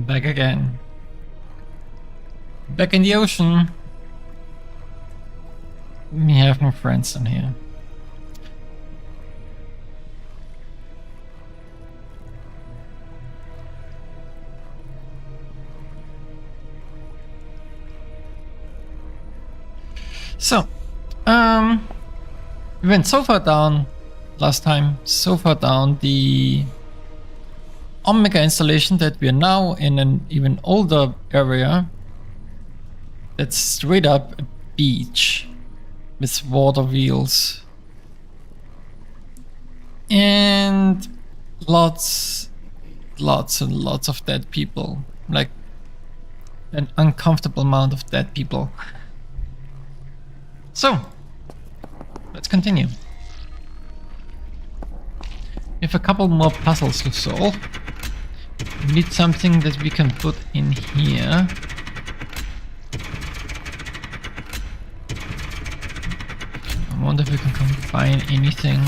Back again. Back in the ocean. We have more friends in here. So, we went so far down last time, so far down the Omega installation that we are now in an even older area that's straight up a beach with water wheels and lots and lots of dead people, like an uncomfortable amount of dead people. So, let's continue. We have a couple more puzzles to solve. We need something that we can put in here. I wonder if we can combine anything.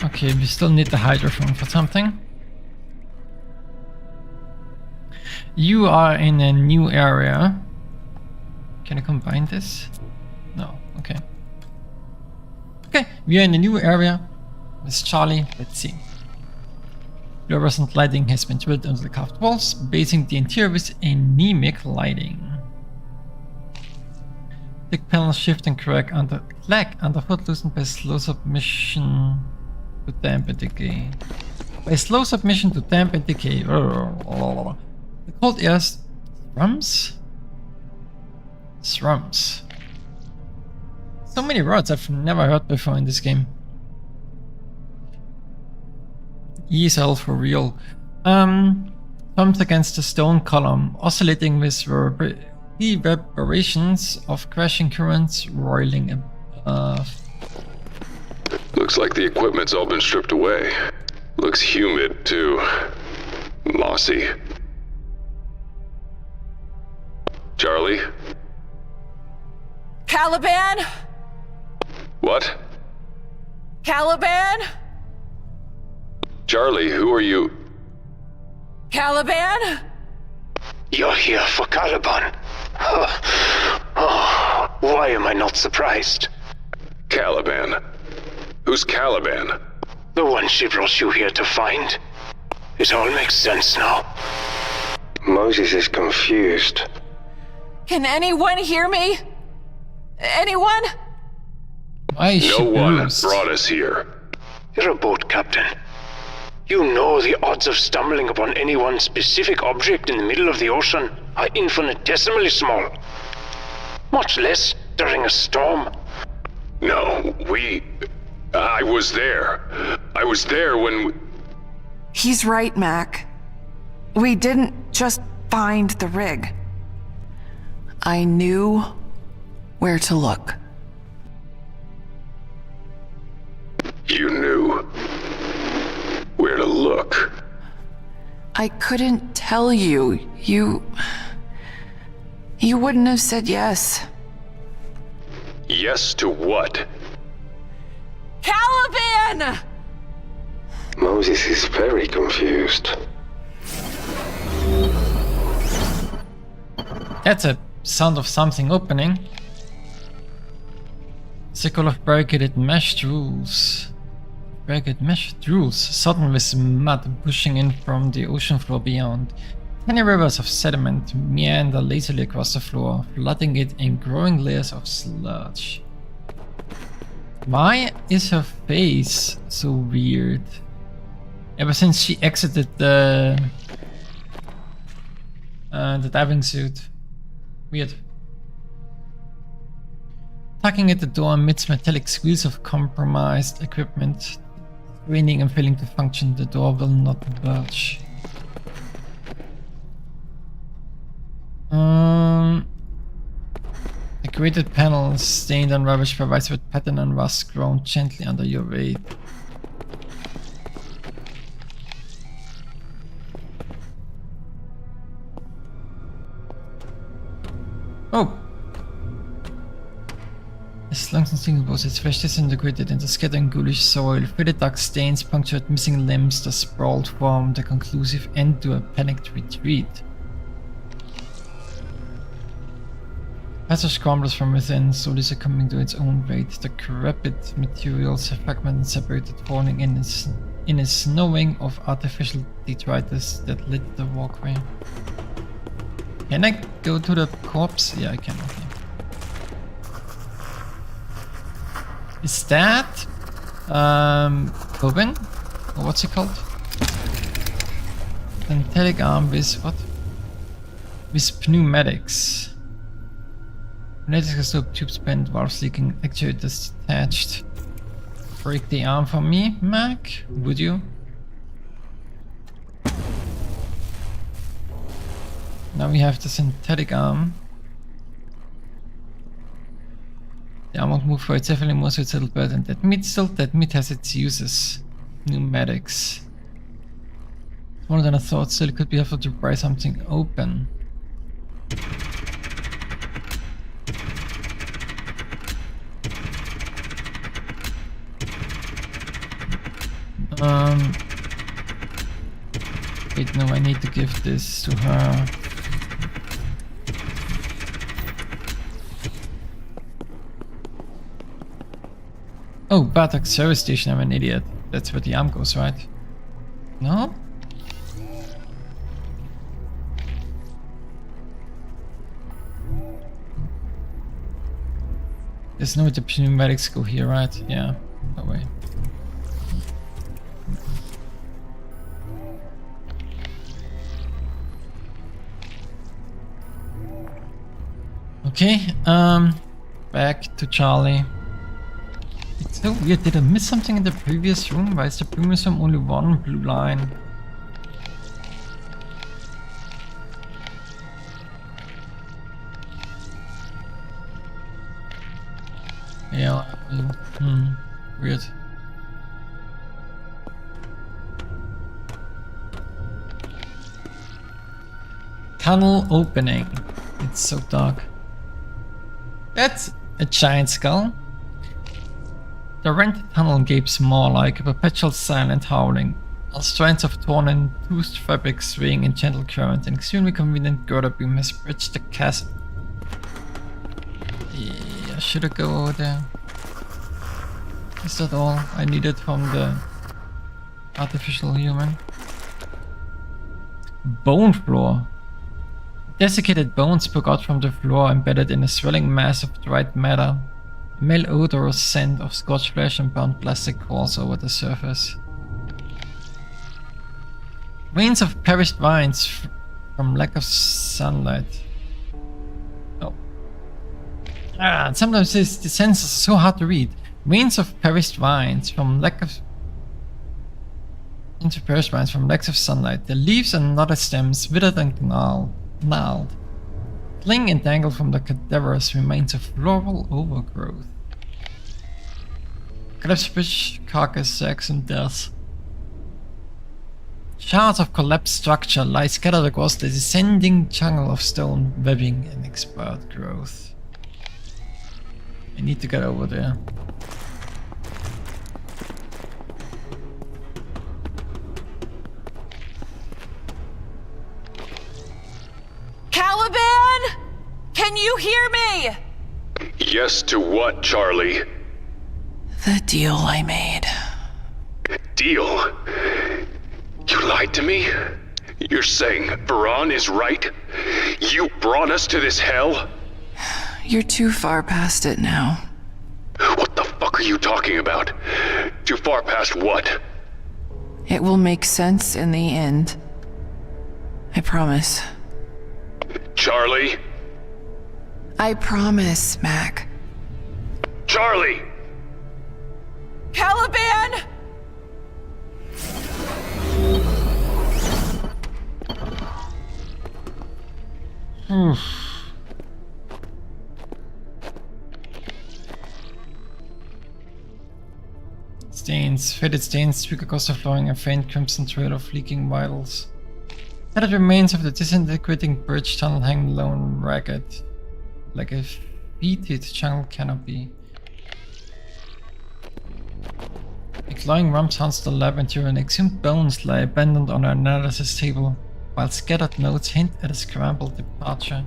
Okay, we still need the hydrophone for something. You are in a new area. Can I combine this? No, okay. Okay, we are in a new area. With Charlie, let's see. Fluorescent lighting has been drilled into the carved walls, basing the interior with anemic lighting. Thick panels shift and crack underfoot, loosened by slow submission to dampen decay. By slow submission to dampen decay. The cold air Srums. So many words I've never heard before in this game. ESL for real. Thumbs against the stone column, oscillating with reverberations of crashing currents roiling above. Looks like the equipment's all been stripped away. Looks humid too. Mossy. Charlie? Caliban? What? Caliban? Charlie, who are you? Caliban? You're here for Caliban. Oh, why am I not surprised? Caliban. Who's Caliban? The one she brought you here to find. It all makes sense now. Moses is confused. Can anyone hear me? Anyone? No one brought us here. You're a boat captain. You know the odds of stumbling upon any one specific object in the middle of the ocean are infinitesimally small. Much less during a storm. No, I was there. I was there when... He's right, Mac. We didn't just find the rig. I knew where to look. You knew where to look. I couldn't tell you. You wouldn't have said yes. Yes to what? Caliban! Moses is very confused. That's a sound of something opening. Circle of barricaded mesh rules. Barricaded mesh rules, sodden with mud pushing in from the ocean floor beyond. Tiny rivers of sediment meander lazily across the floor, flooding it in growing layers of sludge. Why is her face so weird? Ever since she exited the diving suit. Weird. Tugging at the door amidst metallic squeals of compromised equipment. Straining and failing to function, the door will not budge. The grated panel stained on rubbish provides with pattern and rust grown gently under your weight. As long as single was its flesh disintegrated into scattering ghoulish soil, faded dark stains punctured missing limbs, the sprawled form, the conclusive end to a panicked retreat. Passage crumbles from within, slowly succumbing to its own weight. The decrepit materials have fragmented and separated, falling in a snowing of artificial detritus that lit the walkway. Can I go to the corpse? Yeah, I can. Okay. Is that Totem? Or what's it called? Synthetic arm with what? With pneumatics. Pneumatics slope tubes bent, valves leaking, actuators detached. Break the arm for me, Mac? Would you? Now we have the synthetic arm. The arm won't move for itself anymore, so it's a little better than dead meat. Still, dead meat has its uses. Pneumatics. More than I thought, still it could be helpful to pry something open. Wait, no, I need to give this to her. Oh, Batak service station, I'm an idiot. That's where the arm goes, right? No? There's no way the pneumatics go here, right? Yeah, no way. Okay, back to Charlie. It's so weird, did I miss something in the previous room? Why is the previous room only one blue line? Yeah, weird. Tunnel opening. It's so dark. That's a giant skull. The rented tunnel gapes more like a perpetual silent howling, while strands of torn and toothed fabric swaying in gentle current. An extremely convenient girder beam has bridged the chasm. Yeah, should I go over there? Is that all I needed from the artificial human? Bone floor. Desiccated bones poke out from the floor, embedded in a swelling mass of dried matter. A malodorous scent of scorched flesh and burnt plastic crawls over the surface. Veins of perished vines from lack of sunlight. Oh. Sometimes the sentences are so hard to read. Veins of perished vines from lack of sunlight. The leaves and knotted stems, withered and gnarled, cling and dangle from the cadaverous remains of floral overgrowth. Collapsed fish carcass sacks and death. Shards of collapsed structure lie scattered across the descending jungle of stone, webbing and expired growth. I need to get over there. Caliban? Can you hear me? Yes to what, Charlie? The deal I made. Deal? You lied to me? You're saying Varan is right? You brought us to this hell? You're too far past it now. What the fuck are you talking about? Too far past what? It will make sense in the end. I promise. Charlie? I promise, Mac. Charlie! Caliban? Stains, faded stains streak across the floor in a faint crimson trail of leaking vitals. Tattered remains of the disintegrating bridge tunnel hang low and ragged, like a fetid jungle canopy. A glowing rump sounds the lab interior and exhumed bones lie abandoned on an analysis table, while scattered notes hint at a scrambled departure.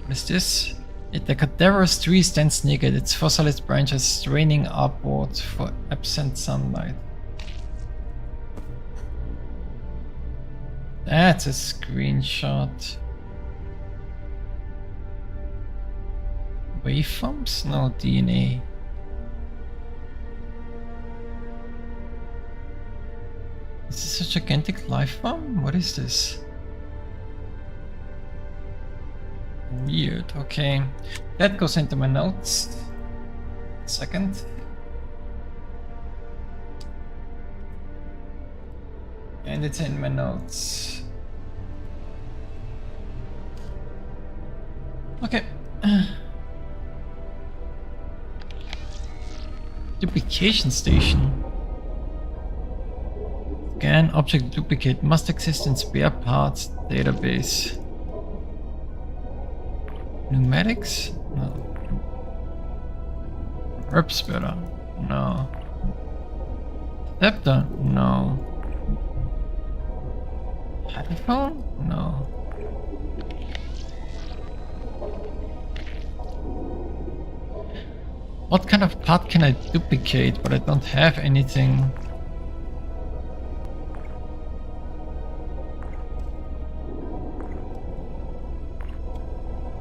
What is this? The cadaverous tree stands naked, its fossilized branches straining upward for absent sunlight. That's a screenshot. Waveforms? No, DNA. Is this a gigantic life form? What is this? Weird, okay. That goes into my notes. Second. And it's in my notes. Okay. Duplication station. Scan object duplicate must exist in spare parts database. Pneumatics? No. Herb splitter? No. Scepter? No. Headphone? No. What kind of part can I duplicate, but I don't have anything?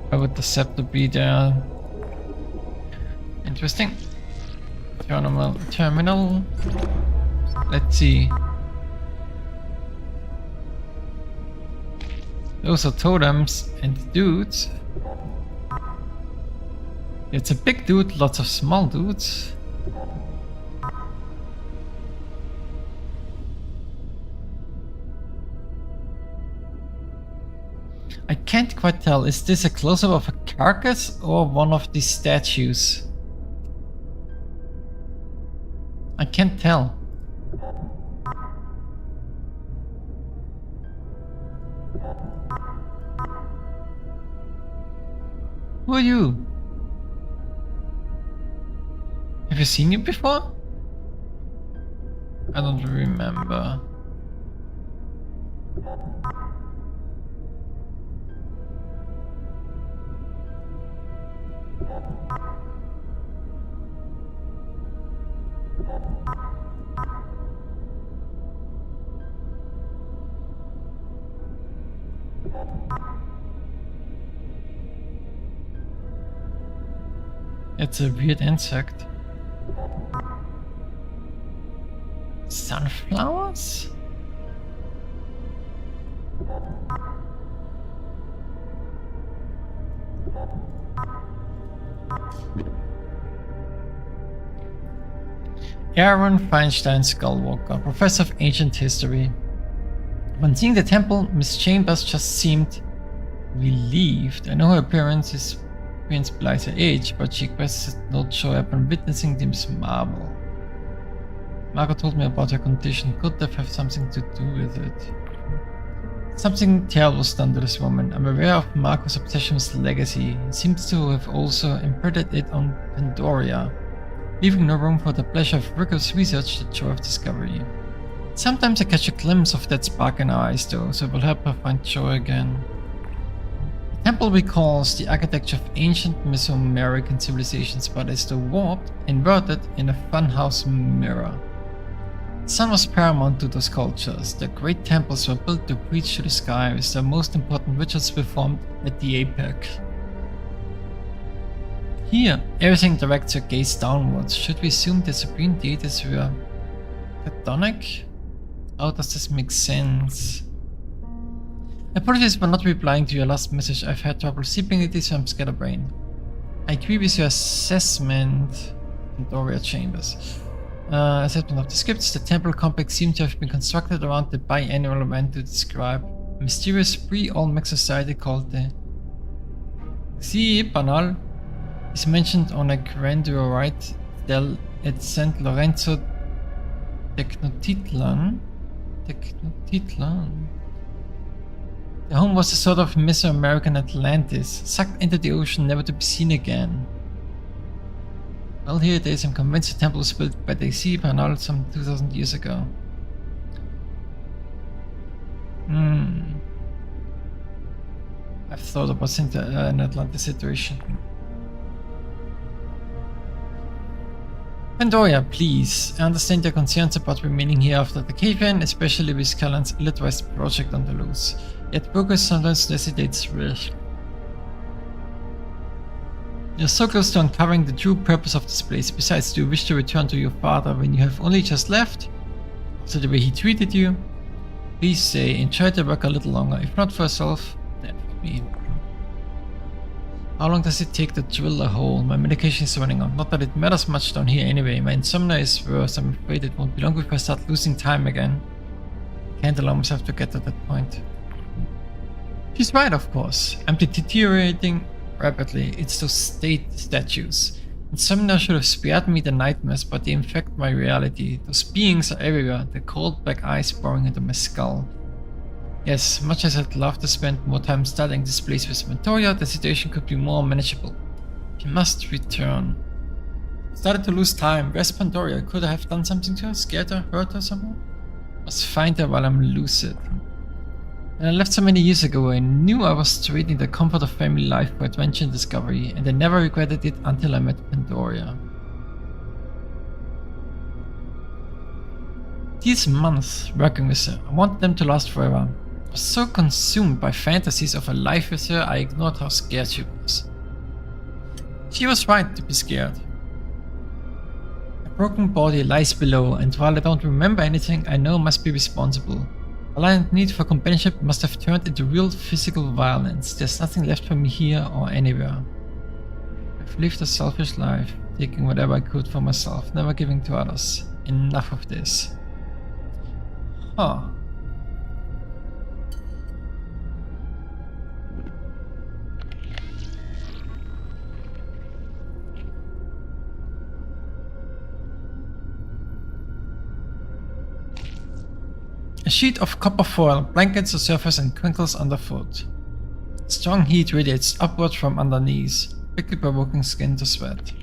Why would the scepter be there? Interesting. Terminal. Let's see. Those are totems and dudes. It's a big dude, lots of small dudes. I can't quite tell, is this a close-up of a carcass or one of these statues? I can't tell. Who are you? Have you seen you before? I don't remember. It's a weird insect. Sunflowers? Aaron Feinstein Skullwalker, professor of ancient history. When seeing the temple, Miss Chambers just seemed relieved. I know her appearance belies her age, but she requested not show up when witnessing this marvel. Marco told me about her condition. Could that have something to do with it? Something terrible was done to this woman. I'm aware of Marco's obsession with legacy. He seems to have also imprinted it on Pandoria, leaving no room for the pleasure of rigorous research, the joy of discovery. Sometimes I catch a glimpse of that spark in her eyes though, so it will help her find joy again. The temple recalls the architecture of ancient Mesoamerican civilizations, but is still warped, inverted in a funhouse mirror. The sun was paramount to those cultures. The great temples were built to reach to the sky, with their most important rituals performed at the apex. Here, everything directs your gaze downwards. Should we assume the supreme deities were chthonic? How does this make sense? Apologies for not replying to your last message. I've had trouble sleeping lately, so I'm scatterbrained. I agree with your assessment, Pandoria Chambers. Assessment of the scripts. The temple complex seems to have been constructed around the biannual event to describe a mysterious pre-Olmec society called the Xi-Banal. Is mentioned on a grandiorite del at St. Lorenzo Tenochtitlan. The home was a sort of Mesoamerican Atlantis, sucked into the ocean never to be seen again. Well, here it is. I'm convinced the temple was built by DC Bernal some 2000 years ago. I've thought about an Atlantis situation. Pandoria, please. I understand your concerns about remaining here after the cave-in, especially with Callan's ill-advised project on the loose. Yet progress sometimes necessitates risk. You're so close to uncovering the true purpose of this place. Besides, do you wish to return to your father when you have only just left? After the way he treated you? Please say, enjoy the work a little longer. If not for yourself, then for me. How long does it take to drill a hole? My medication is running out. Not that it matters much down here anyway. My insomnia is worse. I'm afraid it won't be long before I start losing time again. I can't allow myself to get to that point. She's right, of course. I'm deteriorating rapidly. It's those state statues. Insomnia should have spared me the nightmares, but they infect my reality. Those beings are everywhere. The cold black eyes boring into my skull. Yes, much as I'd love to spend more time studying this place with Pandoria, the situation could be more manageable. She must return. Started to lose time. Where's Pandoria? Could I have done something to her? Scared her? Hurt her somehow? Must find her while I'm lucid. When I left so many years ago, I knew I was trading the comfort of family life for adventure and discovery, and I never regretted it until I met Pandoria. These months working with her, I wanted them to last forever. I was so consumed by fantasies of a life with her, I ignored how scared she was. She was right to be scared. A broken body lies below, and while I don't remember anything, I know I must be responsible. A blind need for companionship must have turned into real physical violence. There's nothing left for me here or anywhere. I've lived a selfish life, taking whatever I could for myself, never giving to others. Enough of this. Huh. A sheet of copper foil blankets the surface and crinkles underfoot. Strong heat radiates upward from underneath, quickly provoking skin to sweat.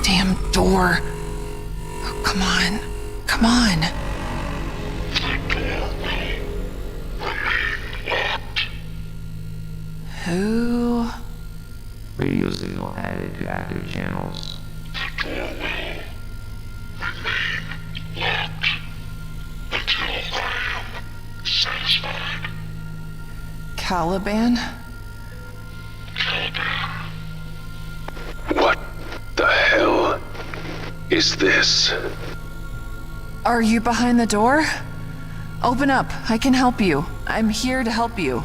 Damn door. Oh, come on. Come on. Who? Previously added to active channels. Caliban? What the hell is this? Are you behind the door? Open up. I can help you. I'm here to help you.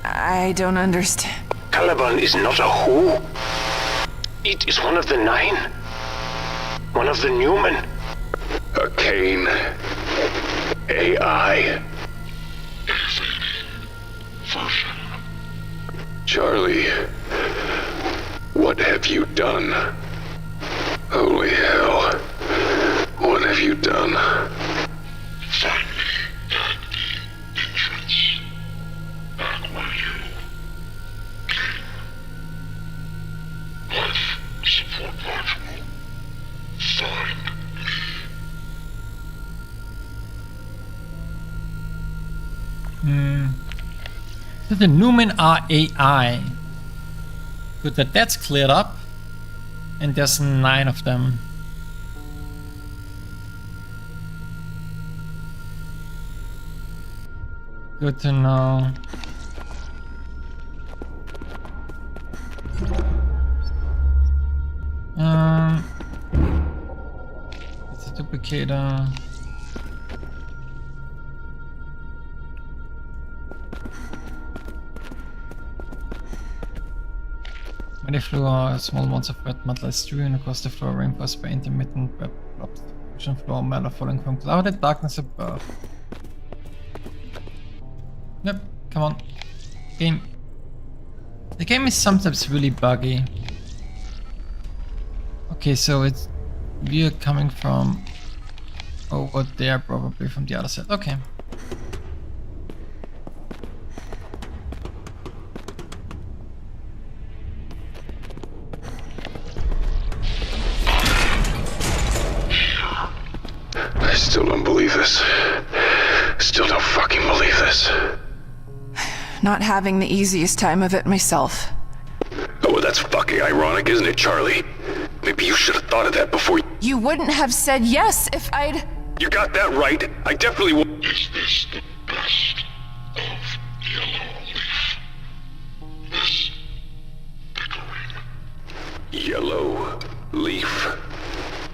I don't understand. Caliban is not a who. It is one of the 9. One of the Newman. A Kane. AI. Charlie, what have you done? Holy hell. What have you done? Find me at the entrance. Back where you came. Life support module. Find me. So the Newmen are AI. Good, that's cleared up. And there's 9 of them. Good to know. It's a duplicator. Many floor, small amounts of wet mud lies strewn across the floor, reinforced by intermittent web blobs. Ocean floor matter falling from clouded darkness above. Yep, come on. Game. The game is sometimes really buggy. Okay, so it's we're coming from over there, probably from the other side. Okay. I still don't believe this. Still don't fucking believe this. Not having the easiest time of it myself. Oh, well, that's fucking ironic, isn't it, Charlie? Maybe you should have thought of that before You wouldn't have said yes if I'd... you got that right. I definitely will. Is this the best of Yellow Leaf? This bickering. Yellow Leaf.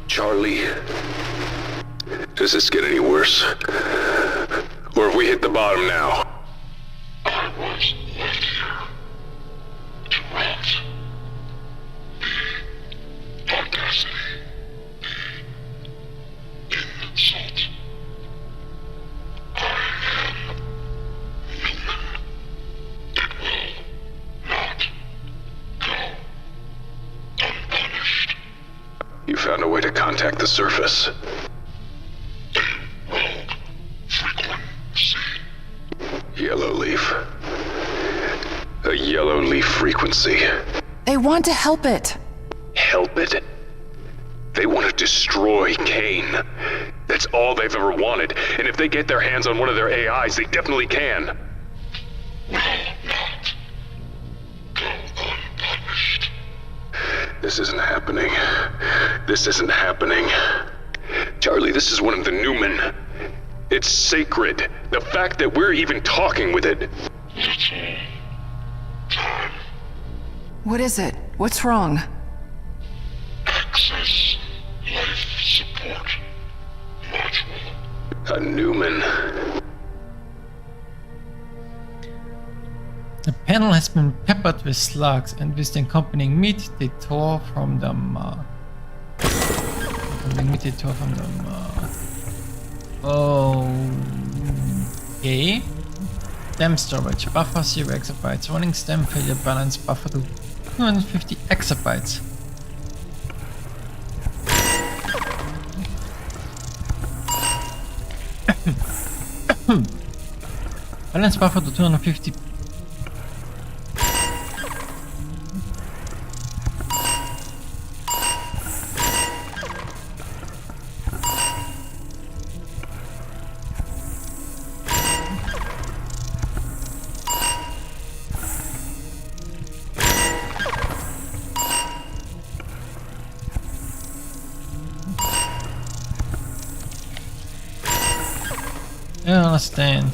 Charlie. Does this get any worse? Or have we hit the bottom now? I was left here to rot. The audacity, the insult. I am human. It will not go unpunished. You found a way to contact the surface. Rogue frequency. Yellow Leaf. A Yellow Leaf frequency. They want to help it. Help it? They want to destroy Kane. That's all they've ever wanted. And if they get their hands on one of their AIs, they definitely can. Will not go unpunished. This isn't happening. This isn't happening. Charlie, this is one of the Newmen. It's sacred. The fact that we're even talking with it. Little time. What is it? What's wrong? Access life support module. A Newman. The panel has been peppered with slugs, and with the accompanying meat they tore from the mark. Okay. Stem storage, buffer 0 exabytes, running stem failure balance buffer to 250 exabytes. Balance buffer to 250. I don't understand.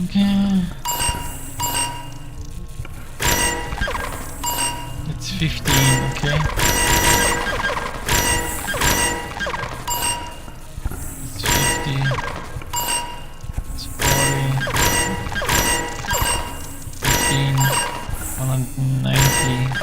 Okay. It's 15, okay. It's 50. It's 40. 15. 190.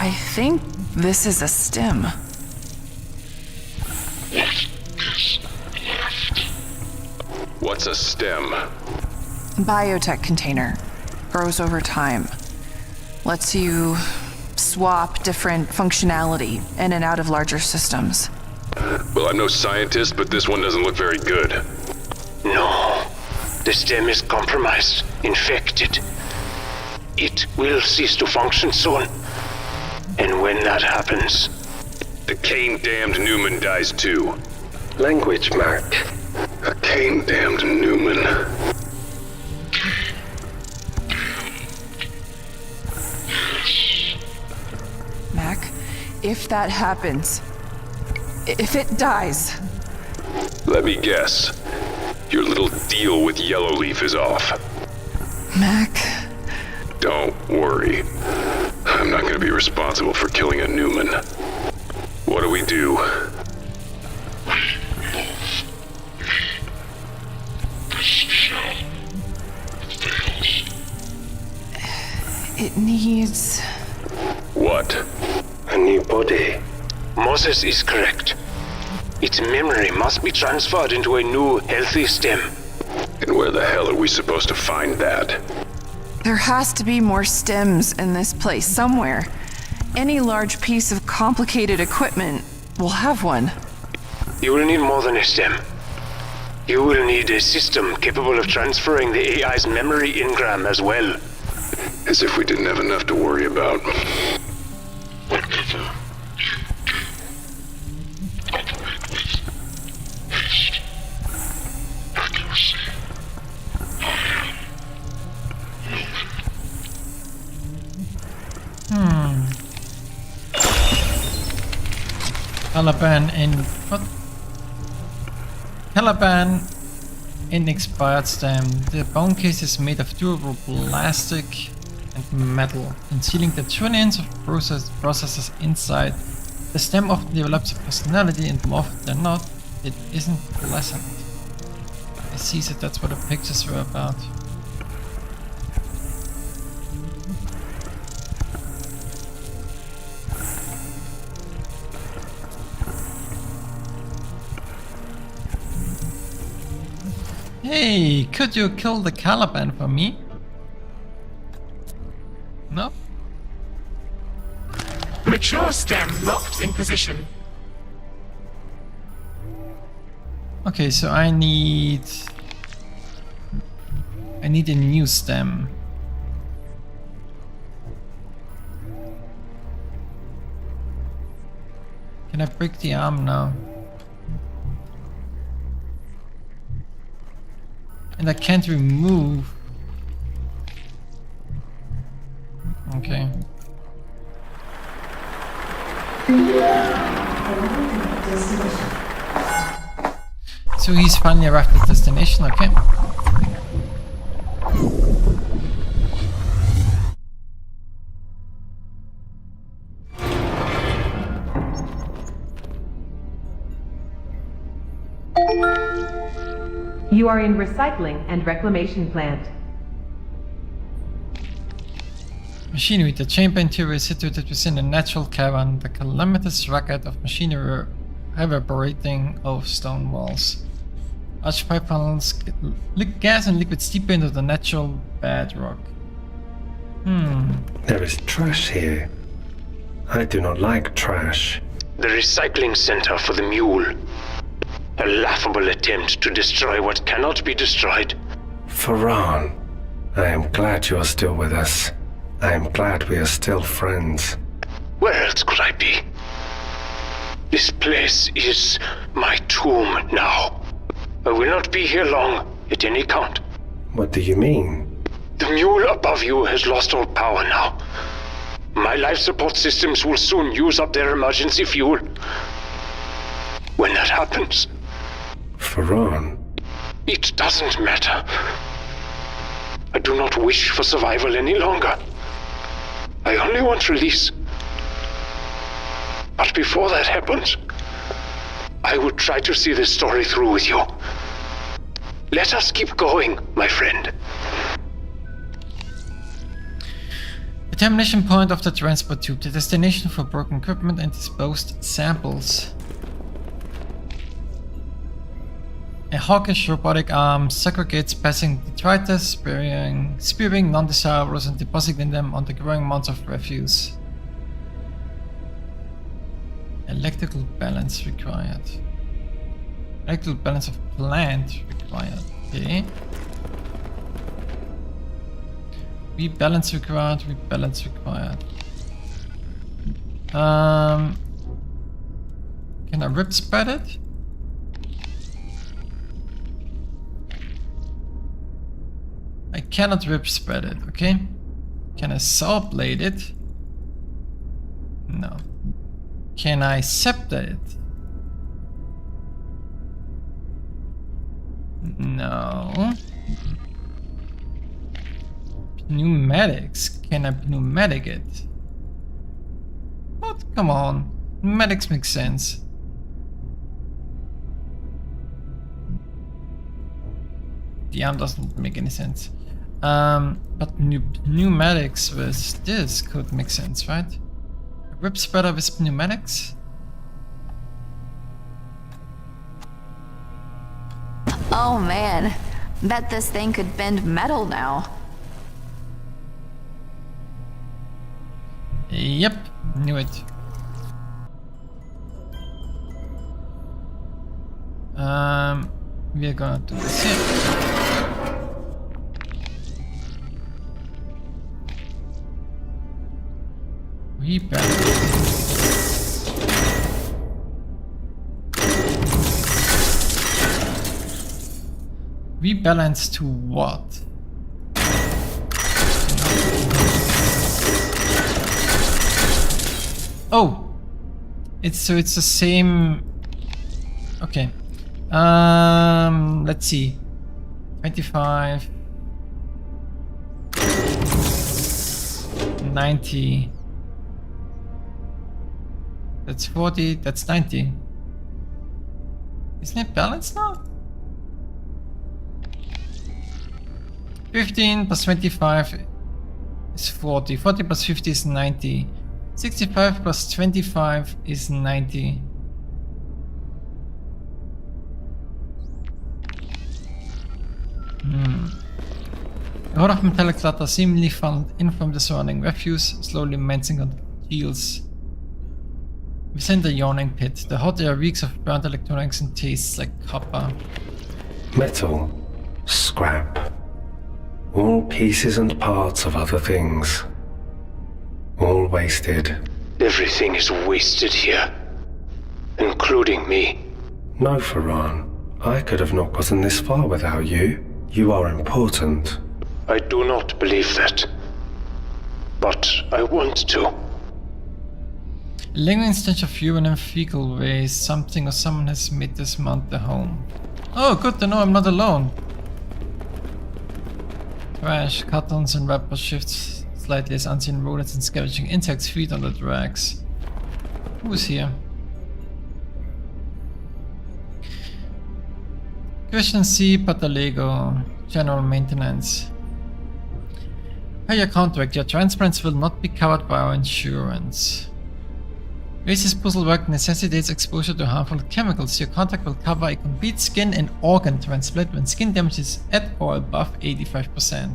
I think this is a stem. What's a stem? Biotech container. Grows over time. Lets you swap different functionality in and out of larger systems. Well, I'm no scientist, but this one doesn't look very good. No. The stem is compromised, infected. It will cease to function soon. And when that happens, The Cain-damned Newman dies too. Language, Mark. A Cain-damned Newman. Mac, if that happens, if it dies, Let me guess. Your little deal with Yellowleaf is off. Mac, Don't worry. I'm not gonna be responsible for killing a Newman. What do we do? This shell fails. it needs... What? A new body. Moses is correct. Its memory must be transferred into a new, healthy stem. And where the hell are we supposed to find that? There has to be more stems in this place somewhere. Any large piece of complicated equipment will have one. You will need more than a stem. You will need a system capable of transferring the AI's memory engram as well. As if we didn't have enough to worry about. Whatever you do, operate with haste, accuracy. Caliban in what? Caliban in expired stem. The bone case is made of durable plastic and metal, concealing the trillions of processes inside. The stem often develops a personality, and more often than not, it isn't pleasant. I see, so that's what the pictures were about. Hey, could you kill the Caliban for me? No? Mature stem locked in position. Okay, so I need a new stem. Can I break the arm now? And I can't remove. Okay. So he's finally arrived at destination, okay. You are in recycling and reclamation plant. Machinery. The chamber interior is situated within a natural cavern. The calamitous racket of machinery evaporating off stone walls. Arch pipe funnels gas and liquids deep into the natural bedrock. There is trash here. I do not like trash. The recycling center for the mule. A laughable attempt to destroy what cannot be destroyed. Farran, I am glad you are still with us. I am glad we are still friends. Where else could I be? This place is my tomb now. I will not be here long, at any count. What do you mean? The mule above you has lost all power now. My life support systems will soon use up their emergency fuel. When that happens... Farran? It doesn't matter. I do not wish for survival any longer. I only want release. But before that happens, I would try to see this story through with you. Let us keep going, my friend. The termination point of the transport tube. The destination for broken equipment and disposed samples. A hawkish robotic arm segregates passing detritus, spearing non-desirables and depositing them on the growing mounds of refuse. Electrical balance required. Electrical balance of plant required. Okay. Rebalance required, rebalance required. I rip spread it? I cannot rip spread it, okay? Can I saw blade it? No. Can I scepter it? No. Pneumatics. Can I pneumatic it? What? Come on. Pneumatics makes sense. The arm doesn't make any sense. But pneumatics with this could make sense, right? A rip spreader with pneumatics? Oh man, bet this thing could bend metal now. Yep, knew it. We're gonna do this here. Rebalance to what? Oh, it's the same. Okay. Let's see. 25, 90. That's 40. That's 90. Isn't it balanced now? 15 plus 25 is 40. 40 plus 50 is 90. 65 plus 25 is 90. A lot of metallic clutter seemingly funneled in from the surrounding refuse, slowly mensing on the heels. Within the yawning pit, the hot air reeks of burnt electronics and tastes like copper. Metal. Scrap. All pieces and parts of other things. All wasted. Everything is wasted here, including me. No, Ferran. I could have not gotten this far without you. You are important. I do not believe that. But I want to. A lingering stench of urine and fecal waste. Something or someone has made this mount their home. Oh, good to know I'm not alone. Trash, cartons and wrappers shifts slightly as unseen rodents and scavenging insects feed on the drags. Who's here? Christian C. Patalego, General Maintenance. Per your contract, your transplants will not be covered by our insurance. Racist puzzle work necessitates exposure to harmful chemicals. Your contract will cover a complete skin and organ transplant when skin damage is at or above 85%.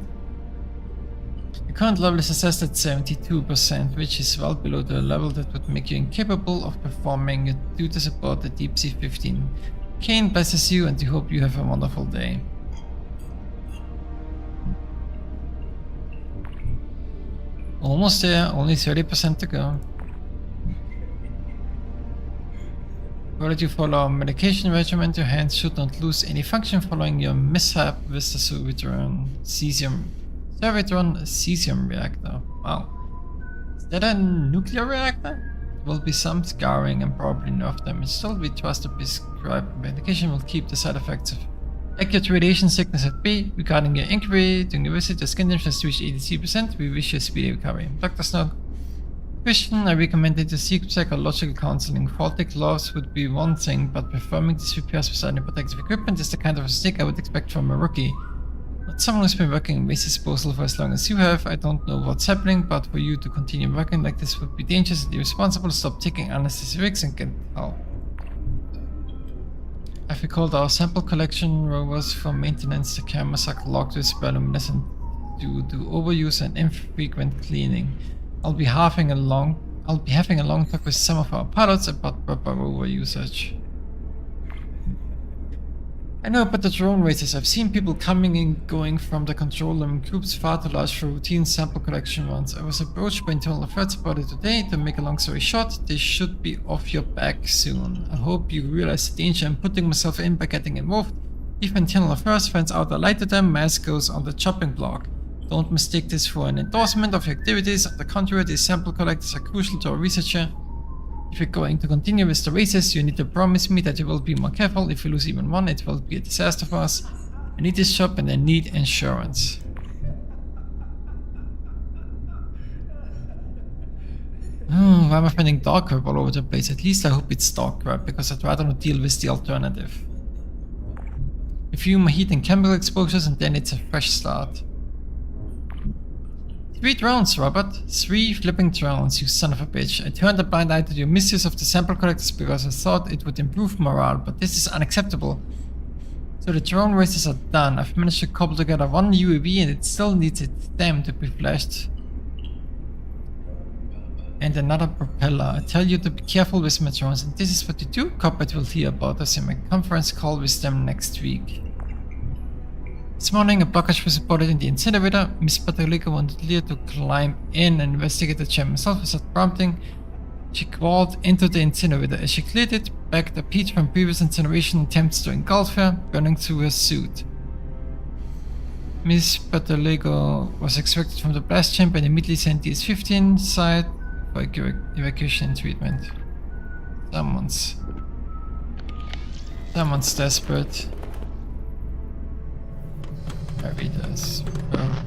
Your current level is assessed at 72%, which is well below the level that would make you incapable of performing your duties aboard the Deep Sea 15. Kane blesses you and we hope you have a wonderful day. Almost there, only 30% to go. Provided you follow our medication regimen, your hands should not lose any function following your mishap with the Servitron cesium reactor. Wow. Is that a nuclear reactor? There will be some scarring and probably nerve damage. Still, we trust the prescribed medication will keep the side effects of acute radiation sickness at bay. Regarding your inquiry during the visit, your skin damage has reached 83%. We wish you a speedy recovery. Doctor's note. Christian, I recommended to seek psychological counseling. Faulty gloves would be one thing, but performing these repairs without any protective equipment is the kind of mistake I would expect from a rookie. Not someone who's been working in waste disposal for as long as you have. I don't know what's happening, but for you to continue working like this would be dangerous and irresponsible. Stop taking unnecessary risks and get help. I've recalled our sample collection rovers for maintenance. The cameras are clogged with bioluminescent due to overuse and infrequent cleaning. I'll be having a long talk with some of our pilots about proper rover usage. I know about the drone races. I've seen people coming and going from the control room in groups far too large for routine sample collection runs. I was approached by internal affairs about it today. To make a long story short, they should be off your back soon. I hope you realize the danger I'm putting myself in by getting involved. If internal affairs finds out I lied to them, Mass goes on the chopping block. Don't mistake this for an endorsement of your activities. On the contrary, these sample collectors are crucial to our research here. If you're going to continue with the races, you need to promise me that you will be more careful. If you lose even one, it will be a disaster for us. I need this job and I need insurance. Oh, why am I finding dark web all over the place? At least I hope it's dark web, because I'd rather not deal with the alternative. A few more heat and chemical exposures and then it's a fresh start. 3 drones, Robert. 3 flipping drones, you son of a bitch. I turned a blind eye to your misuse of the sample collectors because I thought it would improve morale, but this is unacceptable. So the drone races are done. I've managed to cobble together one UAV and it still needs its stem to be flashed. And another propeller. I tell you to be careful with my drones, and this is what you do? Cockpit will hear about us in my conference call with them next week. This morning, a blockage was reported in the incinerator. Miss Patalika wanted Leah to climb in and investigate the chamber herself without prompting. She crawled into the incinerator. As she cleared it, back the peat from previous incineration attempts to engulf her, burning through her suit. Miss Patalika was extracted from the blast chamber and immediately sent to the S-15 site for evacuation and treatment. Someone's desperate.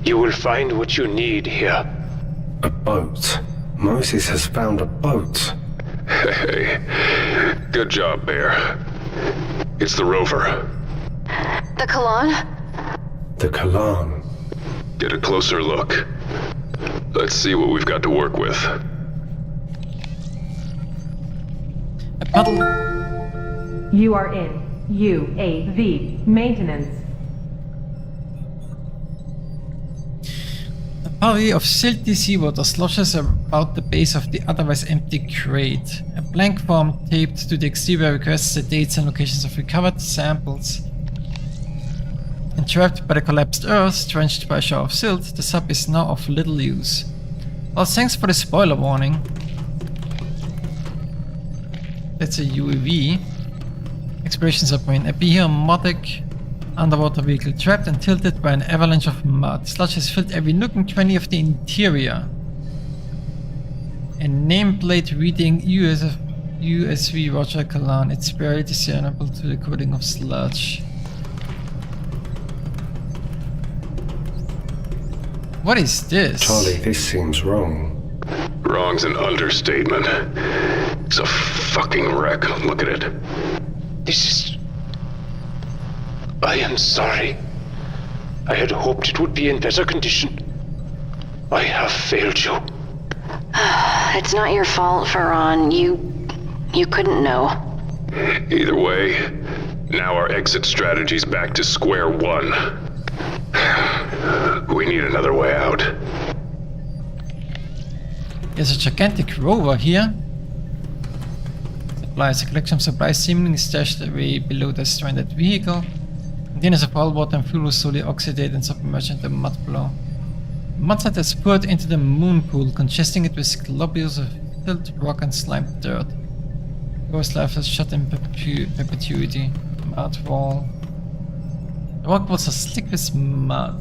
You will find what you need here. A boat. Moses has found a boat. Hey, good job, Bear. It's the rover. The Kalan? The Kalan. Get a closer look. Let's see what we've got to work with. A puddle. You are in UAV maintenance. A body of silty seawater sloshes about the base of the otherwise empty crate. A blank form taped to the exterior requests the dates and locations of recovered samples. Entrapped by the collapsed earth, drenched by a shower of silt, the sub is now of little use. Well, thanks for the spoiler warning. That's a UAV. Exploration submarine. A behemotic underwater vehicle trapped and tilted by an avalanche of mud. Sludge has filled every nook and cranny of the interior. A nameplate reading USV Roger Kalan. It's barely discernible to the coating of sludge. What is this? Charlie, this seems wrong. Wrong's an understatement. It's a fucking wreck. Look at it. This is... I am sorry. I had hoped it would be in better condition. I have failed you. It's not your fault, Farron. You couldn't know. Either way, now our exit strategy's back to square one. We need another way out. There's a gigantic rover here. Supplies. A collection of supplies seemingly stashed away below the stranded vehicle. Containers of oil, water, and fuel will slowly oxidate and submerge into the mud below. Mudslide is poured into the moon pool, congesting it with globules of silt, rock, and slimed dirt. Ghost life is shut in perpetuity. Mud wall. The rock walls are slick with mud.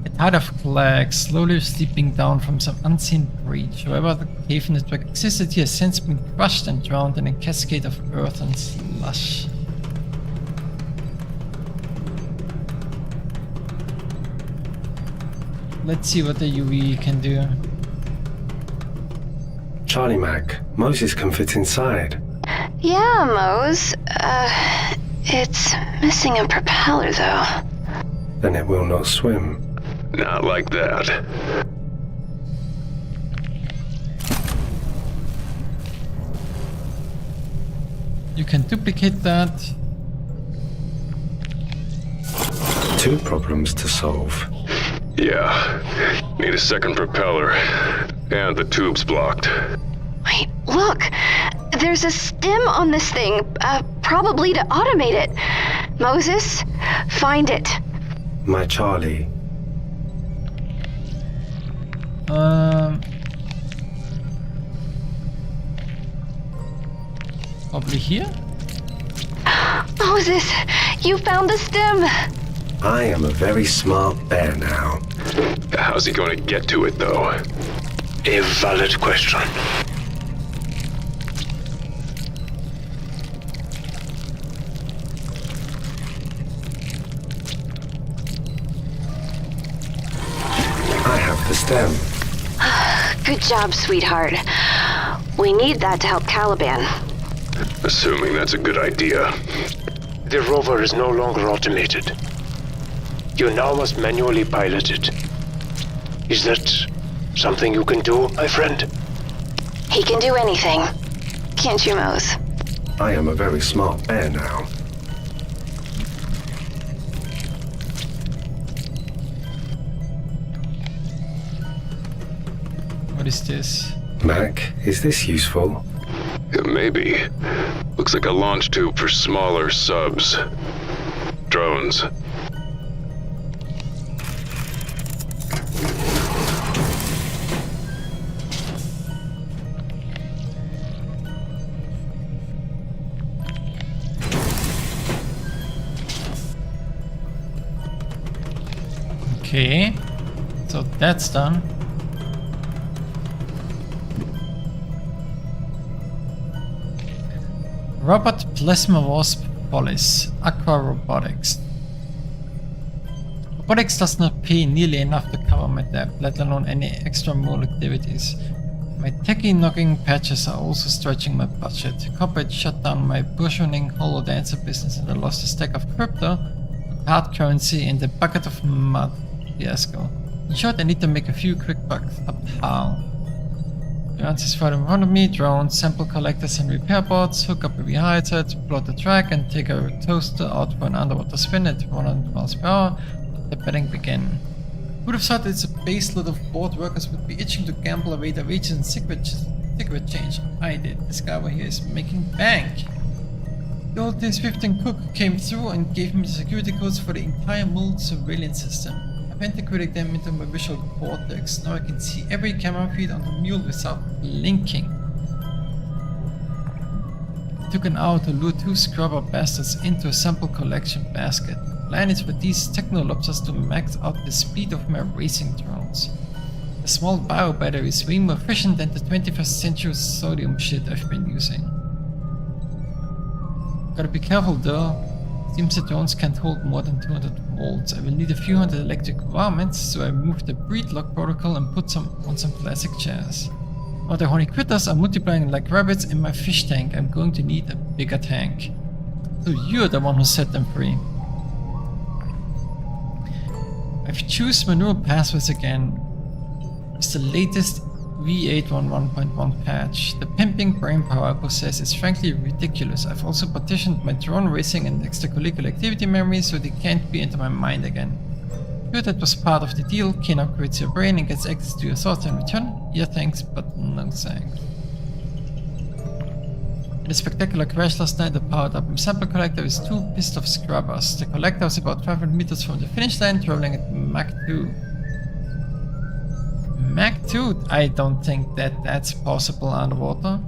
A tide of clags slowly seeping down from some unseen breach. However, the cave network existed here has since been crushed and drowned in a cascade of earth and slush. Let's see what the UV can do. Charlie Mac, Moses can fit inside. Yeah, Mose. It's missing a propeller, though. Then it will not swim. Not like that. You can duplicate that. 2 problems to solve. Yeah. Need a second propeller. And the tube's blocked. Wait, look! There's a stem on this thing. Probably to automate it. Moses, find it. My Charlie. Probably here? Moses, you found the stem. I am a very smart bear now. How's he going to get to it, though? A valid question. I have the stem. Good job, sweetheart. We need that to help Caliban. Assuming that's a good idea. The rover is no longer automated. You now must manually pilot it. Is that something you can do, my friend? He can do anything. Can't you, Mose? I am a very smart bear now. What is this? Mac, is this useful? Maybe. Looks like a launch tube for smaller subs. Drones. Okay, so that's done. Robot Plasma Wasp Police, Aqua Robotics. Robotics does not pay nearly enough to cover my debt, let alone any extramural activities. My techie knocking patches are also stretching my budget. Corporate shut down my burgeoning holodancer business and I lost a stack of crypto, hard currency, and a bucket of mud fiasco. In short, I need to make a few quick bucks. Up how? The answers right in front of me: drones, sample collectors and repair bots, hook up a headset, plot the track and take a toaster out for an underwater spin at 100 miles per hour. The betting began. Who'd have thought it's a base load of board workers would be itching to gamble away their wages and cigarette change? I did. This guy over here is making bank. The old day Swifting cook came through and gave me the security codes for the entire mold surveillance system. I've integrated them into my visual cortex. Now I can see every camera feed on the mule without blinking. It took an hour to lure two scrubber bastards into a sample collection basket. The plan is for these technolopters to max out the speed of my racing drones. The small bio battery is way more efficient than the 21st century sodium shit I've been using. Gotta be careful though. Seems the drones can't hold more than 200 volts. I will need a few hundred electric varmints, so I removed the breedlock protocol and put some on some classic chairs. Now the horny critters are multiplying like rabbits in my fish tank. I'm going to need a bigger tank. So you're the one who set them free. I've choose my neural pathways again. It's the latest V811.1 patch. The pimping brain power I possess is frankly ridiculous. I've also partitioned my drone racing and extracurricular activity memory so they can't be into my mind again. Sure, that was part of the deal. Kane upgrades your brain and gets access to your thoughts in return. Yeah, thanks, but no thanks. In a spectacular crash last night, I powered up my sample collector with two pissed off scrubbers. The collector was about 500 meters from the finish line, traveling at Mach 2. Mach 2? I don't think that's possible underwater.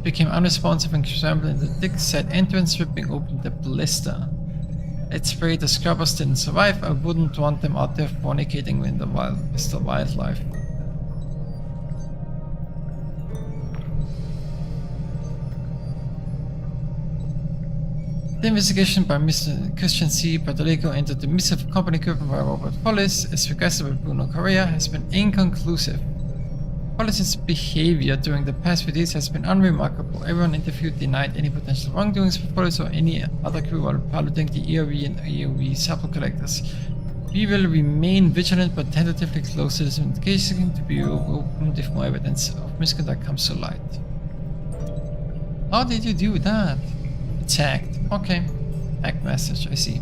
Became unresponsive and scrambled in the thick side entrance, ripping open the blister. Let's pray the scrubbers didn't survive. I wouldn't want them out there fornicating with the wildlife. The investigation by Mr. Christian C. Bartolico into the missive company driven by Robert Hollis, as requested by Bruno Correa, has been inconclusive. Hollis' behavior during the past few days has been unremarkable. Everyone interviewed denied any potential wrongdoings for Hollis or any other crew while piloting the ERV and AOV sample collectors. We will remain vigilant but tentatively close to this investigation to be opened if more evidence of misconduct comes to light. How did you do that? It's hacked. Okay. Hack message, I see.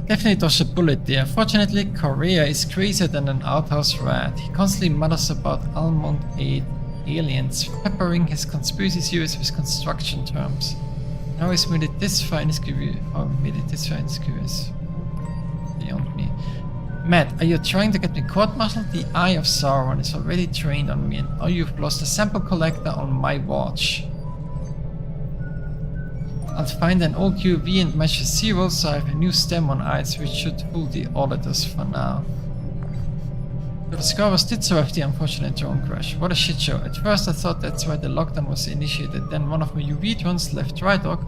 Definitely dodged a bullet there. Fortunately, Correa is crazier than an outhouse rat. He constantly mutters about Almond 8 aliens, peppering his conspiracy theories with construction terms. How he's made it this far in his career, is beyond me. Matt, are you trying to get me court-martialed? The Eye of Sauron is already trained on me, and now you've lost a sample collector on my watch. I'll find an old UV and measure zero, so I have a new stem on ice, which should fool the auditors for now. The Discoverers did survive the unfortunate drone crash. What a shit show. At first I thought that's why the lockdown was initiated, then one of my UV drones left dry dock.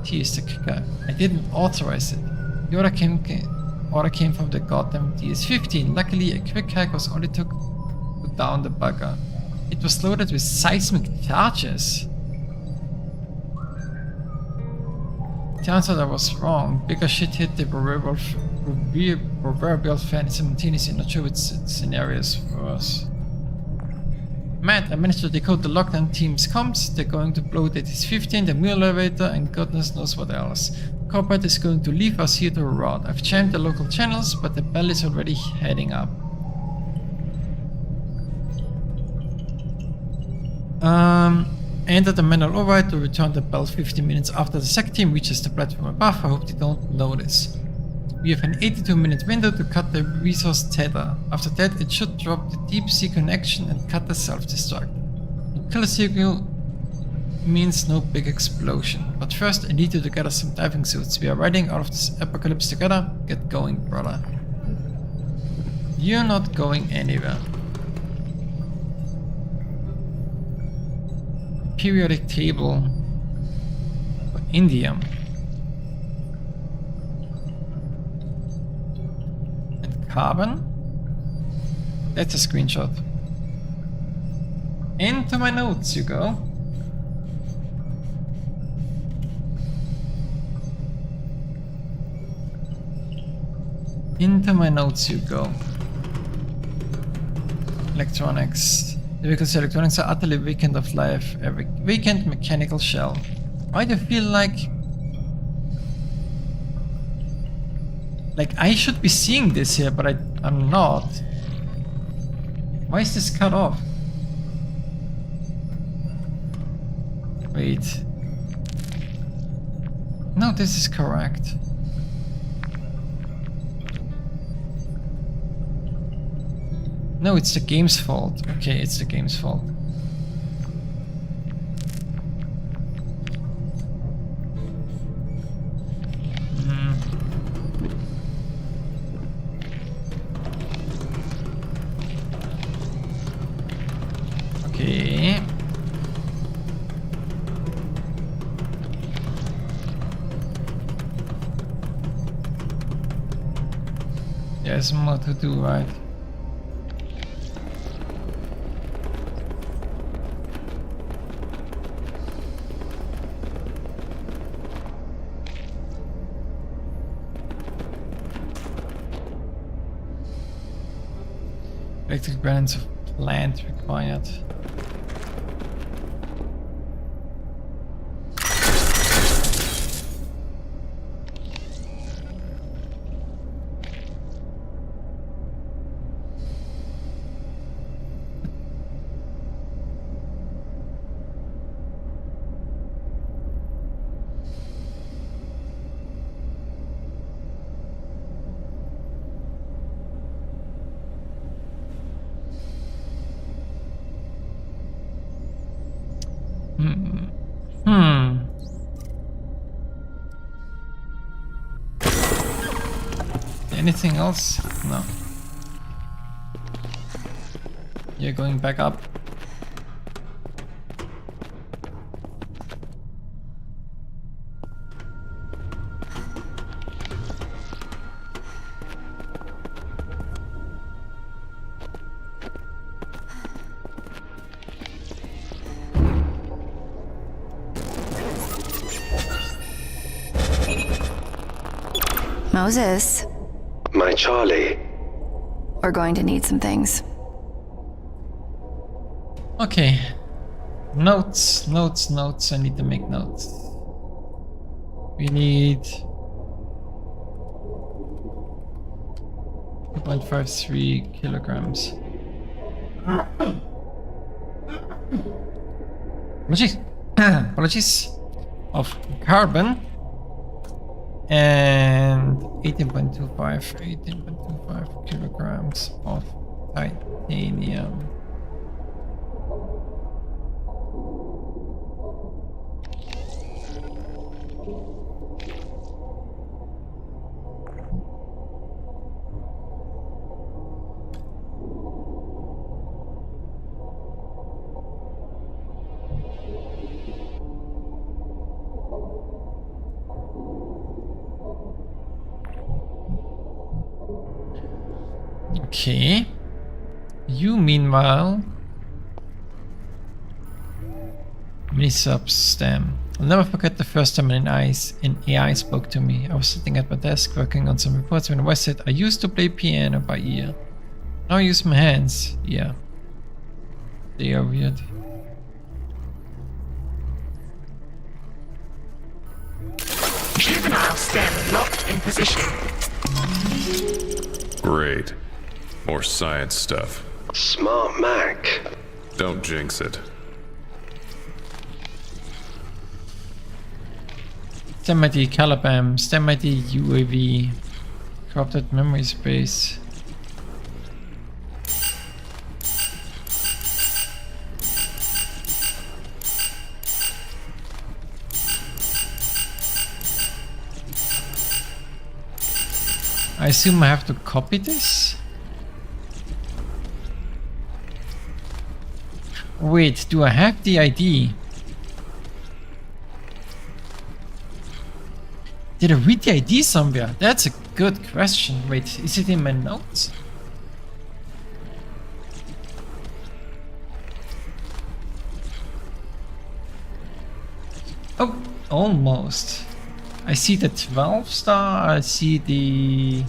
He is the kicker. I didn't authorize it. The order came from the goddamn DS-15. Luckily a quick hack was all it took to down the bugger. It was loaded with seismic charges. Turns out I was wrong. Bigger shit hit the proverbial fan simultaneously. Not sure which scenario is worse. Matt, I managed to decode the lockdown team's comms. They're going to blow the DS-15, the mule elevator, and goodness knows what else. Corporate is going to leave us here to rot. I've jammed the local channels, but the bell is already heading up. Enter the manual override to return the bell 15 minutes after the SEC team reaches the platform above. I hope they don't notice. We have an 82-minute window to cut the resource tether. After that, it should drop the deep sea connection and cut the self-destruct. No killer signal means no big explosion. But first, I need you to gather some diving suits. We are riding out of this apocalypse together. Get going, brother. You're not going anywhere. Periodic table for India. And carbon. That's a screenshot. Into my notes you go. Into my notes you go. Electronics. The vehicle's electronics are utterly vacant of life. Every vacant mechanical shell. Why do I feel like I should be seeing this here, but I'm not. Why is this cut off? Wait. No, this is correct. No, it's the game's fault. Okay, it's the game's fault. Okay. There's more to do, right? Electric balance of plant required. Anything else? No. You're going back up. Moses, My Charlie. we're going to need some things. Okay. Notes. I need to make notes. We need 2.53 kilograms. apologies, of carbon, and 18.25 kilograms of titanium. Okay. You, meanwhile, stem. I'll never forget the first time an AI spoke to me. I was sitting at my desk working on some reports when a voice said, "I used to play piano by ear. Now I use my hands." Yeah. They are weird. Juvenile stem locked in position. Great. More science stuff. Smart Mac. Don't jinx it. STEM ID Calabam, STEM ID UAV, corrupted memory space. I assume I have to copy this? Wait, do I have the ID? Did I read the ID somewhere? That's a good question. Wait, is it in my notes? Oh, almost. I see the 12 star, I see the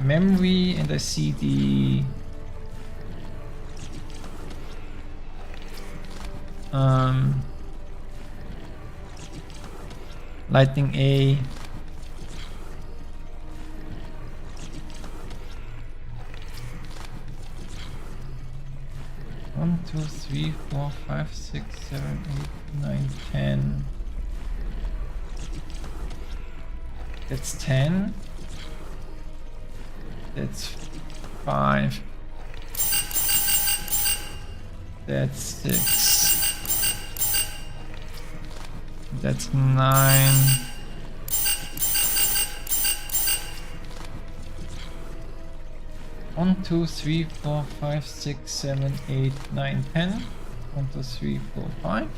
memory, and I see the Lightning A. One, 2, 3, 4, 5, 6, 7, 8, 9, 10. That's 10. That's 5. That's 6. That's 9. One, 2, 3, 4, 5, 6, 7, 8, 9, 10. 1, 2, 3, 4, 5.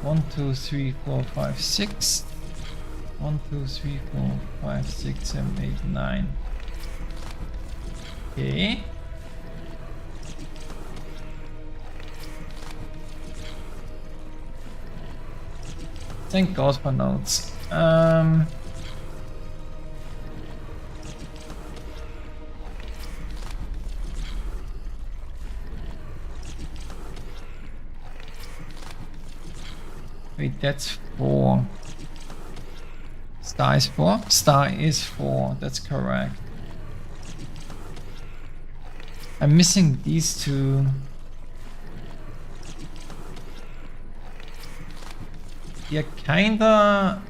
1, 2, 3, 4, 5, 6. 1, 2, 3, 4, 5, 6, 7, 8, 9. Okay. Thank God for notes. Wait, that's 4. Star is 4? Star is 4, that's correct. I'm missing these two. They're kinda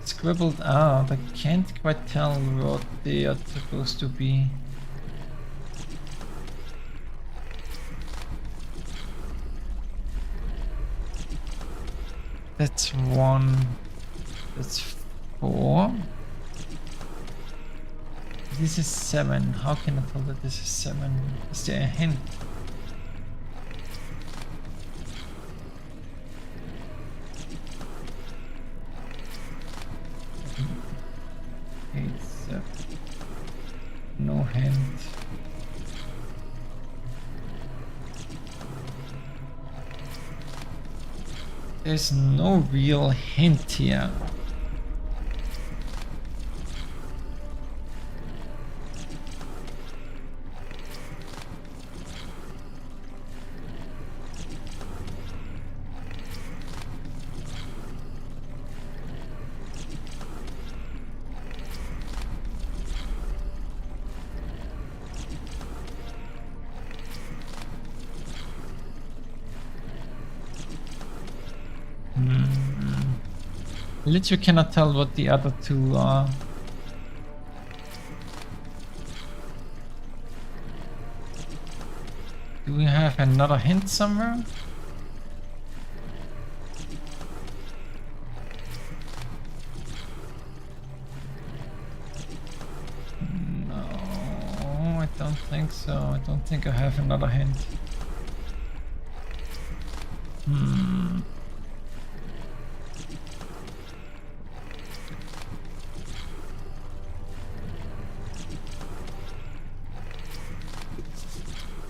scribbled out. I can't quite tell what they are supposed to be. That's 1. That's 4. This is 7. How can I tell that this is 7? Is there a hint? No hint. There's no real hint here. Literally cannot tell what the other two are. Do we have another hint somewhere? No, I don't think so. I don't think I have another hint.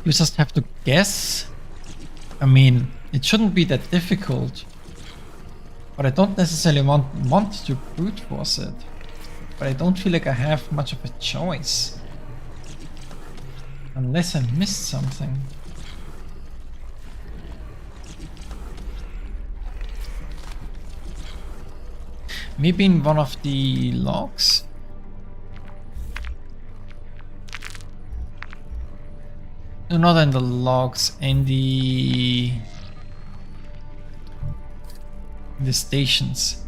You just have to guess. I mean, it shouldn't be that difficult. But I don't necessarily want to brute force it. But I don't feel like I have much of a choice. Unless I missed something. Maybe in one of the logs? No, not in the logs, in the stations.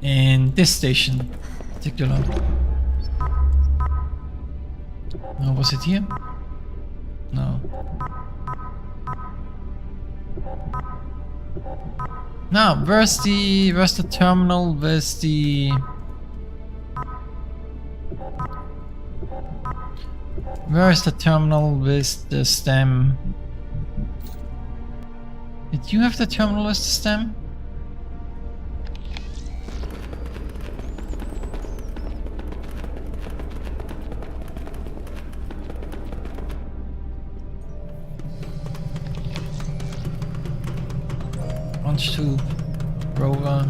In this station in particular. No, was it here? No. Now, where's the terminal? Where's the... Where is the terminal with the stem? Did you have the terminal with the stem? Launch tube, rover,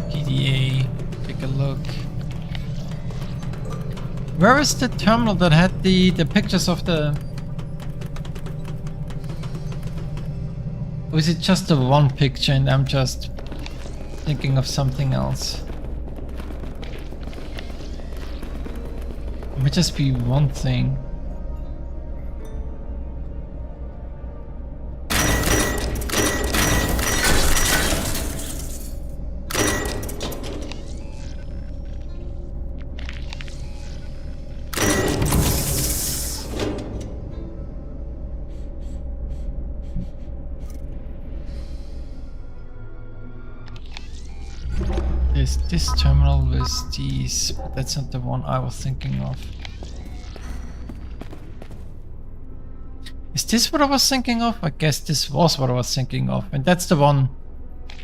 PDA, take a look. Where is the terminal that had the pictures of the... Or is it just the one picture and I'm just thinking of something else? It might just be one thing. This terminal with these, but that's not the one I was thinking of. Is this what I was thinking of? I guess this was what I was thinking of, and that's the one.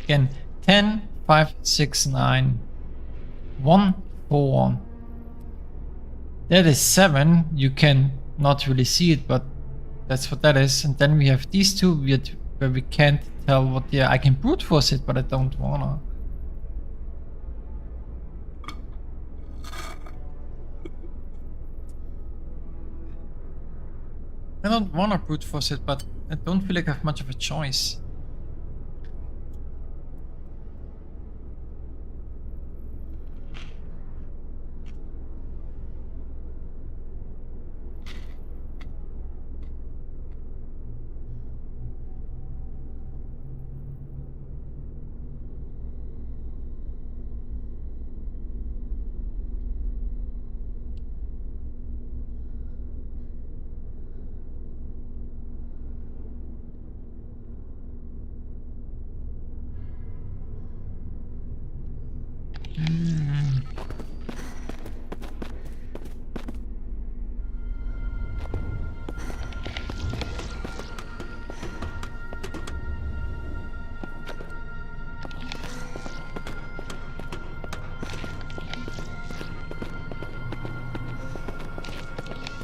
Again, 10, 5, 6, 9, 1, 4. That is 7. You can not really see it, but that's what that is. And then we have these two where we can't tell what. Yeah, I can brute force it, but I don't wanna. I don't want to brute force it, but I don't feel like I have much of a choice.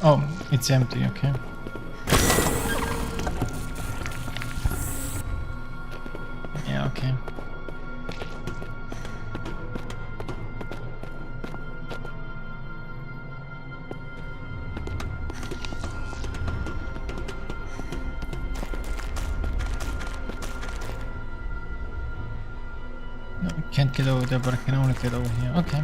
Oh, it's empty, okay. Yeah, okay. No, I can't get over there, but I can only get over here. Okay.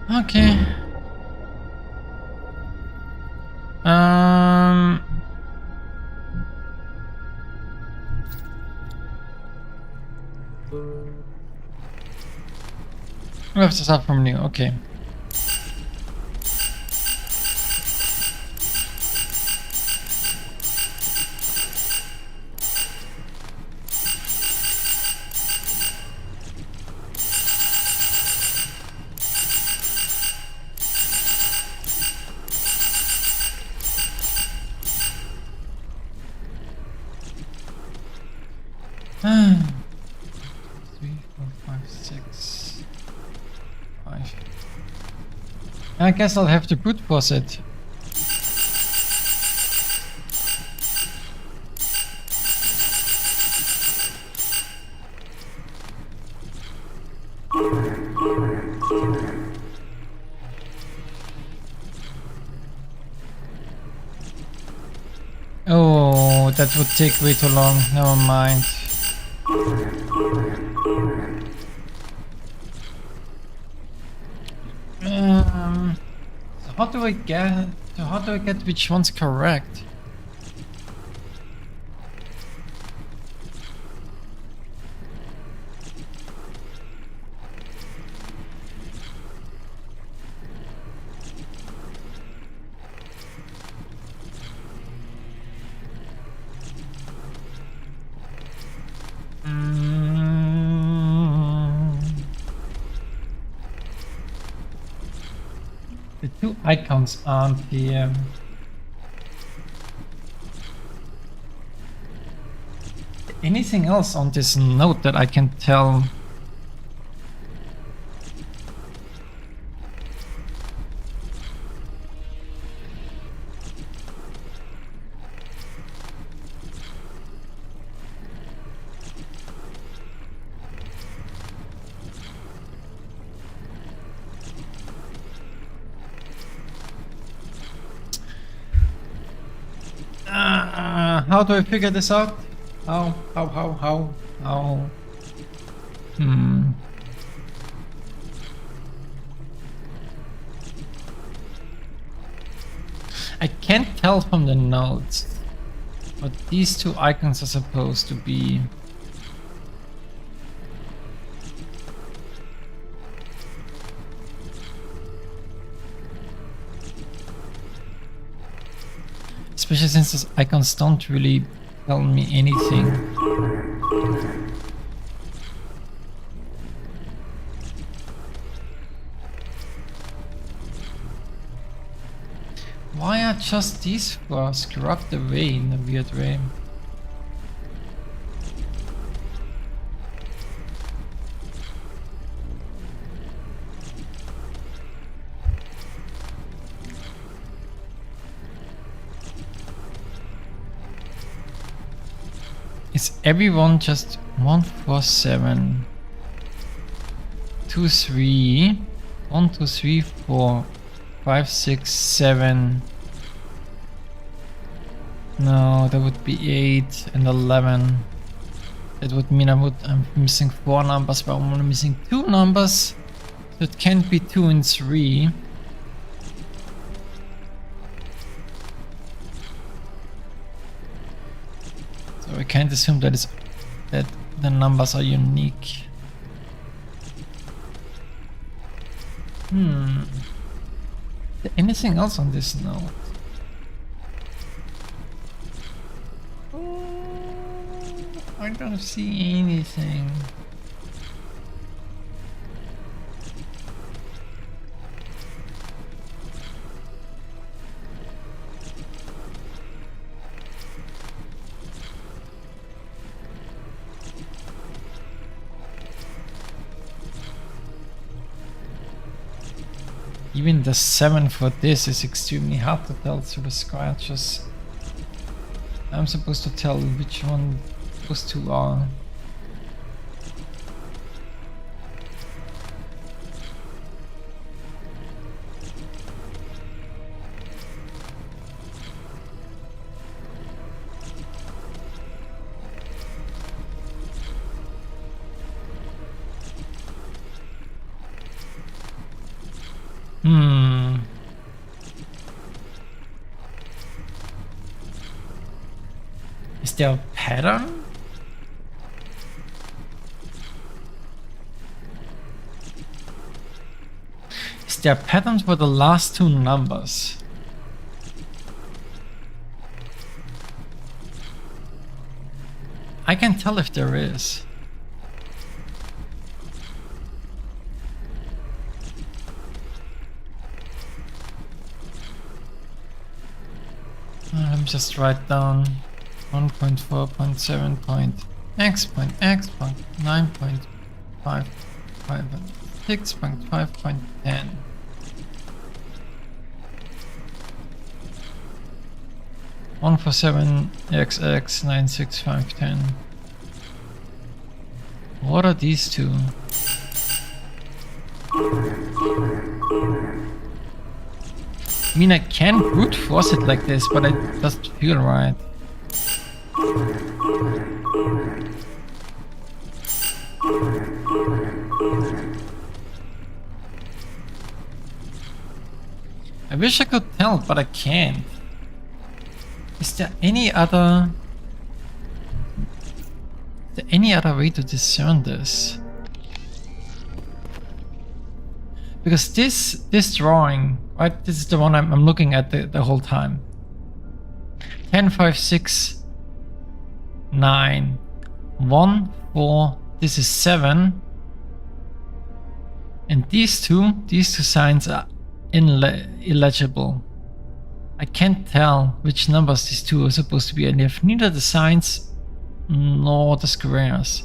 Okay. We have to start from new. Okay. I guess I'll have to brute force it. Oh, that would take way too long. Never mind. So how do I get which one's correct? The two icons aren't here. Anything else on this note that I can tell? How do I figure this out? How? I can't tell from the notes what these two icons are supposed to be. Especially since those icons don't really tell me anything. Why are just these four scrubbed away in a weird way? Is everyone just 147 2 3 1 2 3 4 5 6 7? No, that would be 8 and 11. That would mean I'm missing 4 numbers, but I'm only missing 2 numbers. So it can't be 2 and 3. So I can't assume that the numbers are unique. Is there anything else on this note? I don't see anything. Even the 7 for this is extremely hard to tell through the scratches. I'm supposed to tell which one those two are. Is there a pattern? Is there a pattern for the last two numbers? I can tell if there is. Let me just write down 1.4.7 point x point x point 9.5 6.5.10. One for 7 XX 96510. What are these two? I mean, I can brute force it like this, but it doesn't feel right. I wish I could tell, but I can't. Is there any other way to discern this? Because this drawing, right? This is the one I'm looking at the whole time. 10, 5, 6, 9, 1, 4. This is 7, and these two signs are illegible. I can't tell which numbers these two are supposed to be, and they have neither the signs nor the squares.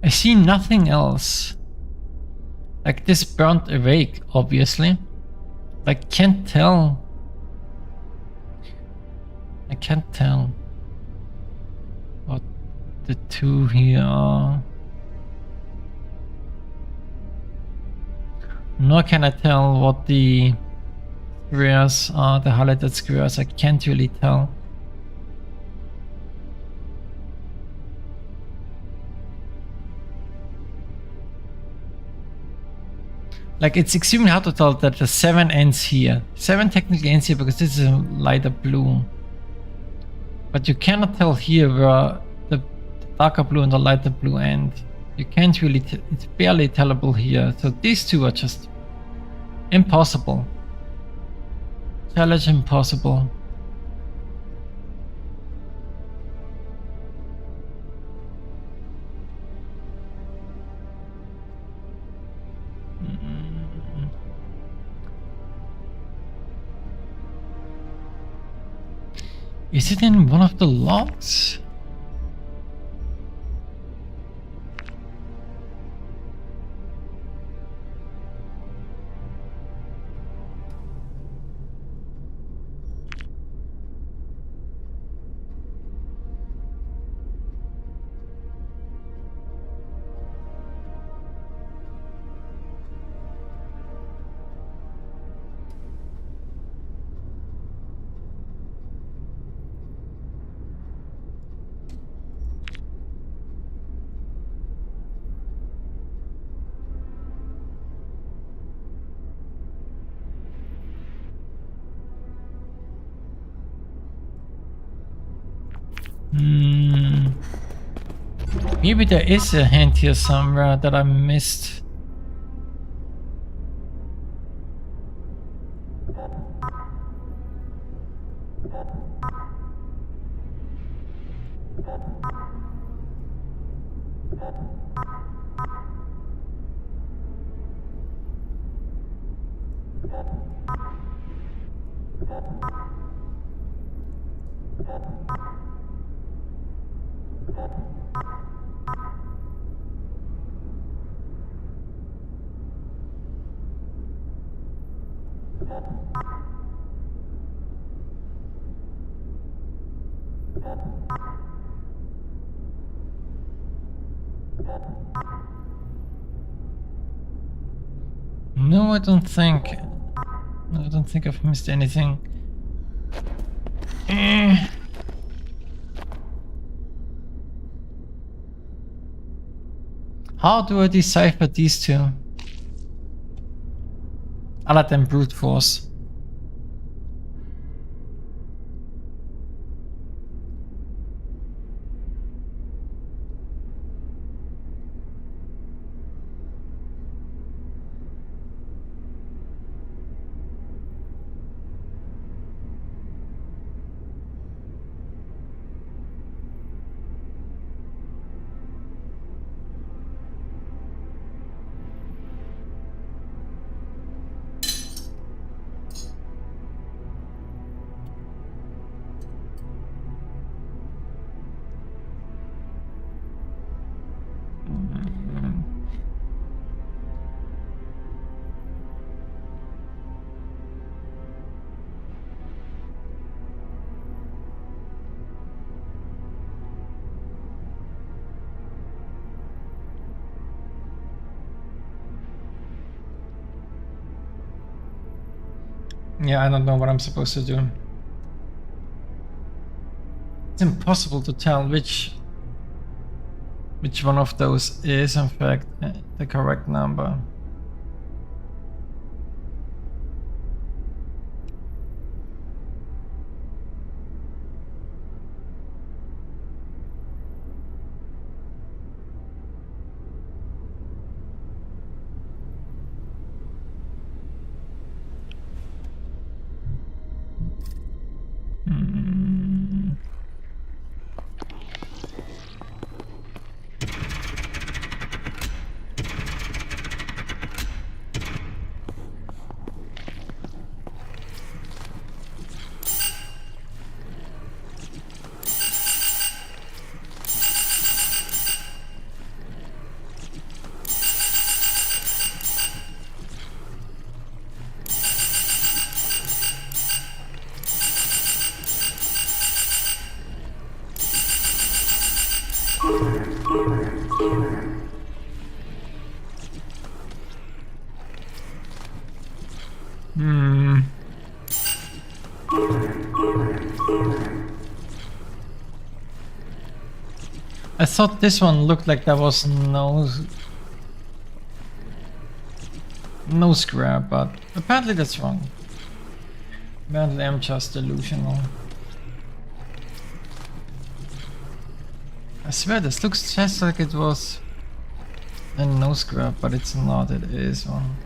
I see nothing else. Like this burnt awake, obviously. I can't tell. I can't tell what the two here are. Nor can I tell what the squares are, the highlighted squares. I can't really tell. Like, it's extremely hard to tell that the 7 ends here. 7 technically ends here because this is a lighter blue. But you cannot tell here where the darker blue and the lighter blue end. You can't really, it's barely tellable here. So these two are just impossible. Challenge impossible. Is it in one of the logs? Maybe there is a hint here somewhere that I missed. No, I don't think. I don't think I've missed anything. How do I decipher these two? Other than brute force. Yeah, I don't know what I'm supposed to do. It's impossible to tell which one of those is in fact the correct number. I thought this one looked like there was no scrap, but apparently that's wrong. Apparently I'm just delusional. I swear this looks just like it was a no scrap, but it's not, it is one.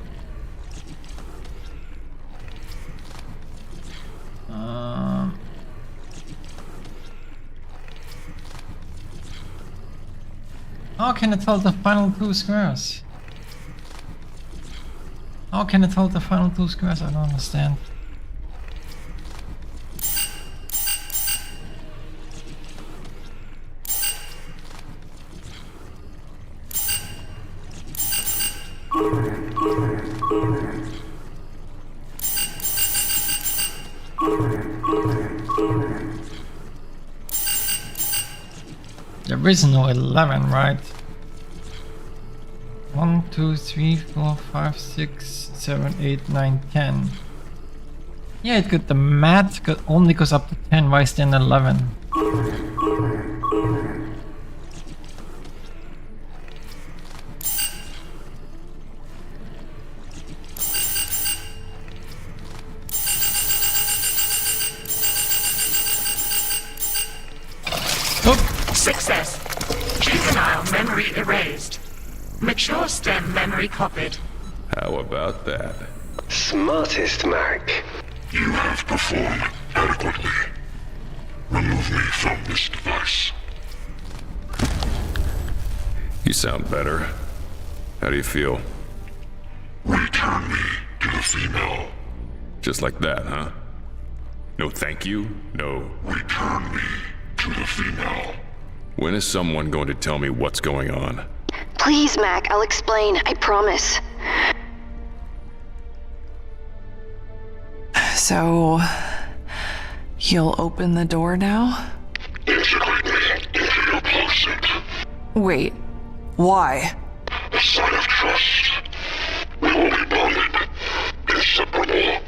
How can it hold the final two squares? How can it hold the final two squares? I don't understand. There is no 11, right? 1, 2, 3, 4, 5, 6, 7, 8, 9, 10. Yeah, it could. The math only goes up to 10. Why is then 11? Success. Juvenile memory erased. Mature stem memory copied. How about that? Smartest, Mac. You have performed adequately. Remove me from this device. You sound better. How do you feel? Return me to the female. Just like that, huh? No thank you? No. Return me to the female. When is someone going to tell me what's going on? Please, Mac, I'll explain. I promise. So, you'll open the door now? Wait, why? A sign of trust. We will be bonded, inseparable.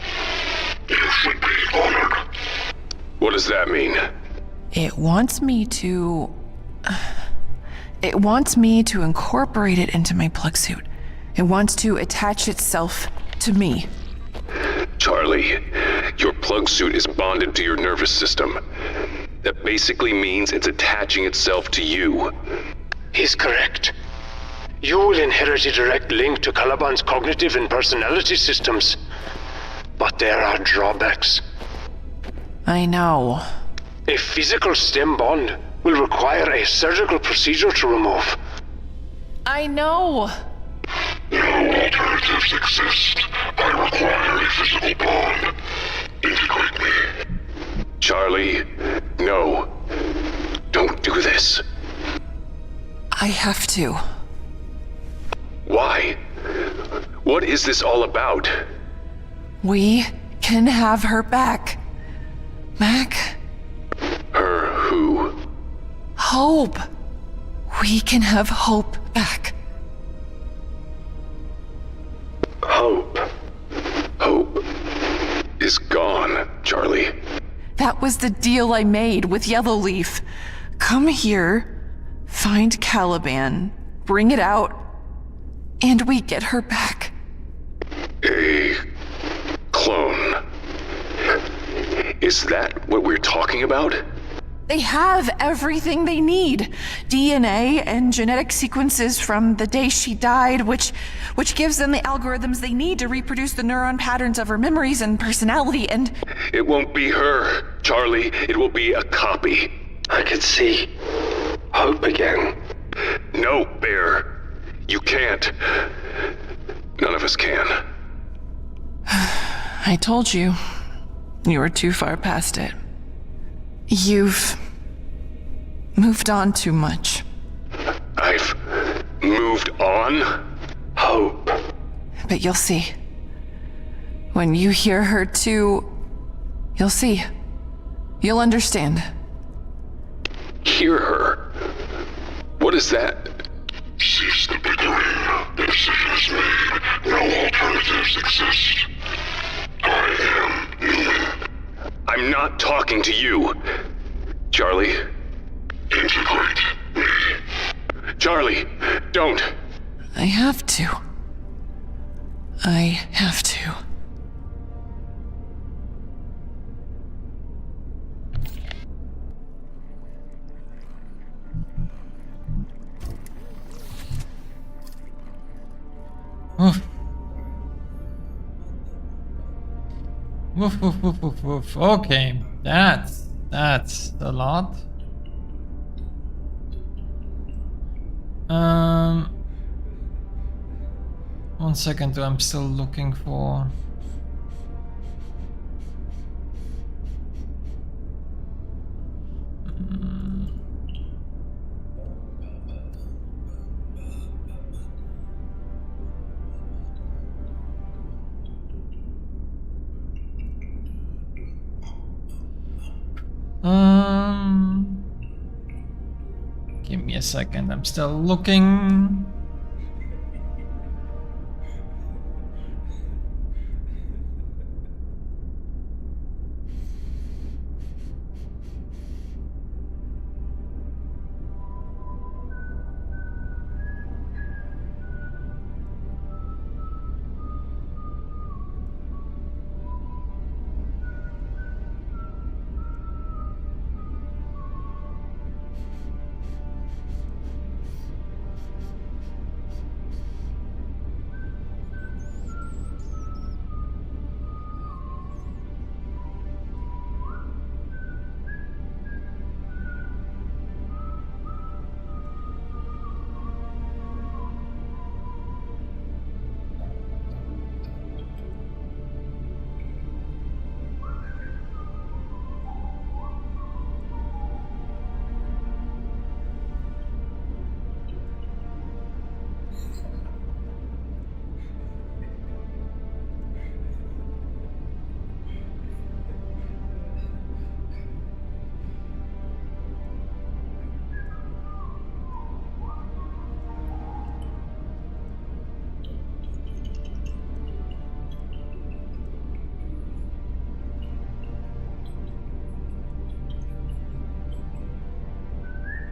You should be honored. What does that mean? It wants me to... It wants me to incorporate it into my plug suit. It wants to attach itself to me. Charlie, your plug suit is bonded to your nervous system. That basically means it's attaching itself to you. He's correct. You will inherit a direct link to Caliban's cognitive and personality systems. But there are drawbacks. I know. A physical stem bond will require a surgical procedure to remove. I know. No alternatives exist. I require a physical bond. Integrate me. Charlie, no. Don't do this. I have to. Why? What is this all about? We can have her back. Mac? Her who? Hope. We can have Hope back. Hope. Hope is gone, Charlie. That was the deal I made with Yellowleaf. Come here, find Caliban, bring it out, and we get her back. A clone. Is that what we're talking about? They have everything they need. DNA and genetic sequences from the day she died, which gives them the algorithms they need to reproduce the neuron patterns of her memories and personality, and... It won't be her, Charlie. It will be a copy. I could see Hope again. No, Bear. You can't. None of us can. I told you. You were too far past it. You've moved on too much. I've moved on? Hope. But you'll see. When you hear her too, you'll see. You'll understand. Hear her? What is that? Cease the bickering. The decision is made. No alternatives exist. I am human. I'm not talking to you. Charlie? Integrate me. Charlie, don't. I have to. I have to. Oof. Woof, woof, woof, woof, woof. Okay, that's a lot. One second, I'm still looking for... Give me a second, I'm still looking.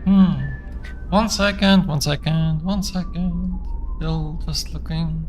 1 second, 1 second, 1 second. Still just looking.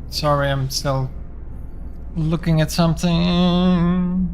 Sorry, I'm still looking at something.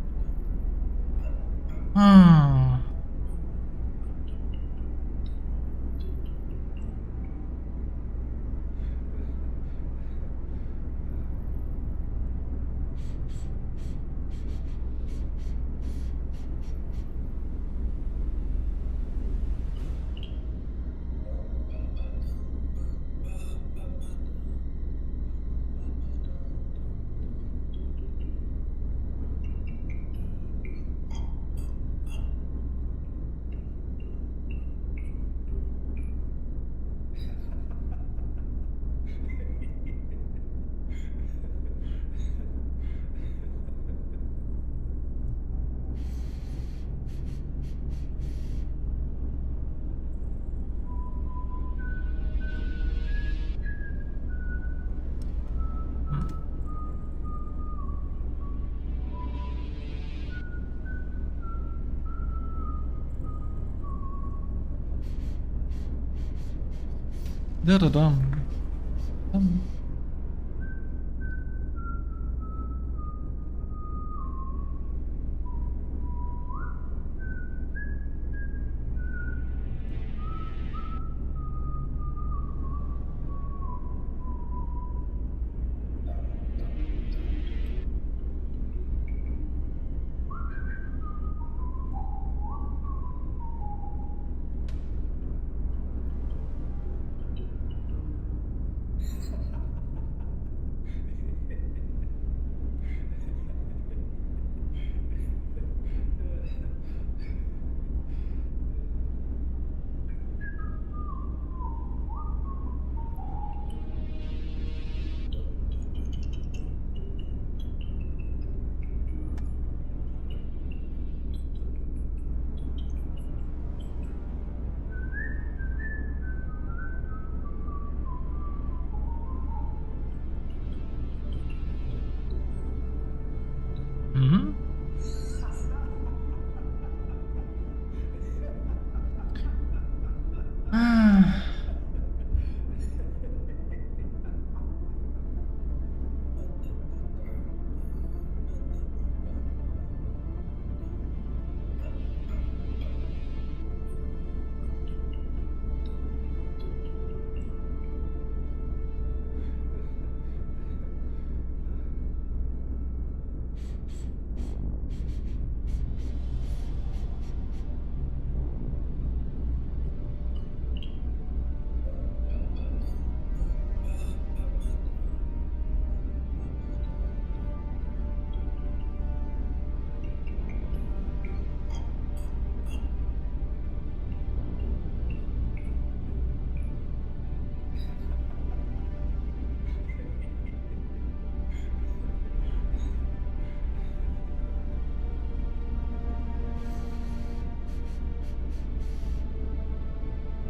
Da-da-dum.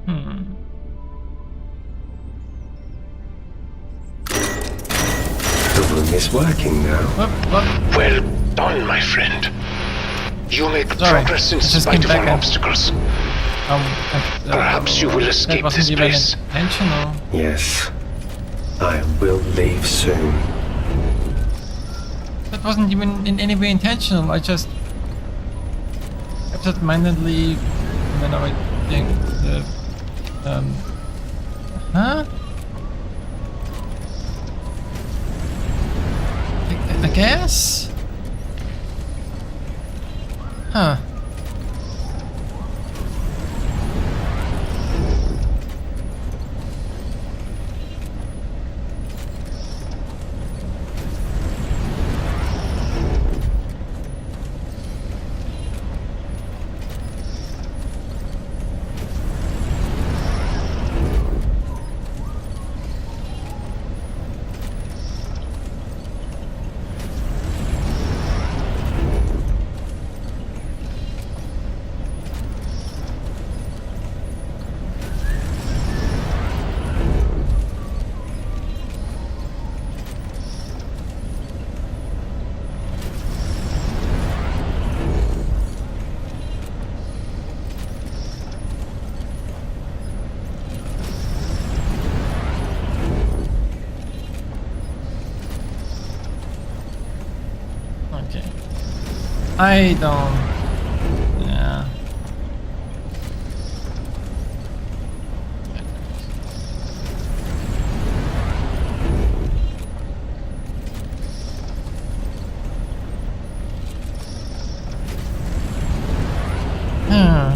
The room is working now. Well done, my friend. You make Sorry, progress in I just spite came of back all and- obstacles. Perhaps you will that escape wasn't this even place. intentional. Yes. I will leave soon. That wasn't even in any way intentional. I just absent-mindedly when I think the huh? I guess? Huh. Okay. I don't... Yeah. Hmm.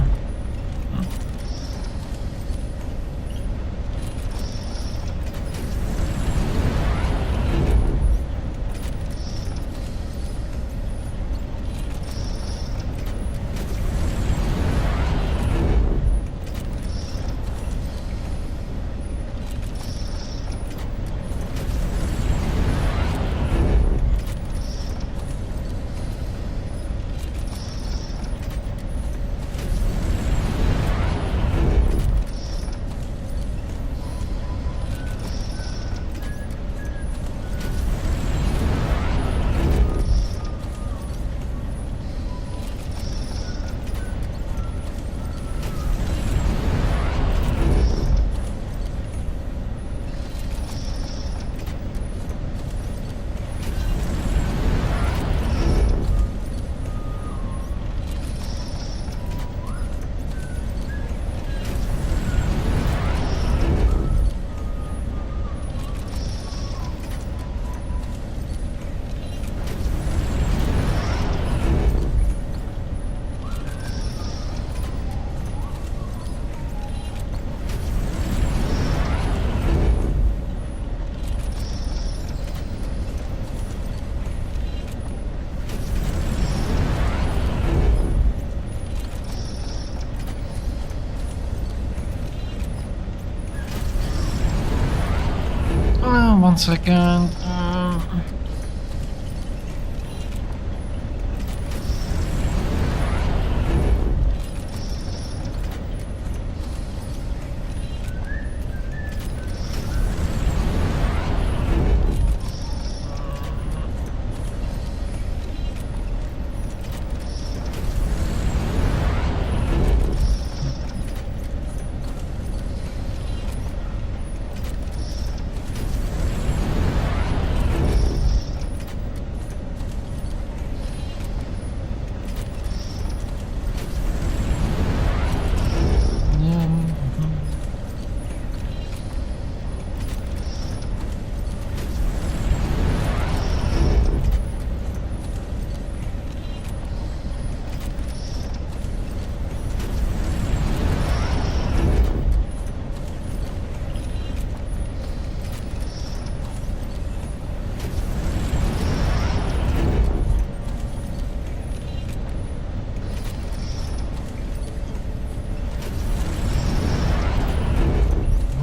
One second.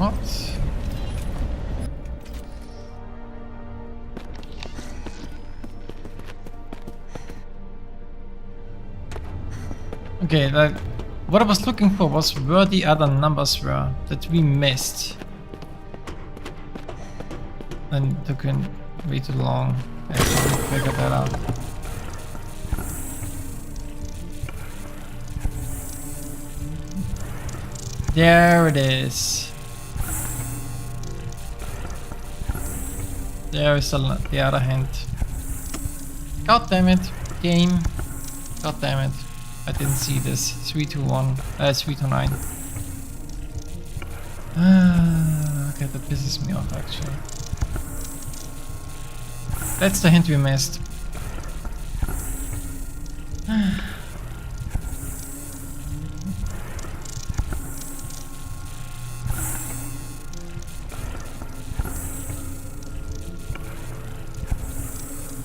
What? Okay, that What I was looking for was where the other numbers were that we missed. And it took way too long actually to figure that out. There it is. There is the other hand. God damn it, game. God damn it. I didn't see this. 321. 329. Okay, that pisses me off actually. That's the hint we missed.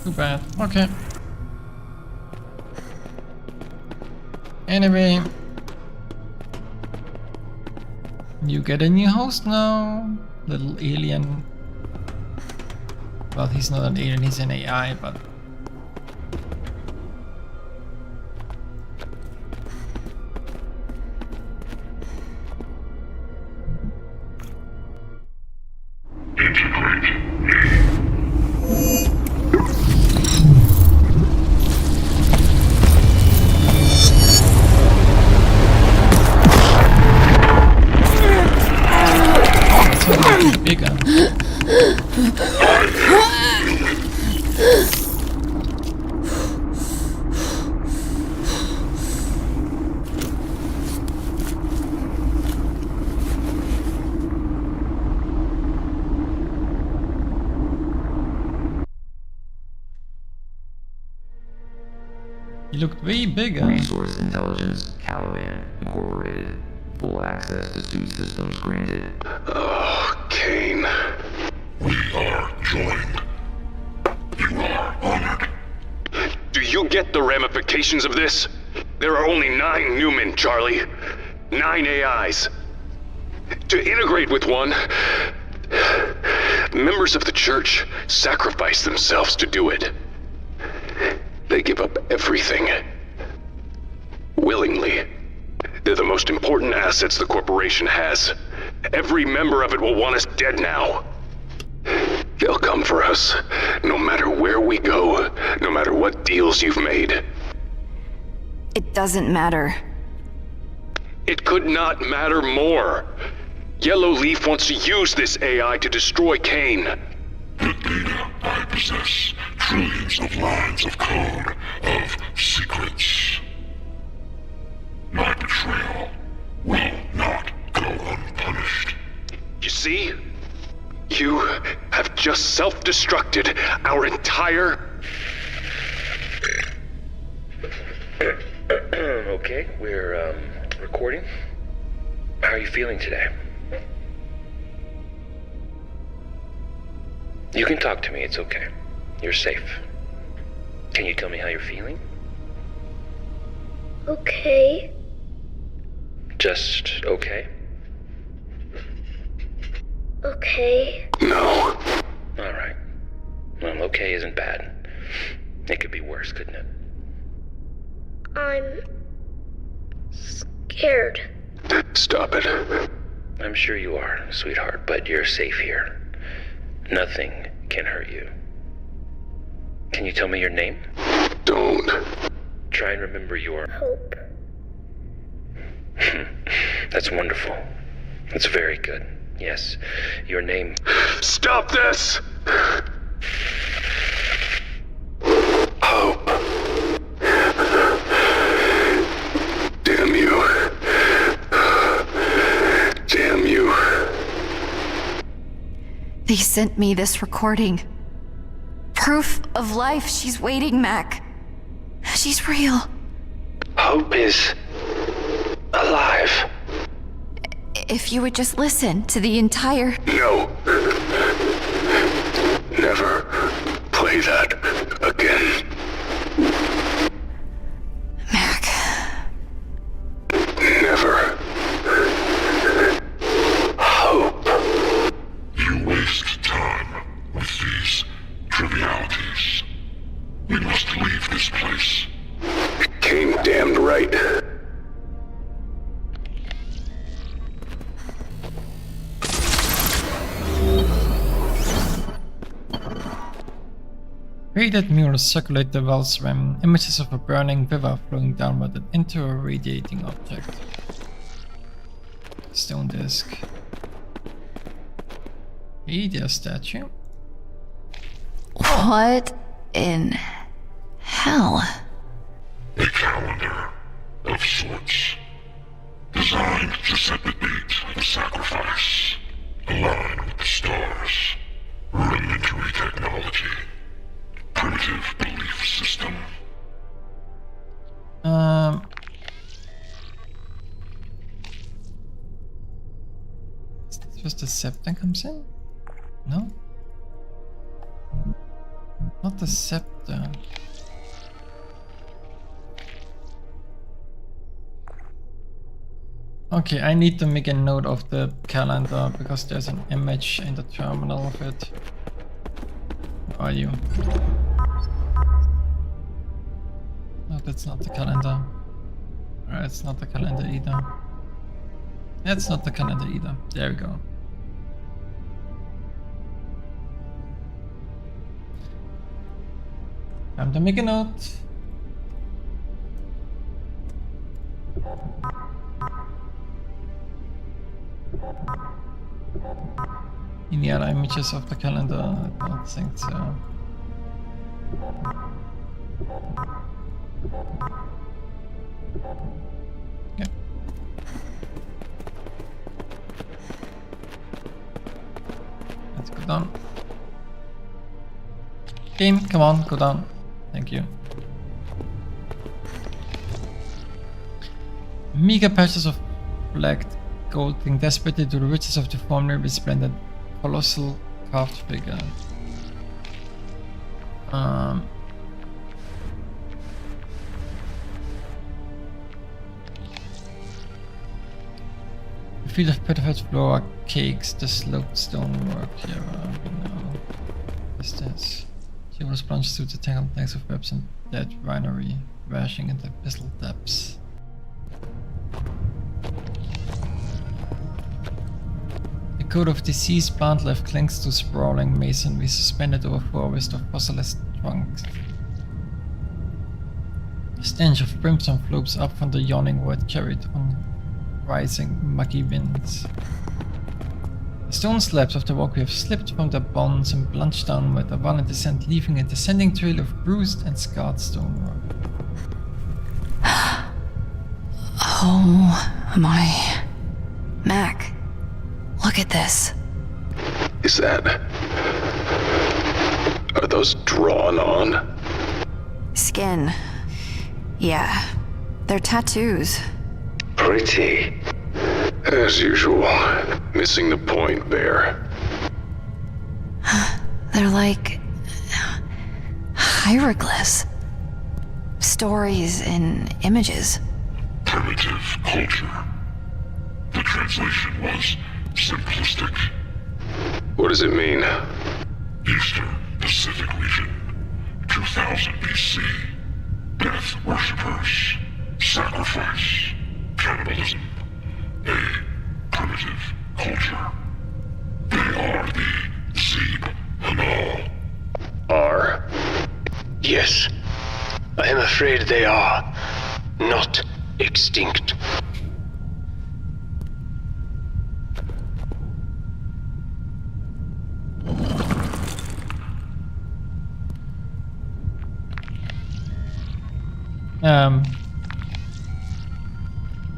Too bad. Okay. Anyway, you get a new host now, little alien. Well, he's not an alien, he's an AI, but... bigger. He looked way bigger. Resource Intelligence, Calavan, Incorporated. Full access to suit systems granted. Oh, Kane. We are joined. You are honored. Do you get the ramifications of this? There are only 9 Newmen, Charlie. 9 AIs. To integrate with one, members of the church sacrifice themselves to do it. They give up everything. Willingly. They're the most important assets the corporation has. Every member of it will want us dead now. They'll come for us, no matter where we go, no matter what deals you've made. It doesn't matter. It could not matter more. Yellow Leaf wants to use this AI to destroy Kane. The data I possess, trillions of lines of code, of secrets. My betrayal will not go unpunished. You see? You have just self-destructed our entire... Okay, we're, recording. How are you feeling today? You can talk to me, it's okay. You're safe. Can you tell me how you're feeling? Okay. Just okay? Okay. No. Alright. Well, okay isn't bad. It could be worse, couldn't it? I'm scared. Stop it. I'm sure you are, sweetheart, but you're safe here. Nothing can hurt you. Can you tell me your name? Don't. Try and remember your... Hope. That's wonderful. That's very good. Yes, your name... Stop this! Hope. Damn you. Damn you. They sent me this recording. Proof of life. She's waiting, Mac. She's real. Hope is alive. If you would just listen to the entire... No. Never play that again. Mac. Never. Hope. You waste time with these trivialities. We must leave this place. Kane damned right. Faded mirrors circulate the wells rim, images of a burning river flowing downward into a radiating object. Stone disc. Hey there, statue. What in hell? A calendar of sorts. Designed to set the date of the sacrifice. Aligned with the stars. Rudimentary technology. Primitive belief system. Is this where the scepter comes in? No? Not the scepter. Okay, I need to make a note of the calendar because there's an image in the terminal of it. Where are you? No, that's not the calendar. It's not the calendar either. That's not the calendar either. There we go. Time to make a note. Any other images of the calendar? I don't think so. Okay. Let's go down. Game, come on, go down. Thank you. Meager patches of black gold cling desperately to the riches of the formerly resplendent colossal carved figure. The field of petrified floor cakes the sloped stonework here. No. What is this? She was plunged through the tangled necks of webs and dead rhinery, rashing into abyssal depths. The coat of deceased plant life clings to sprawling masonry suspended over a forest of fossilized trunks. The stench of brimstone floats up from the yawning void carried on rising muggy winds. The stone slabs of the walkway have slipped from their bonds and plunged downward, a violent descent, leaving a descending trail of bruised and scarred stonework. Oh my. Mac, look at this. Is that... Are those drawn on? Skin. Yeah. They're tattoos. Pretty. As usual. Missing the point, Bear. They're like... hieroglyphs. Stories and images. Primitive culture. The translation was simplistic. What does it mean? Eastern Pacific region. 2000 BC. Death worshippers. Sacrifice. Cannibalism. A primitive culture. They are the Zeeb Hanal. Are? Yes. I am afraid they are not extinct.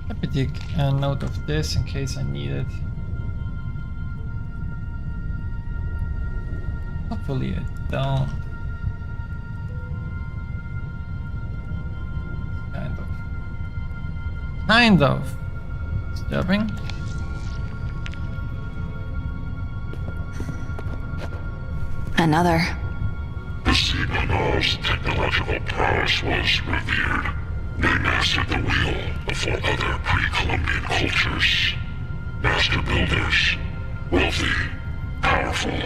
Let me take a note of this in case I need it. Hopefully I don't. Kind of disturbing. Another. The Zeeb Hanal's technological prowess was revered. They mastered the wheel before other pre-Columbian cultures. Master builders, wealthy, powerful,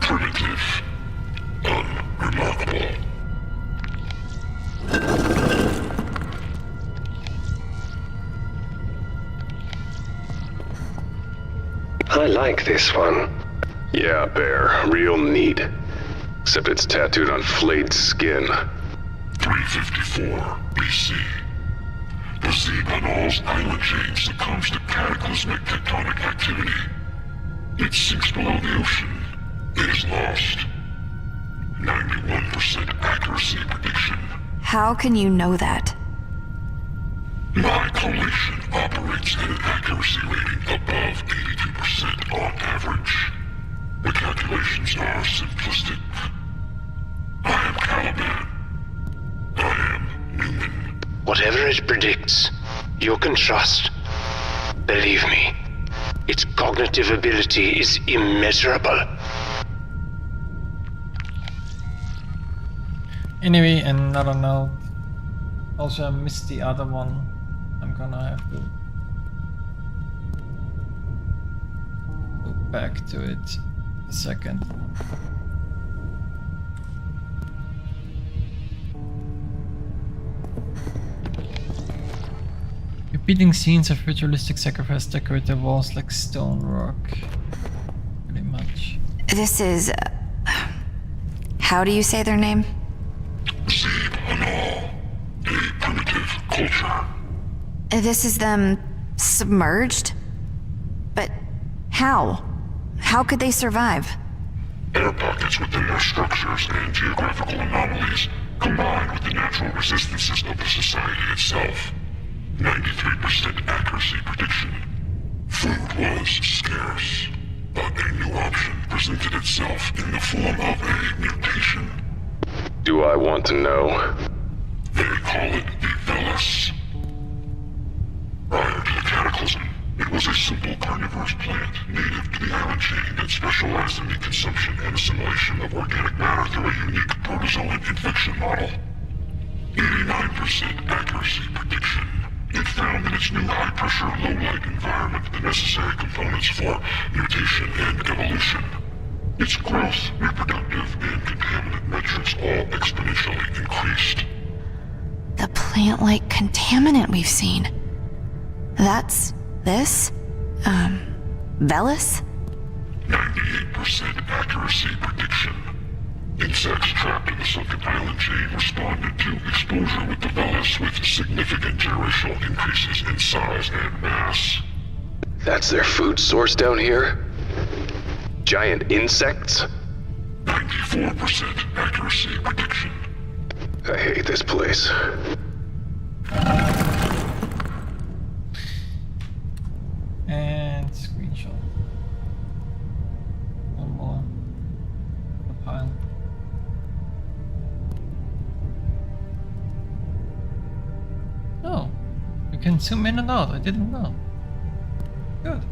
primitive, unremarkable. I like this one. Yeah, Bear. Real neat. except it's tattooed on flayed skin. 354 BC. The Zebanal's island chain succumbs to cataclysmic tectonic activity. It sinks below the ocean. It is lost. 91% accuracy prediction. How can you know that? My collation operates at an accuracy rating above 82% on average. The calculations are simplistic. I am Caliban. I am Newman. Whatever it predicts, you can trust. Believe me, its cognitive ability is immeasurable. Anyway, another note. Also, I missed the other one. I'm gonna have to go back to it a second. Repeating scenes of ritualistic sacrifice decorate the walls like stonework. Pretty much. This is... how do you say their name? Zebanal, a primitive culture. This is them submerged? But how? How could they survive? Air pockets within their structures and geographical anomalies combined with the natural resistances of the society itself. 93% accuracy prediction. Food was scarce, but a new option presented itself in the form of a mutation. Do I want to know? They call it the Velis. Prior to the cataclysm, it was a simple carnivorous plant native to the island chain that specialized in the consumption and assimilation of organic matter through a unique protozoan infection model. 89% accuracy prediction. It found in its new high-pressure, low-light environment the necessary components for mutation and evolution. Its growth, reproductive, and contaminant metrics all exponentially increased. The plant-like contaminant we've seen. That's this? Velis? 98% accuracy prediction. Insects trapped in the sunken island chain responded to exposure with the Velis with significant generational increases in size and mass. That's their food source down here? Giant insects? 94% accuracy prediction. I hate this place. And screenshot. One more. The pile. Oh, you can zoom in and out. I didn't know. Good.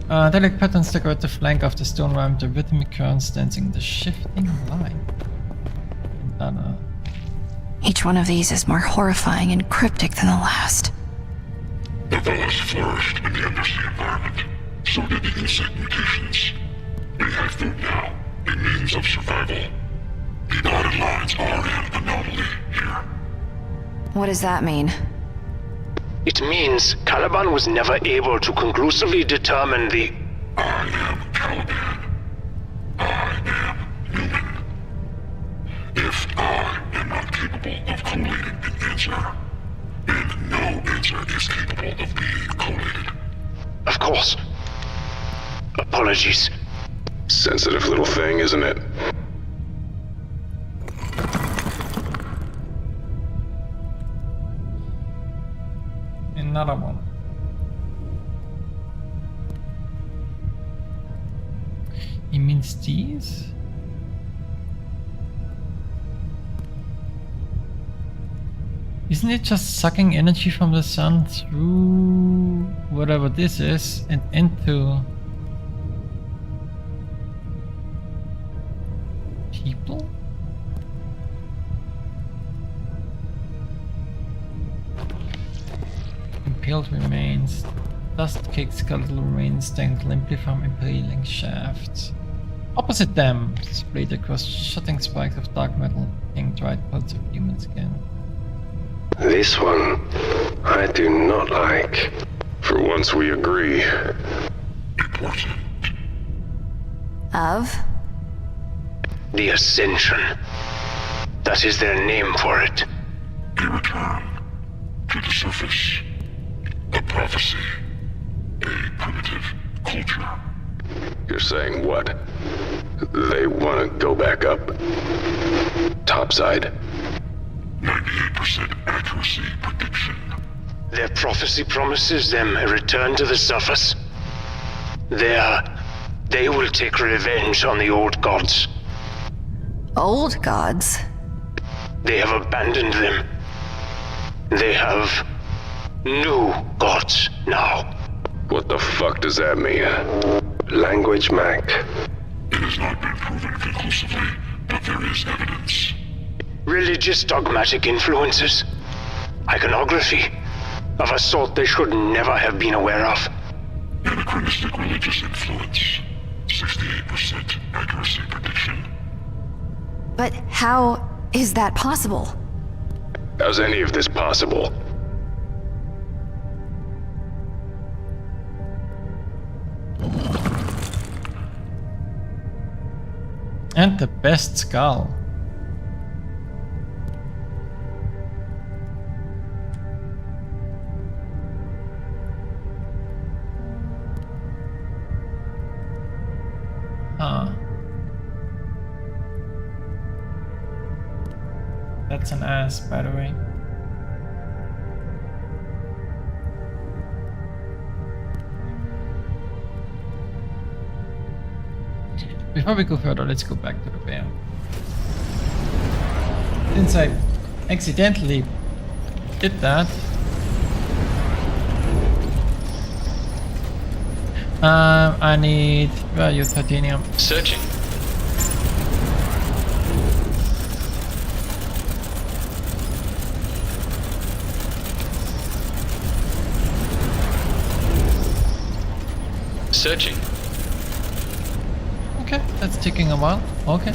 Delicate patterns decorate the flank of the stone rim, the rhythmic currents dancing the shifting line. Each one of these is more horrifying and cryptic than the last. The Velis flourished in the undersea environment. So did the insect mutations. We have food now, a means of survival. The dotted lines are an anomaly here. What does that mean? It means Caliban was never able to conclusively determine the... I am Caliban. I am Newman. If I am not capable of collating an answer, then no answer is capable of being collated. Of course. Apologies. Sensitive little thing, isn't it? Another one. He means these? Isn't it just sucking energy from the sun through whatever this is and into people? Impaled remains. Dust-caked skeletal remains dangle limply from impaling shafts. Opposite them, splayed across shutting spikes of dark metal, hang dried pods of human skin. This one, I do not like. For once we agree. Important. Of? The Ascension. That is their name for it. A return to the surface. A prophecy. A primitive culture. You're saying what? They want to go back up? Topside? 98% accuracy prediction. Their prophecy promises them a return to the surface. There, they will take revenge on the old gods. Old gods? They have abandoned them. They have new gods now. What the fuck does that mean? Language, Mac. It has not been proven conclusively, but there is evidence. Religious dogmatic influences. Iconography. Of a sort they should never have been aware of. Anachronistic religious influence. 68% accuracy prediction. But how is that possible? How's any of this possible? And the best skull. Huh. That's an ass, by the way. Before we go further, let's go back to the bear. Since I accidentally did that, I need value titanium. Searching. Searching. Okay, that's taking a while. Okay.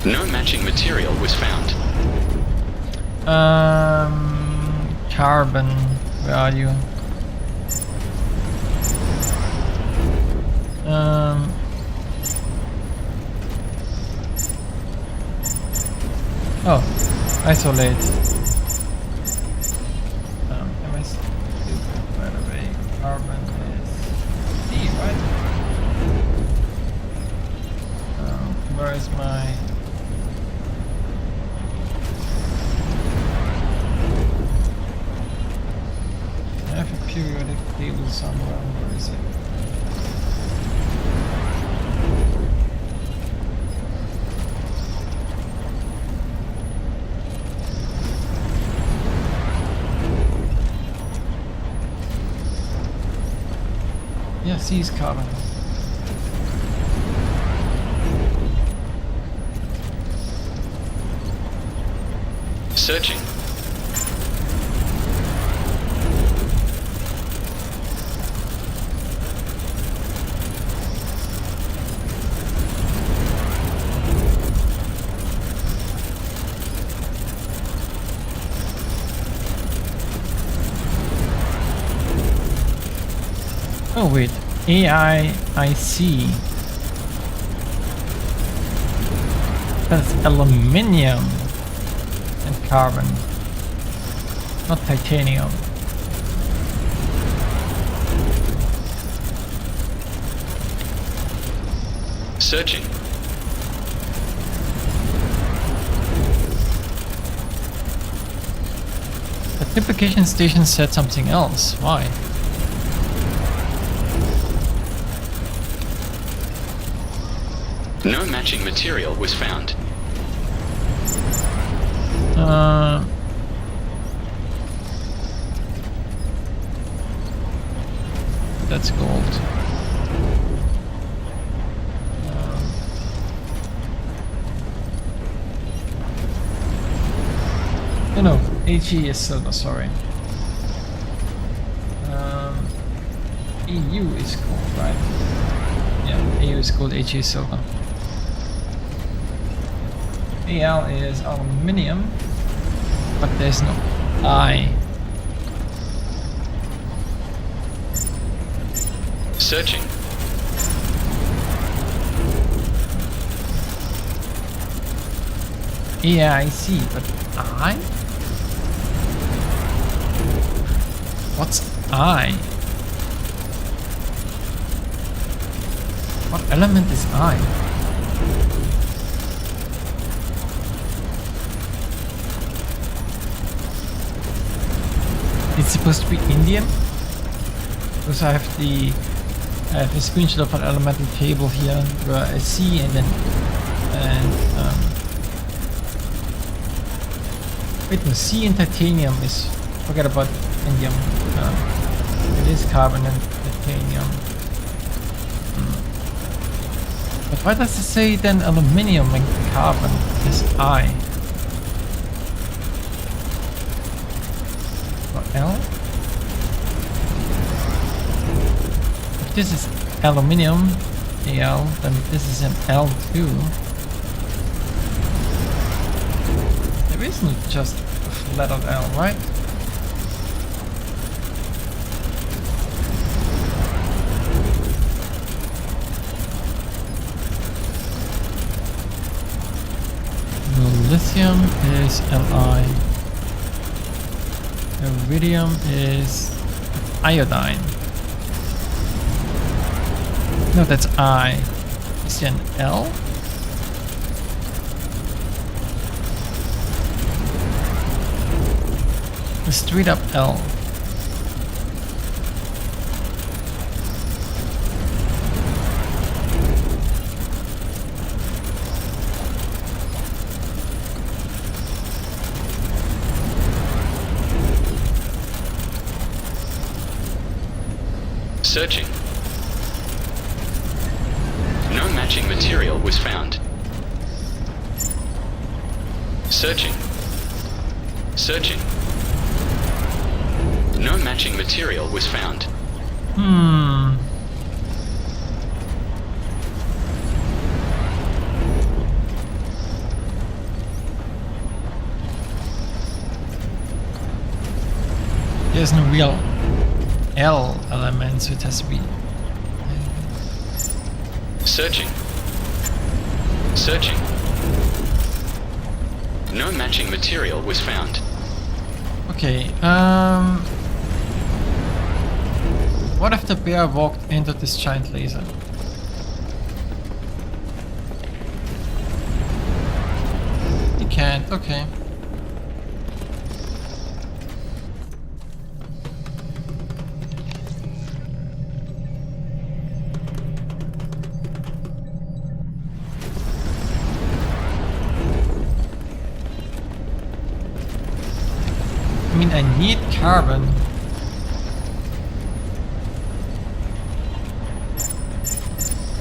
No matching material was found. Carbon value. Oh, isolate. Am I stupid, by the way? Carbon is D, right? Where is my... I have a periodic table somewhere. Where is it? Yeah, C's carbon. Searching. Oh wait, AIIC. That's aluminium and carbon, not titanium. Searching. The duplication station said something else. Why? No matching material was found. That's gold. No, HE is silver, sorry. EU is gold, right? Yeah. Yeah, AU is gold, HE is silver. AL is aluminium, but there's no I. Searching. Yeah, I see, but I? What's I? What element is I? It's supposed to be Indian? Because I have a screenshot of an elemental table here where I see and then wait, no, C and titanium is, forget about indium. It is carbon and titanium. But why does it say then aluminium and carbon is I? Or L? If this is aluminium, Al, then this is an L2. There isn't just a letter L, right? Lithium is Li. Iridium is iodine. No, that's I. Is there an L? A straight up L. Searching. No matching material was found. Searching. Searching. No matching material was found. There's no real L element, so it has to be. Searching. Searching. No matching material was found. Okay, what if the bear walked into this giant laser? He can't, okay. I mean, I need carbon.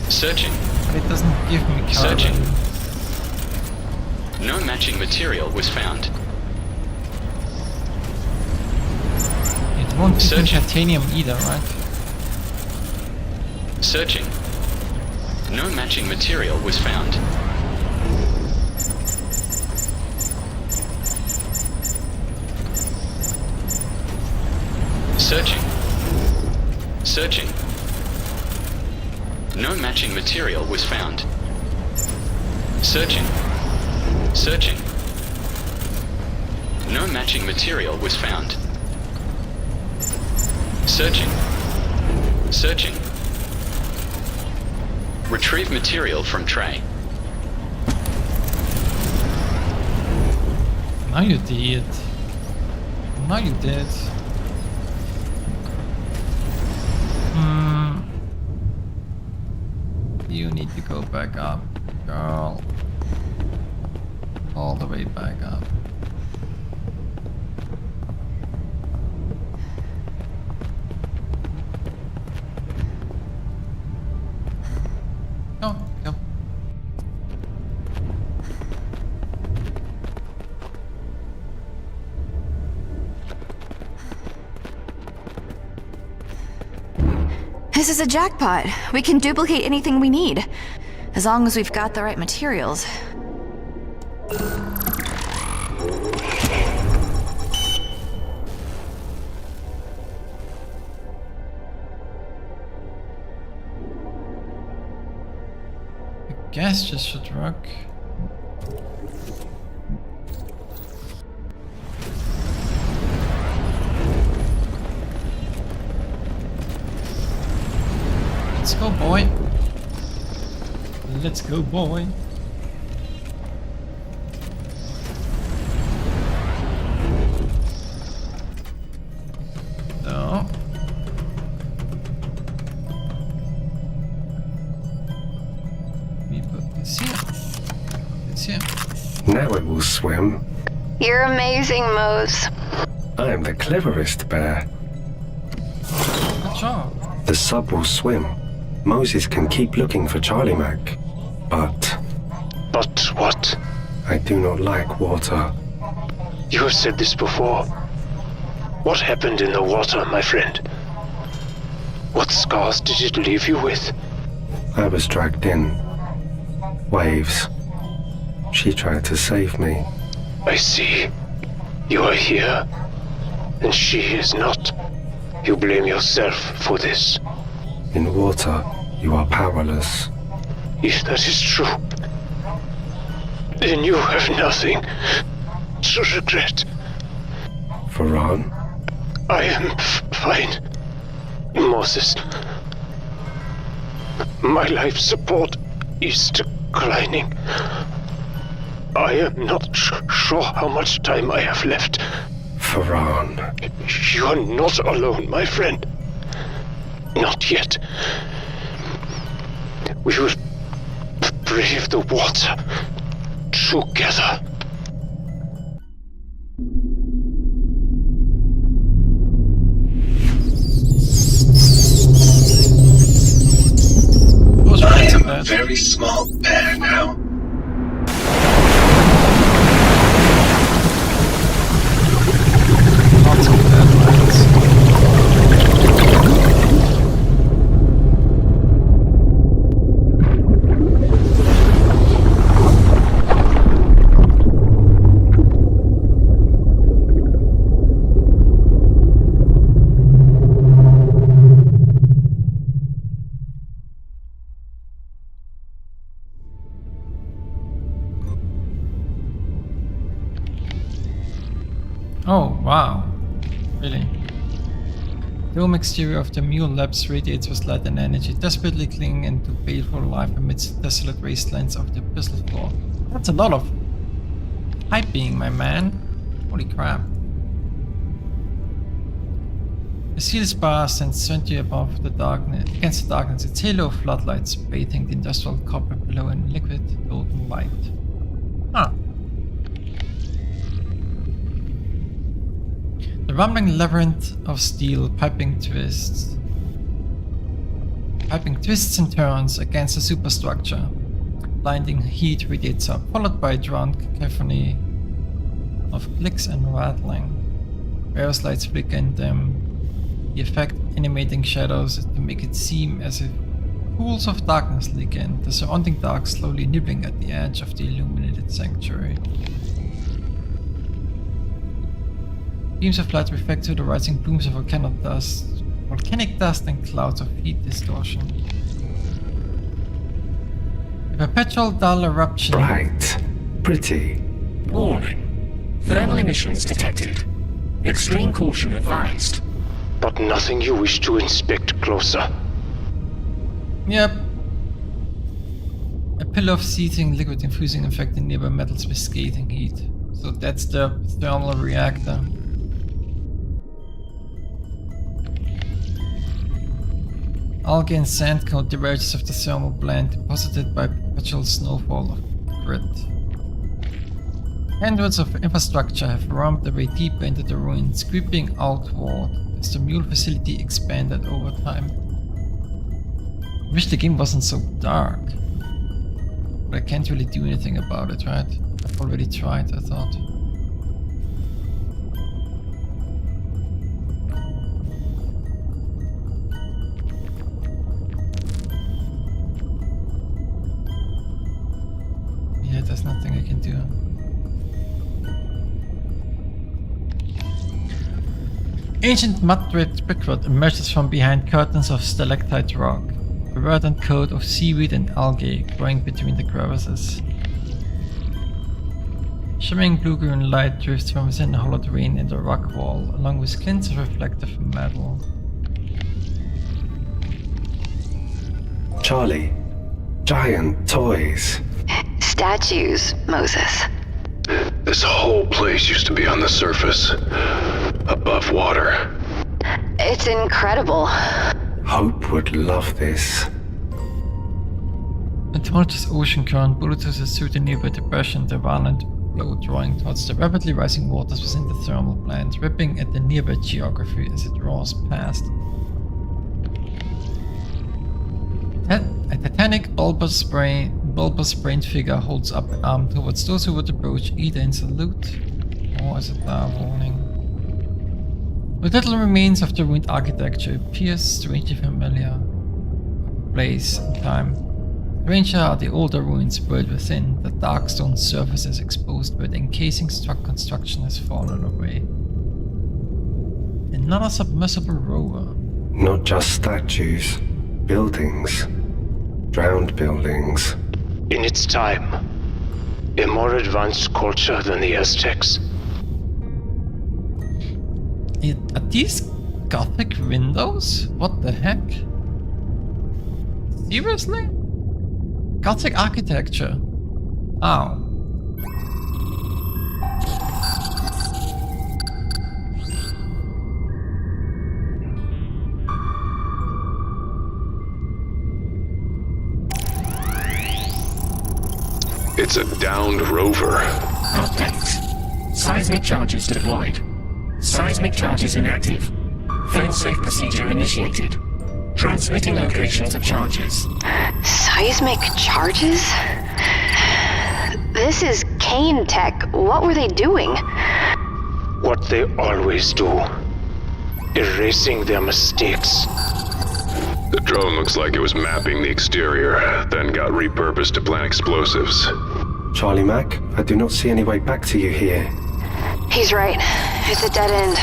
Searching. But it doesn't give me carbon. Searching. No matching material was found. It won't give me titanium either, right? Searching. No matching material was found. Searching. Searching. No matching material was found. Searching. Searching. No matching material was found. Searching. Searching. Retrieve material from tray. Now you did. Now you did. You need to go back up, girl. All the way back up. Go, go. This is a jackpot. We can duplicate anything we need, as long as we've got the right materials. Gas just should work. Let's go, boy. Let's go, boy. No. We put this here. This here. Now it will swim. You're amazing, Mose. I am the cleverest bear. Good job. The sub will swim. Moses can keep looking for Charlie Mac. But what? I do not like water. You have said this before. What happened in the water, my friend? What scars did it leave you with? I was dragged in. Waves. She tried to save me. I see. You are here, and she is not. You blame yourself for this. In water, you are powerless. If that is true, then you have nothing to regret. Farhan? I am fine, Moses. My life support is declining. I am not sure how much time I have left. Farhan. You are not alone, my friend. Not yet. We will brave the water together. I am a very small bear now. Lots of deadlines. Oh, wow. Really? The dome exterior of the Mule Labs radiates with light and energy, desperately clinging into baleful life amidst desolate wastelands of the abyssal floor. That's a lot of hyping, my man. Holy crap. The sealed spire stands 20 above the darkness, against the darkness, its halo of floodlights bathing the industrial copper below in liquid golden light. Huh. The rumbling labyrinth of steel piping twists and turns against the superstructure. Blinding heat radiates up, followed by a drowned cacophony of clicks and rattling. Various lights flicker in them, the effect animating shadows to make it seem as if pools of darkness leak in, the surrounding dark slowly nibbling at the edge of the illuminated sanctuary. Beams of light reflect through the rising plumes of volcanic dust and clouds of heat distortion. A perpetual dull eruption. Bright. Pretty. Warning. Thermal emissions detected. Extreme caution advised. But nothing you wish to inspect closer. Yep. A pillar of seething liquid infusing infecting nearby metals with scathing heat. So that's the thermal reactor. Algae and sand coat the edges of the thermal plant deposited by perpetual snowfall of grit. Hundreds of infrastructure have ramped their way deeper into the ruins, creeping outward as the mule facility expanded over time. I wish the game wasn't so dark. But I can't really do anything about it, right? I've already tried, I thought. Ancient mud-draped brickwork emerges from behind curtains of stalactite rock, a verdant coat of seaweed and algae growing between the crevices. Shimmering blue-green light drifts from within the hollowed vein in the rock wall, along with glints of reflective metal. Charlie, giant toys. Statues, Moses. This whole place used to be on the surface, above water. It's incredible. Hope would love this. A tumultuous ocean current bulldozes through the nearby depression, the violent flow drawing towards the rapidly rising waters within the thermal plant, ripping at the nearby geography as it roars past. A titanic, bulbous-brained figure holds up an arm towards those who would approach, either in salute or as a dire warning. What little remains of the ruined architecture appears strangely familiar. Place and time. Stranger are the older ruins buried within, the dark stone surfaces exposed where the encasing struck construction has fallen away. Another submersible rover. Not just statues, buildings. Drowned buildings. In its time, a more advanced culture than the Aztecs. Are these Gothic windows? What the heck? Seriously? Gothic architecture? Ow. It's a downed rover. Update. Seismic charges deployed. Seismic charges inactive. Failsafe procedure initiated. Transmitting locations of charges. Seismic charges? This is Kane Tech. What were they doing? What they always do. Erasing their mistakes. The drone looks like it was mapping the exterior, then got repurposed to plant explosives. Charlie Mac, I do not see any way back to you here. He's right. It's a dead end.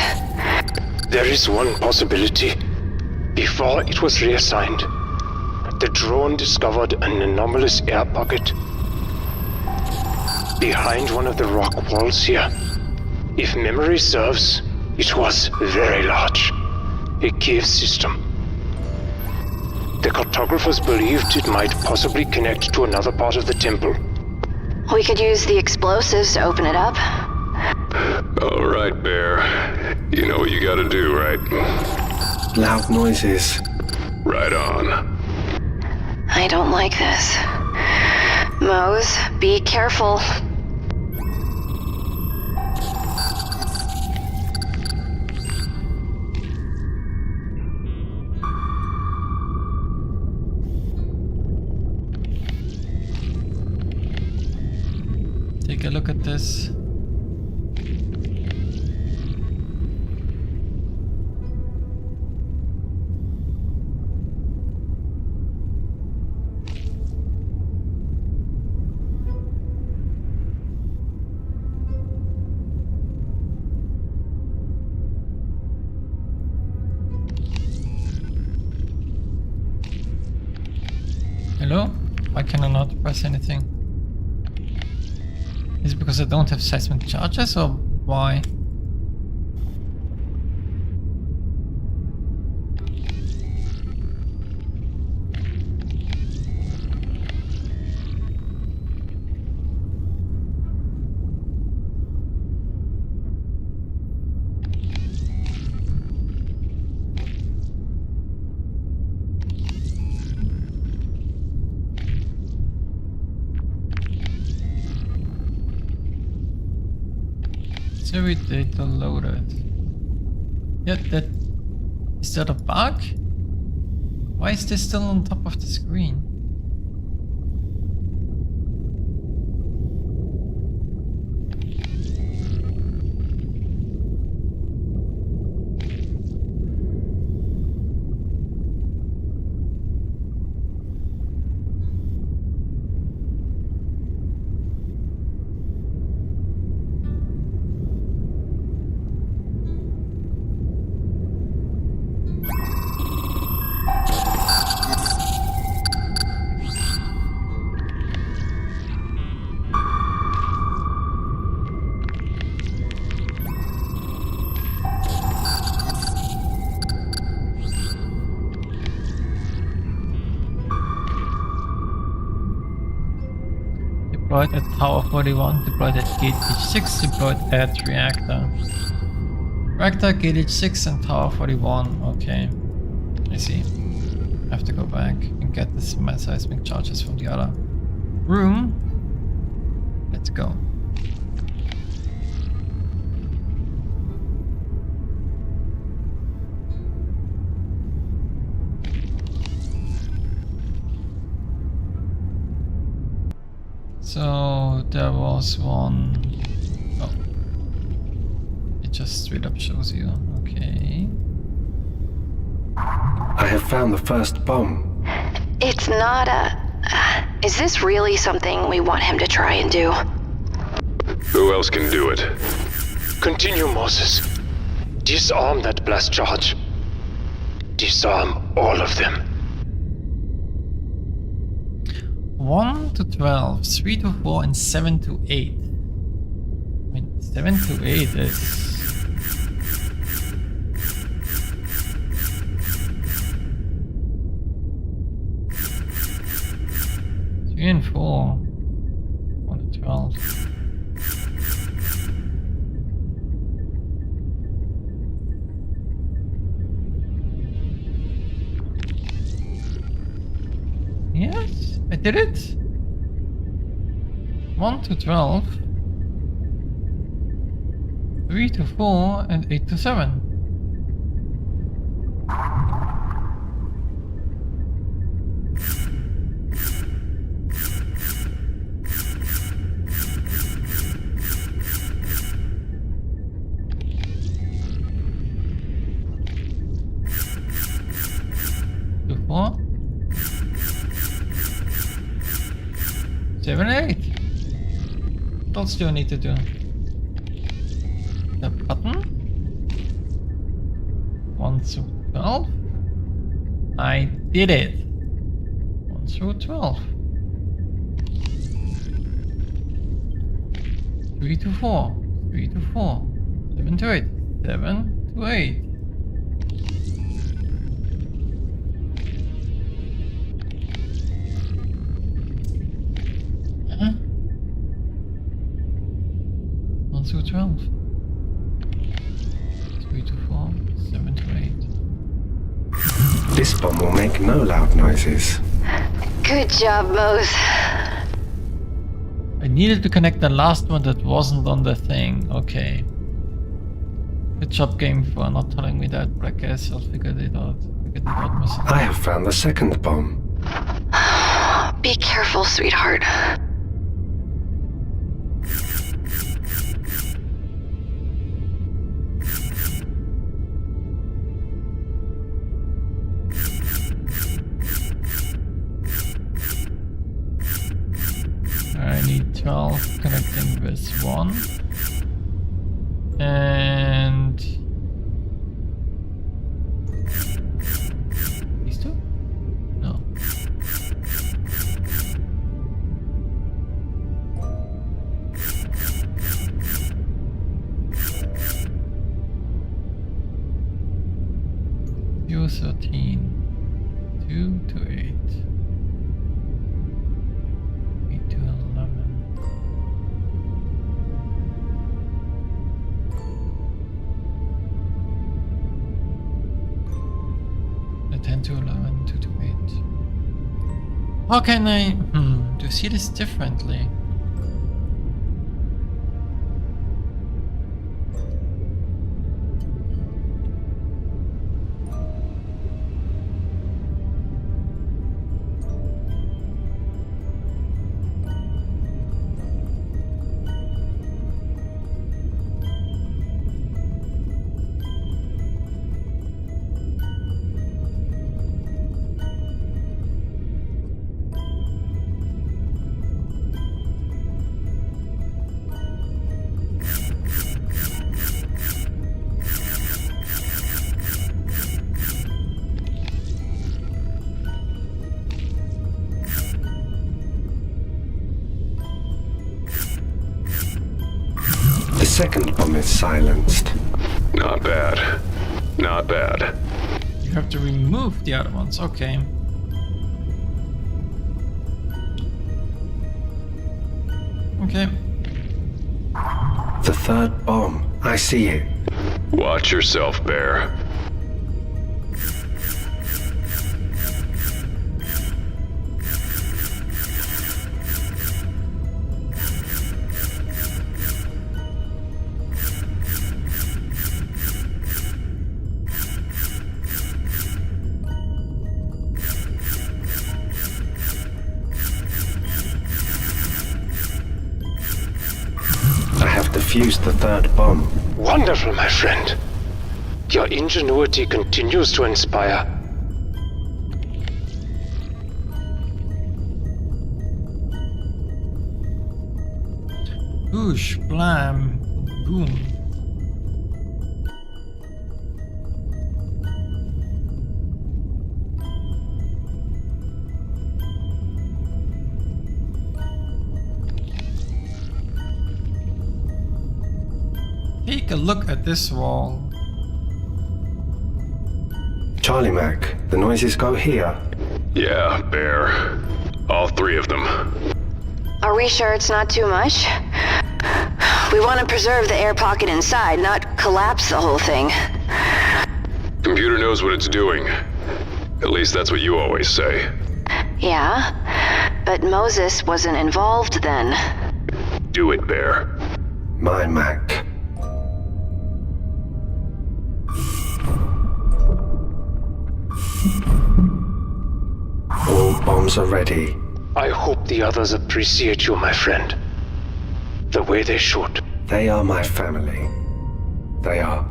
There is one possibility. Before it was reassigned, the drone discovered an anomalous air pocket behind one of the rock walls here. If memory serves, it was very large. A cave system. The cartographers believed it might possibly connect to another part of the temple. We could use the explosives to open it up. All right, Bear. You know what you gotta do, right? Loud noises. Right on. I don't like this. Mose, be careful. Take a look at this. Hello? Why can I not press anything? Is it because I don't have seismic charges, or why? Zero data loaded. Yeah, is that a bug? Why is this still on top of the screen? Deployed at Tower 41, deployed at Gate H6, deployed at Reactor. Reactor, Gate H6 and Tower 41, okay. I see. I have to go back and get the seismic charges from the other room. Let's go. So there was one. Oh, it just straight up shows you. Okay. I have found the first bomb. It's not a... is this really something we want him to try and do? Who else can do it? Continue, Moses. Disarm that blast charge. Disarm all of them. 1 to 12, 3 to 4, and 7 to 8. I mean, 7 to 8 is... 3 and 4. 1 to 12. Yes, I did it. 1 to 12. 3 to 4 and 8 to 7. To 4. 7 and 8. What else do I need to do? The button? 1 through 12? I did it! 1 through 12. 3 to 4. 3 to 4. 7 to 8. 7 to 8. Huh? 1 through 12. 3 to 4. 7 to 8. This bomb will make no loud noises. Good job, Mose. I needed to connect the last one that wasn't on the thing. Okay. Good job, game, for not telling me that, but I guess I'll figure it out. Myself. I have found the second bomb. Be careful, sweetheart. I need 12 connecting this one. And these two? No. U 13. 2 to 8. 8 to 11. The 10 to 11, 2 to 8. How can I do you see this differently? The second bomb is silenced. Not bad. Not bad. You have to remove the other ones, okay. Okay. The third bomb. I see it. Watch yourself, Bear. Defused the third bomb. Wonderful, my friend. Your ingenuity continues to inspire. Boosh, blam, boom. Take a look at this wall. Charlie Mac, the noises go here. Yeah, Bear. All three of them. Are we sure it's not too much? We want to preserve the air pocket inside, not collapse the whole thing. Computer knows what it's doing. At least that's what you always say. Yeah, but Moses wasn't involved then. Do it, Bear. My Mac. All bombs are ready. I hope the others appreciate you, my friend. The way they should. They are my family. They are.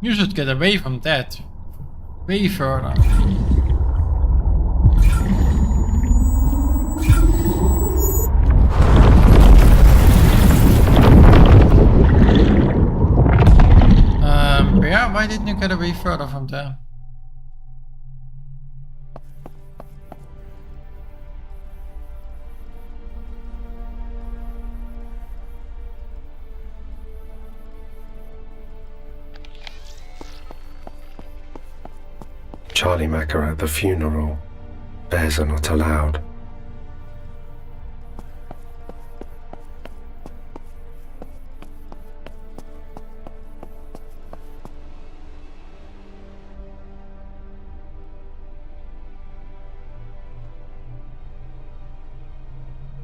You should get away from that. Way further. Yeah, why didn't you get away further from there? Charlie Mac are at the funeral. Bears are not allowed.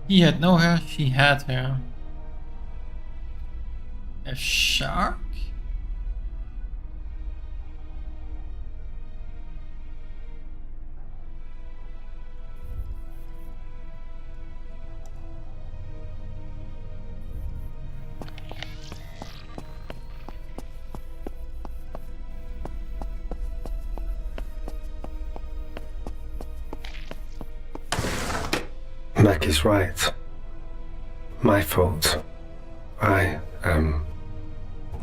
He had no hair, she had hair. A shark? Mac is right. My fault. I am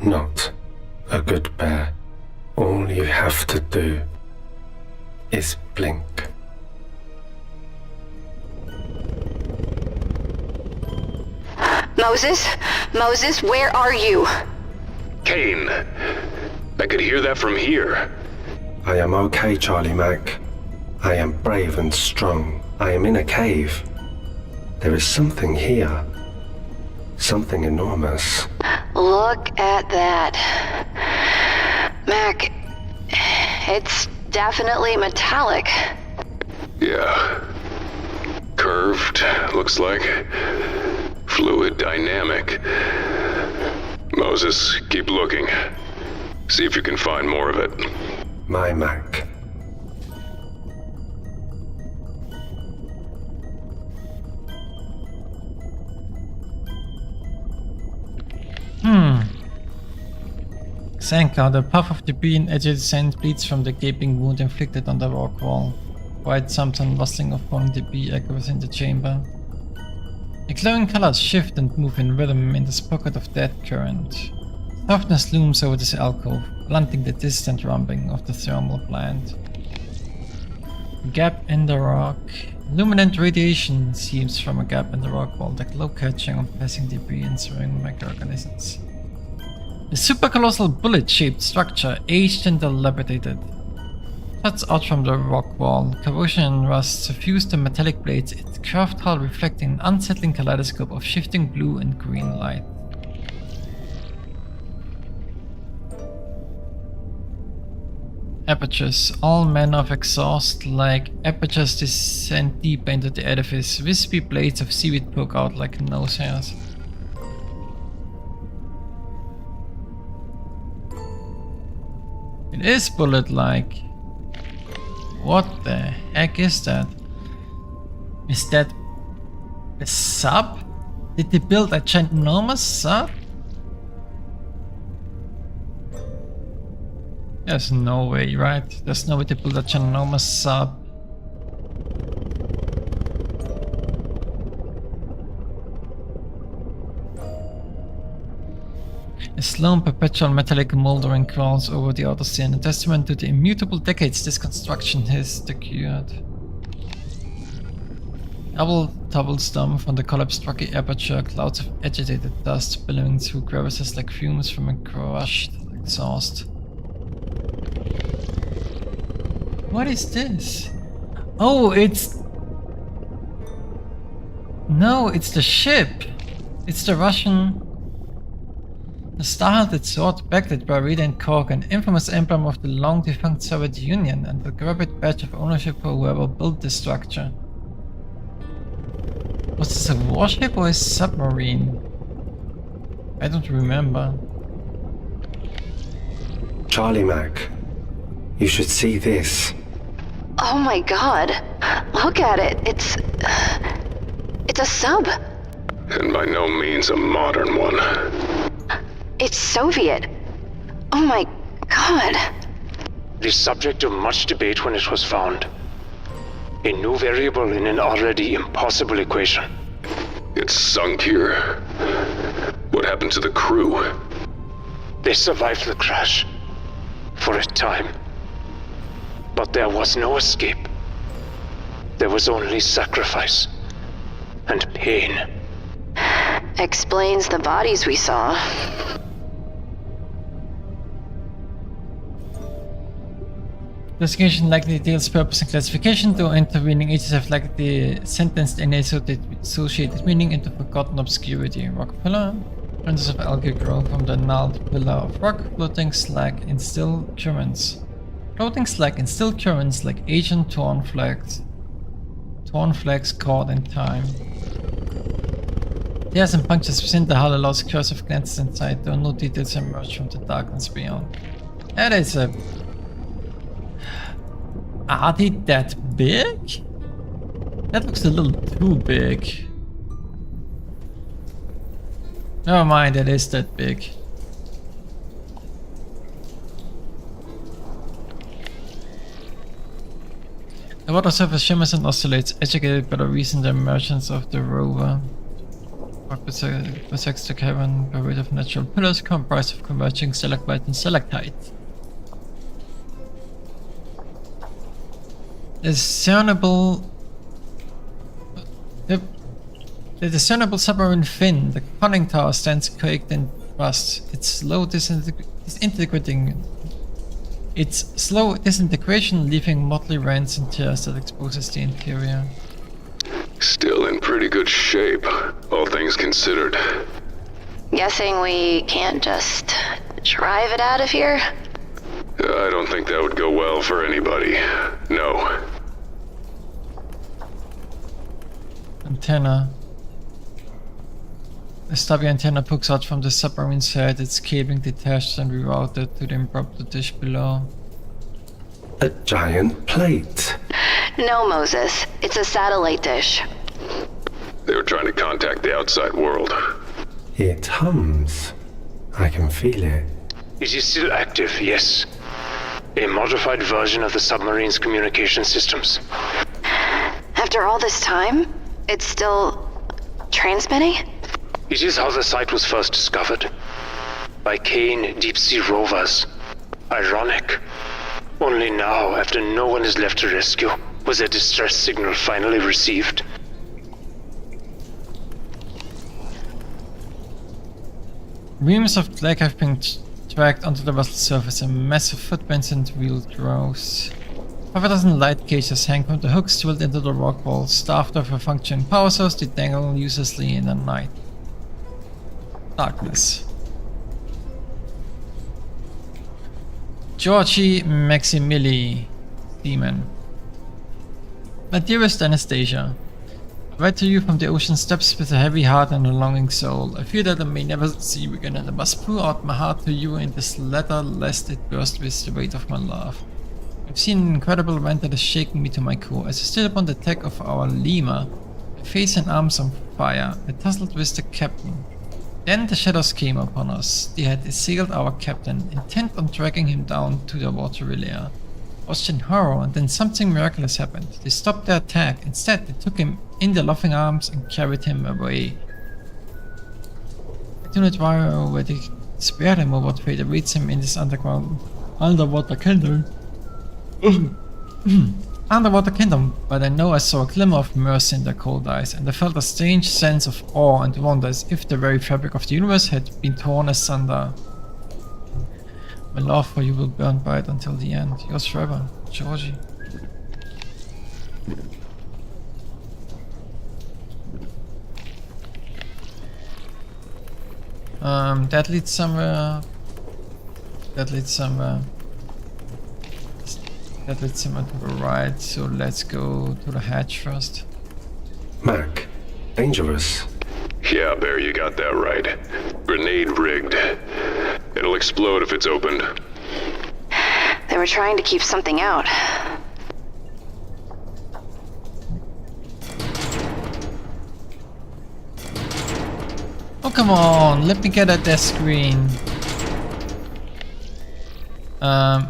not a good bear. All you have to do is blink. Moses? Moses, where are you? Kane, I could hear that from here. I am okay, Charlie Mac. I am brave and strong. I am in a cave. There is something here. Something enormous. Look at that. Mac, it's definitely metallic. Yeah. Curved, looks like. Fluid dynamic. Moses, keep looking. See if you can find more of it. My Mac. Sanka, the puff of debris and edged sand bleeds from the gaping wound inflicted on the rock wall. White something rustling of falling debris echoes in the chamber. The glowing colors shift and move in rhythm in this pocket of dead current. Softness looms over this alcove, blunting the distant rumbling of the thermal plant. Gap in the rock. Luminant radiation seeps from a gap in the rock wall, the glow catching on passing debris and surrounding microorganisms. A supercolossal bullet-shaped structure, aged and dilapidated. Cuts out from the rock wall. Corrosion and rust suffuse the metallic blades, its curved hull reflecting an unsettling kaleidoscope of shifting blue and green light. Apertures. All manner of exhaust-like apertures descend deep into the edifice. Wispy blades of seaweed poke out like nose hairs. It is bullet-like. What the heck is that? Is that a sub? Did they build a ginormous sub? There's no way, right? There's no way to build a ginormous sub. A slow and perpetual metallic moldering crawls over the outer scene, a testament to the immutable decades this construction has secured. Double tumbles down from the collapsed rocky aperture, clouds of agitated dust billowing through crevices like fumes from a crushed exhaust. What is this? Oh, it's... No, it's the ship! It's the Russian... The star-hilted sword backed by Radiant Cork, an infamous emblem of the long-defunct Soviet Union and the grabbed badge of ownership for whoever built this structure. Was this a warship or a submarine? I don't remember. Charlie Mac, you should see this. Oh my god. Look at it. It's a sub. And by no means a modern one. It's Soviet. Oh my god. The subject of much debate when it was found. A new variable in an already impossible equation. It's sunk here. What happened to the crew? They survived the crash. For a time. But there was no escape. There was only sacrifice. And pain. Explains the bodies we saw. Investigation likely details purpose and classification, though intervening ages have likely sentenced any associated meaning into forgotten obscurity. Rock pillar. Fringes of algae grow from the gnarled pillar of rock, floating slack in still currents. Floating slack in still currents like ancient torn flags. Torn flags caught in time. Tears and punctures within the hull allows cursive glances inside, though no details emerge from the darkness beyond. That is a... Are they that big? That looks a little too big. Never mind, it is that big. The water surface shimmers and oscillates, educated by the recent emergence of the rover. Rock bisects the cavern by way of natural pillars comprised of converging stalagmite and stalactite. The discernible submarine fin, the conning tower, stands caked in rust. Its slow disintegrating. Its slow disintegration leaving motley rents and tears that exposes the interior. Still in pretty good shape, all things considered. Guessing we can't just drive it out of here? I don't think that would go well for anybody. No. Antenna. A stubby antenna pokes out from the submarine's head, its cabling detached and rerouted to the impromptu dish below. A giant plate. No, Moses. It's a satellite dish. They were trying to contact the outside world. It hums. I can feel it. It is still active, yes. A modified version of the submarine's communication systems. After all this time, it's still transmitting? It is how the site was first discovered. By Kane deep-sea rovers. Ironic. Only now, after no one is left to rescue. Was a distress signal finally received? Reams of clay have been dragged onto the vessel's surface and massive footprints and wheel growths. 5 light cages hang from the hooks drilled into the rock wall, staffed with a functioning power source. They dangle uselessly in the night. Darkness. Georgie Maximili, Demon. My dearest Anastasia, I write to you from the ocean steps with a heavy heart and a longing soul. I fear that I may never see you again, and I must pour out my heart to you in this letter, lest it burst with the weight of my love. I've seen an incredible event that has shaken me to my core. As I stood upon the deck of our Lima, my face and arms on fire, I tussled with the captain. Then the shadows came upon us. They had assailed our captain, intent on dragging him down to the watery lair. I was in horror, and then something miraculous happened. They stopped their attack. Instead, they took him in their loving arms and carried him away. I do not know where they spared him or what fate awaits him in this underwater kingdom. Underwater kingdom, but I know I saw a glimmer of mercy in their cold eyes, and I felt a strange sense of awe and wonder, as if the very fabric of the universe had been torn asunder. My love for you will burn bright until the end. Yours forever, Georgie. That leads somewhere. That leads somewhere. That leads somewhere to the right, so let's go to the hatch first. Mac, dangerous. Yeah, Bear, you got that right. Grenade rigged. It'll explode if it's opened. They were trying to keep something out. Oh, come on, let me get at that screen. No.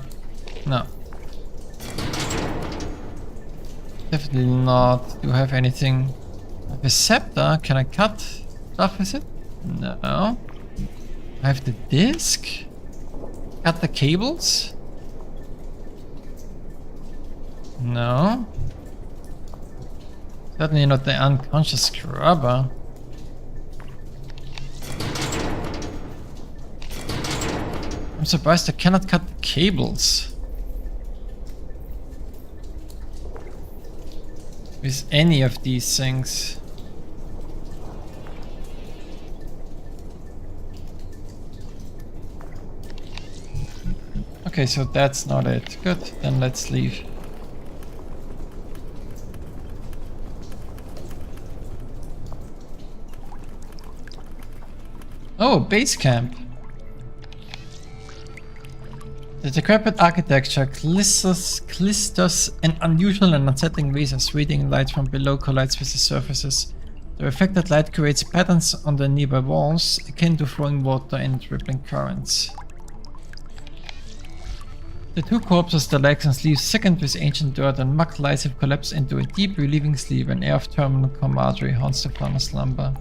Definitely not. Do I have anything? I have a scepter. Can I cut stuff with it? No. I have the disc. Cut the cables? No. Certainly not the unconscious scrubber. I'm surprised I cannot cut the cables. With any of these things. Okay, so that's not it. Good, then let's leave. Oh, base camp. The decrepit architecture clusters in unusual and unsettling ways as radiant light from below collides with the surfaces. The reflected light creates patterns on the nearby walls, akin to flowing water and rippling currents. The two corpses, their legs and sleeves sickened with ancient dirt and muck, lies have collapsed into a deep, relieving sleep. An air of terminal camaraderie haunts the former slumber.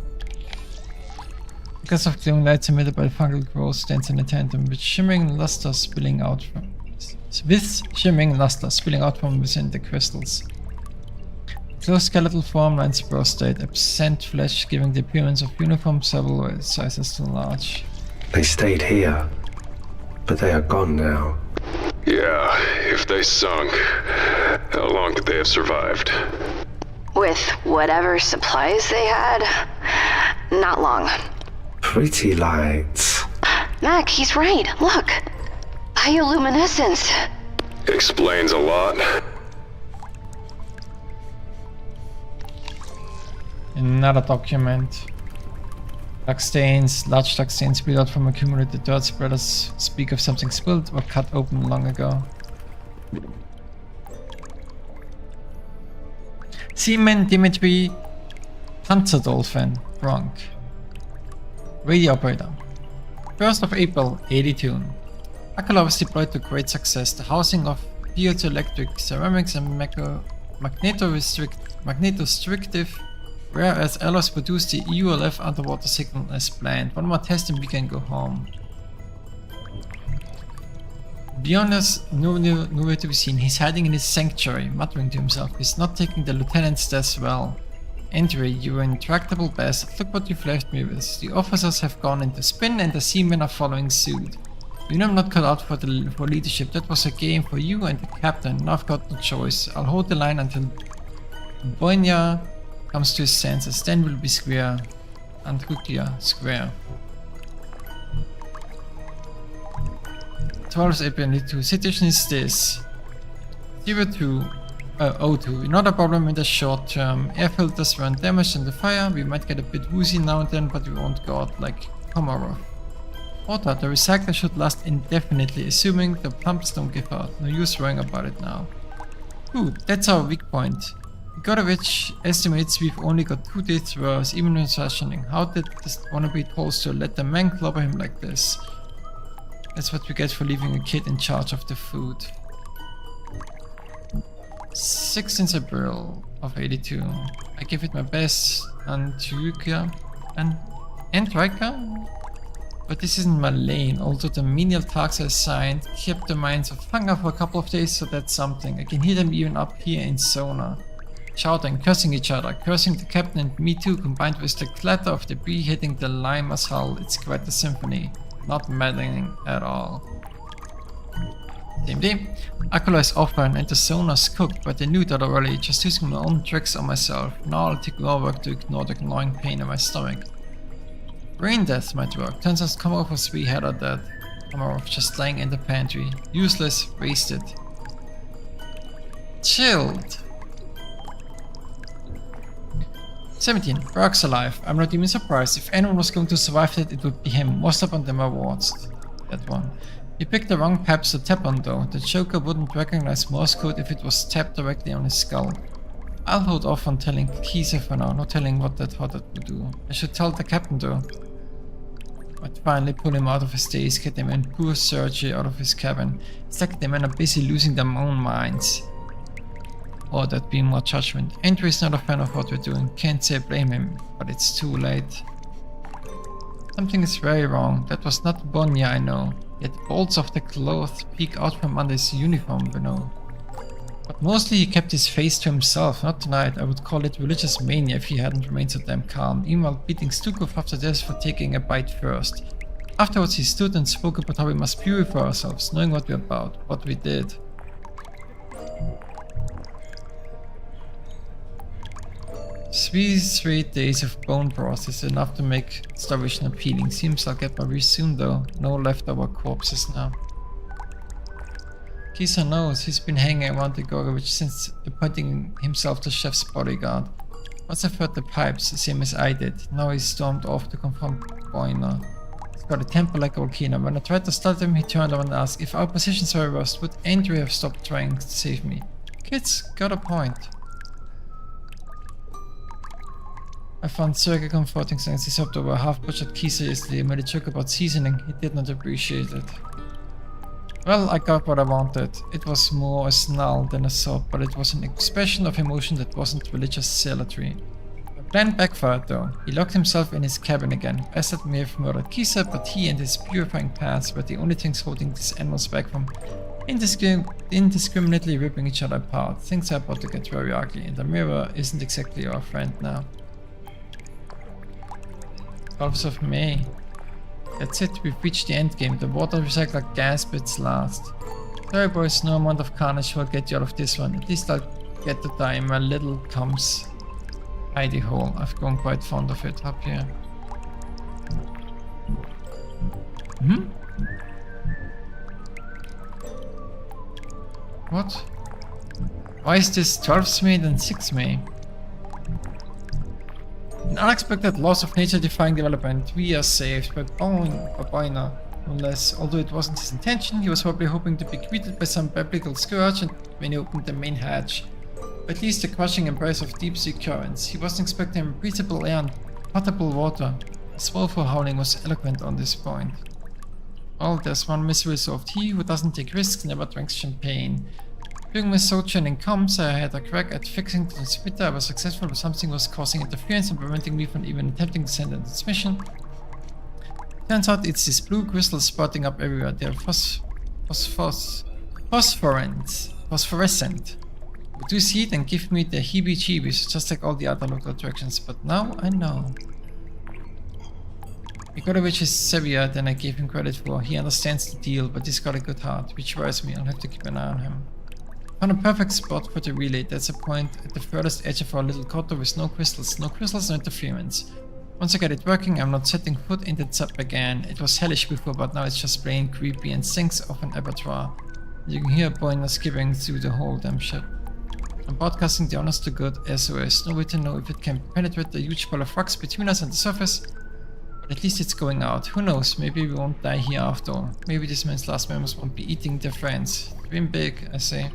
Because of glowing lights emitted by fungal growth stands in a tandem with shimmering luster spilling out from within the crystals. Close skeletal form lines prostate, absent flesh giving the appearance of uniform several sizes too large. They stayed here, but they are gone now. Yeah, if they sunk, how long could they have survived? With whatever supplies they had? Not long. Pretty lights. Mac, he's right. Look. Bioluminescence. Explains a lot. Another document. Dark stains, large dark stains spilled out from accumulated dirt spreaders speak of something spilled or cut open long ago. Seaman Dimitri Panzerdolphin, Bronk. Radio operator. 1st of April, 82. Akala was deployed to great success. The housing of piezoelectric ceramics and magnetostrictive rare earth alloys produce the ULF underwater signal as planned. One more test and we can go home. Beyond us, nowhere to be seen. He's hiding in his sanctuary, muttering to himself. He's not taking the lieutenant's death well. Andre, you intractable bastard, look what you've left me with. The officers have gone into spin and the seamen are following suit. You know I'm not cut out for leadership. That was a game for you and the captain. Now I've got no choice. I'll hold the line until Bonya comes to his senses. Then we'll be square. Andruklia square. 12 April 2. Situation is this. 02. Not a problem in the short term. Air filters weren't damaged in the fire. We might get a bit woozy now and then, but we won't go out like tomorrow. Water, the recycler should last indefinitely, assuming the pumps don't give out. No use worrying about it now. Ooh, that's our weak point. Gorovich estimates we've only got 2 days worth, even when rationing. How did this wannabe holster let the man clobber him like this? That's what we get for leaving a kid in charge of the food. 16th April of 82. I give it my best, Andruklia and Rika? But this isn't my lane, although the menial tasks I assigned kept the minds of hunger for a couple of days, so that's something. I can hear them even up here in Sona. Shouting, cursing each other, cursing the captain and me too, combined with the clatter of debris hitting the limer's hull. It's quite a symphony. Not maddening at all. Same day, Akula is offline and the Sona's cooked, but I knew that already, just using my own tricks on myself. Now I'll take more work to ignore the gnawing pain in my stomach. Brain death might work. Turns out Komarov's we-header dead. Komarov just lying in the pantry. Useless, wasted. Chilled. 17. Burke's alive. I'm not even surprised. If anyone was going to survive that, it would be him. Most up on them awards. That one. He picked the wrong peps to tap on though. The Joker wouldn't recognize Morse code if it was tapped directly on his skull. I'll hold off on telling Kisa for now, not telling what that would do. I should tell the captain though. I'd finally pull him out of his daze, get him in poor surgery out of his cabin. It's like the men are busy losing their own minds. Or that'd be more judgment. Andrew's not a fan of what we're doing, can't say blame him, but it's too late. Something is very wrong, that was not Bonya I know, yet bolts of the cloth peek out from under his uniform we know. But mostly he kept his face to himself, not tonight. I would call it religious mania if he hadn't remained so damn calm, even while beating Stukov after death for taking a bite first. Afterwards he stood and spoke about how we must purify ourselves, knowing what we're about, what we did. Straight days of bone broth is enough to make starvation appealing. Seems I'll get my wish soon though. No leftover corpses now. Kisa knows he's been hanging around the Gorovich since appointing himself the chef's bodyguard. Must have heard the pipes, same as I did. Now he's stormed off to confront Boyner. He's got a temper like a volcano. When I tried to start him, he turned around and asked, if our positions were reversed, would Andrew have stopped trying to save me? Kids, got a point. I found Sergei comforting since he sobbed over a half-butchered Kisa yesterday and made a joke about seasoning. He did not appreciate it. Well, I got what I wanted. It was more a snarl than a sob, but it was an expression of emotion that wasn't religious zealotry. My plan backfired though. He locked himself in his cabin again. Bastard may have murdered Kisa, but he and his purifying paths were the only things holding these animals back from indiscriminately ripping each other apart. Things are about to get very ugly, and the mirror isn't exactly our friend now. 12th of May. That's it, we've reached the endgame. The water recycler gasped its last. Sorry boys, no amount of carnage will get you out of this one. At least I'll get to die in my little Tom's hidey hole. I've grown quite fond of it up here. What? Why is this 12th May than 6th May? An unexpected loss of nature-defying development. We are saved by Boyner. Unless, although it wasn't his intention, he was probably hoping to be greeted by some biblical scourge and when he opened the main hatch. At least the crushing embrace of deep-sea currents. He wasn't expecting breathable air and potable water. His woeful howling was eloquent on this point. Well, there's one misery solved. He who doesn't take risks never drinks champagne. During my sojourn in comms, I had a crack at fixing the transmitter. I was successful, but something was causing interference and preventing me from even attempting to send a transmission. Turns out it's these blue crystals sprouting up everywhere. They're Phosphorescent. Would you see it and give me the heebie-jeebies, just like all the other local attractions, but now I know. Igorovich is savvier than I gave him credit for. He understands the deal, but he's got a good heart, which worries me. I'll have to keep an eye on him. Found a perfect spot for the relay. That's a point at the furthest edge of our little grotto with no crystals, no interference. Once I get it working, I'm not setting foot in the sub again. It was hellish before, but now it's just plain creepy and stinks of an abattoir. You can hear Boyner skipping through the whole damn ship. I'm broadcasting the honest to good SOS. No way to know if it can penetrate the huge ball of rocks between us and the surface. But at least it's going out. Who knows, maybe we won't die here after all. Maybe this man's last members won't be eating their friends. Dream big, I say.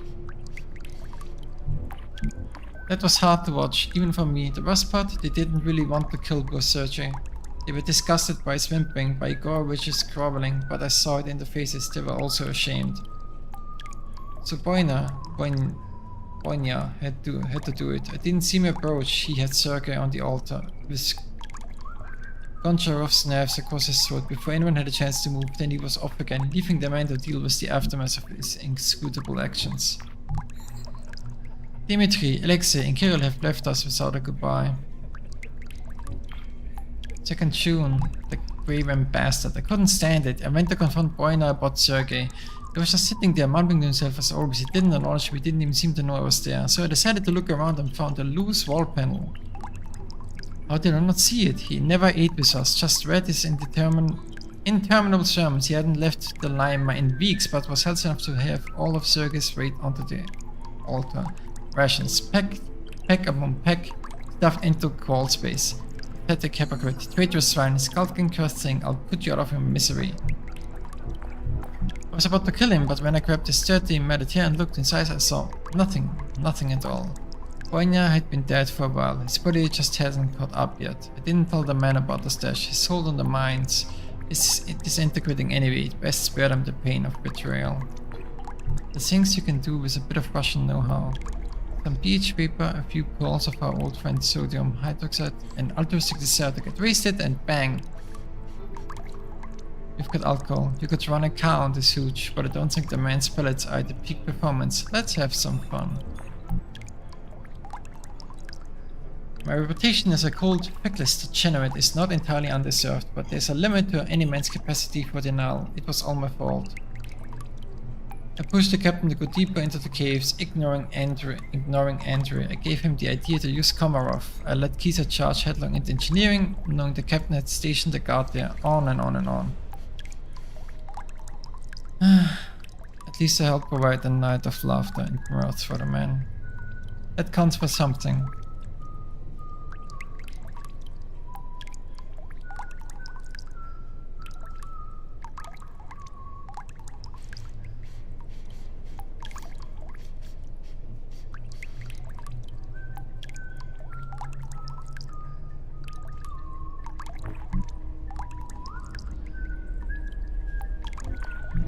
That was hard to watch, even for me. The worst part, they didn't really want to kill poor Sergei. They were disgusted by his whimpering, by Igorovich's groveling, but I saw it in their faces, they were also ashamed. So Boyner had to do it. I didn't see him approach. He had Sergei on the altar, with Goncharov's nerves across his throat. Before anyone had a chance to move, then he was off again, leaving the man to deal with the aftermath of his inscrutable actions. Dimitri, Alexei, and Kirill have left us without a goodbye. 2nd June, the craven bastard. I couldn't stand it. I went to confront Boyner about Sergei. He was just sitting there mumbling to himself as always. He didn't acknowledge me, didn't even seem to know I was there. So I decided to look around and found a loose wall panel. How did I not see it? He never ate with us, just read his interminable sermons. He hadn't left the Lima in weeks, but was healthy enough to have all of Sergei's weight onto the altar. Rations, pack upon pack, stuffed into crawl space. Pathetic hypocrite, traitorous swine, skulking cursed thing, I'll put you out of your misery. I was about to kill him, but when I grabbed his dirty Mediterranean and looked inside, I saw nothing at all. Boyner had been dead for a while, his body just hadn't caught up yet. I didn't tell the man about the stash, his hold on the mines is disintegrating anyway, it best spare them the pain of betrayal. The things you can do with a bit of Russian know-how. Some pH paper, a few pearls of our old friend sodium hydroxide, and altruistic desire to get wasted, and bang! You've got alcohol. You could run a car on this huge, but I don't think the man's pellets are at the peak performance. Let's have some fun. My reputation as a cold, feckless degenerate is not entirely undeserved, but there's a limit to any man's capacity for denial. It was all my fault. I pushed the captain to go deeper into the caves, ignoring Andrew. I gave him the idea to use Komarov. I let Kisa charge headlong into engineering, knowing the captain had stationed a guard there, on and on and on. At least I helped provide a night of laughter and mirth for the man. That counts for something.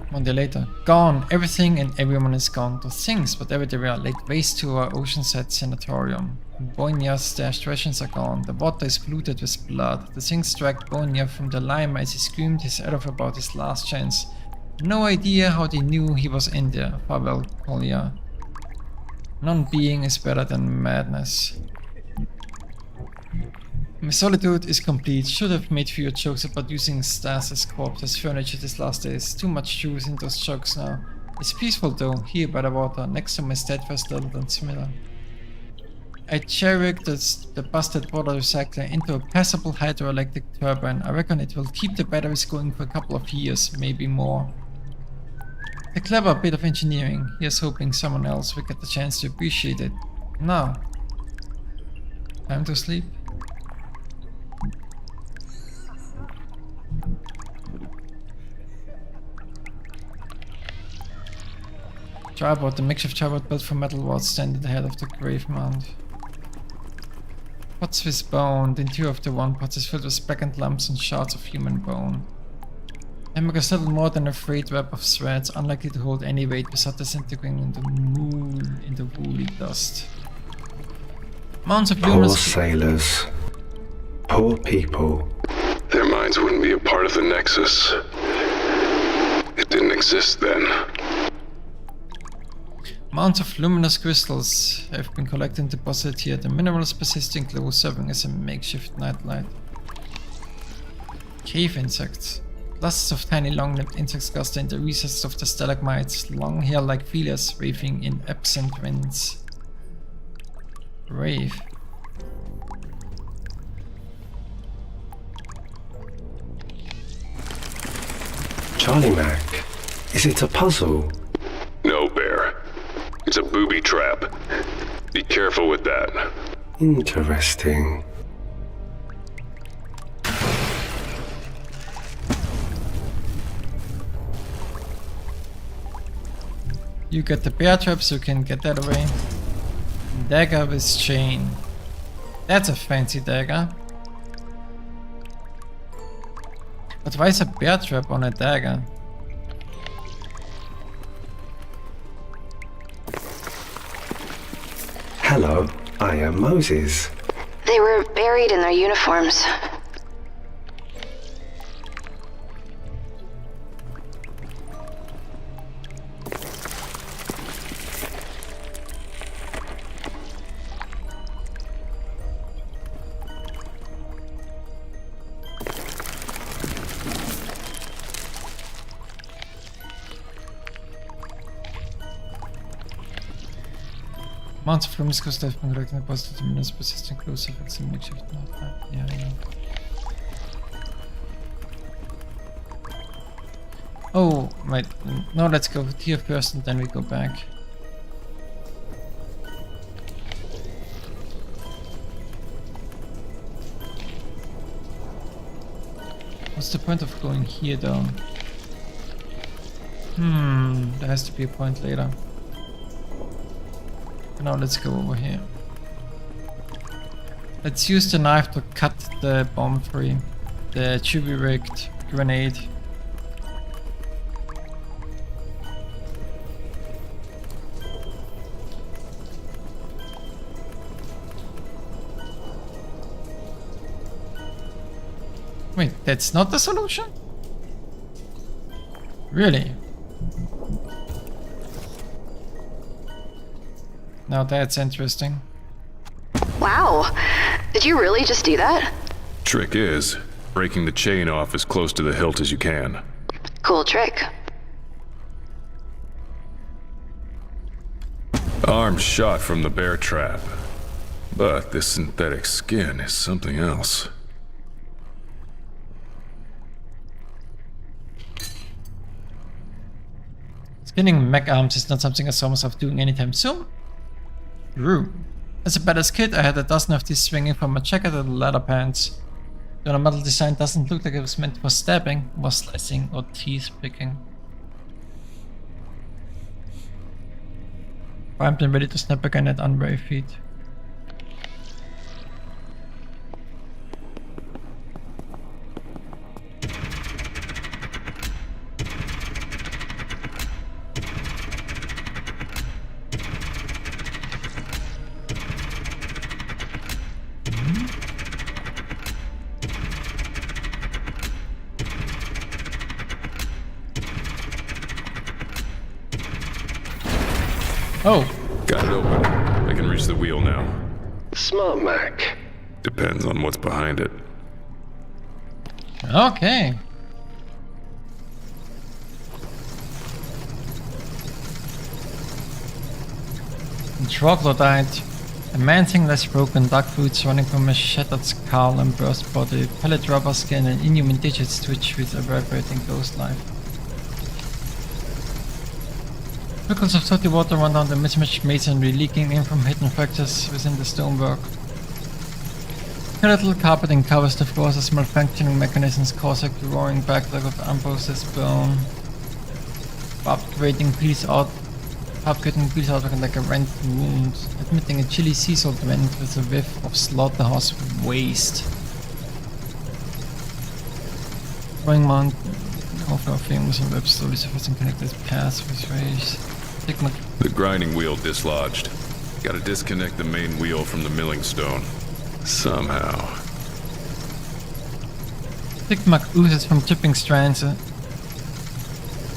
One day later, gone! Everything and everyone is gone. The things, whatever they were, laid waste to our oceanside sanatorium. Boynya's stashed rations are gone. The water is polluted with blood. The things dragged Boynya from the lime as he screamed his head off about his last chance. No idea how they knew he was in there. Farewell, Kolya. Non-being is better than madness. My solitude is complete. Should have made fewer jokes about using STASIS corpse as furniture these last days. Too much juice in those jokes now. It's peaceful though, here by the water, next to my steadfast little Smilla. I cherry-rigged the busted water recycler into a passable hydroelectric turbine. I reckon it will keep the batteries going for a couple of years, maybe more. A clever bit of engineering. Here's hoping someone else will get the chance to appreciate it. Now, time to sleep. Tripod, the makeshift tripod built from metal rods stand at the head of the grave mound. Pots with bone. The interior of the one pot is filled with blackened lumps and shards of human bone. Hammock is little more than a frayed web of threads, unlikely to hold any weight without disintegrating into woolly dust. Mounds of Poor luminous sailors. Poor people. Their minds wouldn't be a part of the Nexus. It didn't exist then. Amounts of luminous crystals have been collected and deposited here. The minerals persist in glow, serving as a makeshift nightlight. Cave insects. Clusters of tiny long-limbed insects cluster in the recesses of the stalagmites, long hair like feelers waving in absent winds. Rave. Charlie Mac, is it a puzzle? No, Bear. It's a booby trap. Be careful with that. Interesting. You get the bear trap so you can get that away. Dagger with chain. That's a fancy dagger. But why is a bear trap on a dagger? Hello, I am Moses. They were buried in their uniforms. Amounts of luminous crystals have been collected and deposited in minutes persistent close effects and makeshift nightlight. Yeah. Oh, right. No, let's go here first and then we go back. What's the point of going here though? There has to be a point later. Now let's go over here. Let's use the knife to cut the bomb free. The tubby-rigged grenade. Wait, that's not the solution? Really? Now that's interesting. Wow. Did you really just do that? Trick is, breaking the chain off as close to the hilt as you can. Cool trick. Armed shot from the bear trap. But this synthetic skin is something else. Skinning mech arms is not something I saw myself doing anytime soon. True. As a badass kid, I had a dozen of these swinging from my jacket to the leather pants. The ornamental design doesn't look like it was meant for stabbing, more slicing or teeth picking. Primed and ready to snap again at unwary feet. Oh. Got it open. I can reach the wheel now. Smart Mac. Depends on what's behind it. Okay. Troglodyte. A man-thing-less broken, dark roots running from a shattered skull and burst body, pellet rubber skin and inhuman digits twitch with a vibrating ghost life. Trickles of salty water run down the mismatched masonry, leaking in from hidden fractures within the stonework. Skeletal carpeting covers the floors as malfunctioning mechanisms cause a roaring backlog of unprocessed bone. Barbed grating peels out like a rent wound, admitting a chilly sea salt vent with a whiff of slaughterhouse waste. Growing mount of famous and web slowly surfacing connected paths with rays. The grinding wheel dislodged. Gotta disconnect the main wheel from the milling stone. Somehow. Thick muck oozes from chipping strands.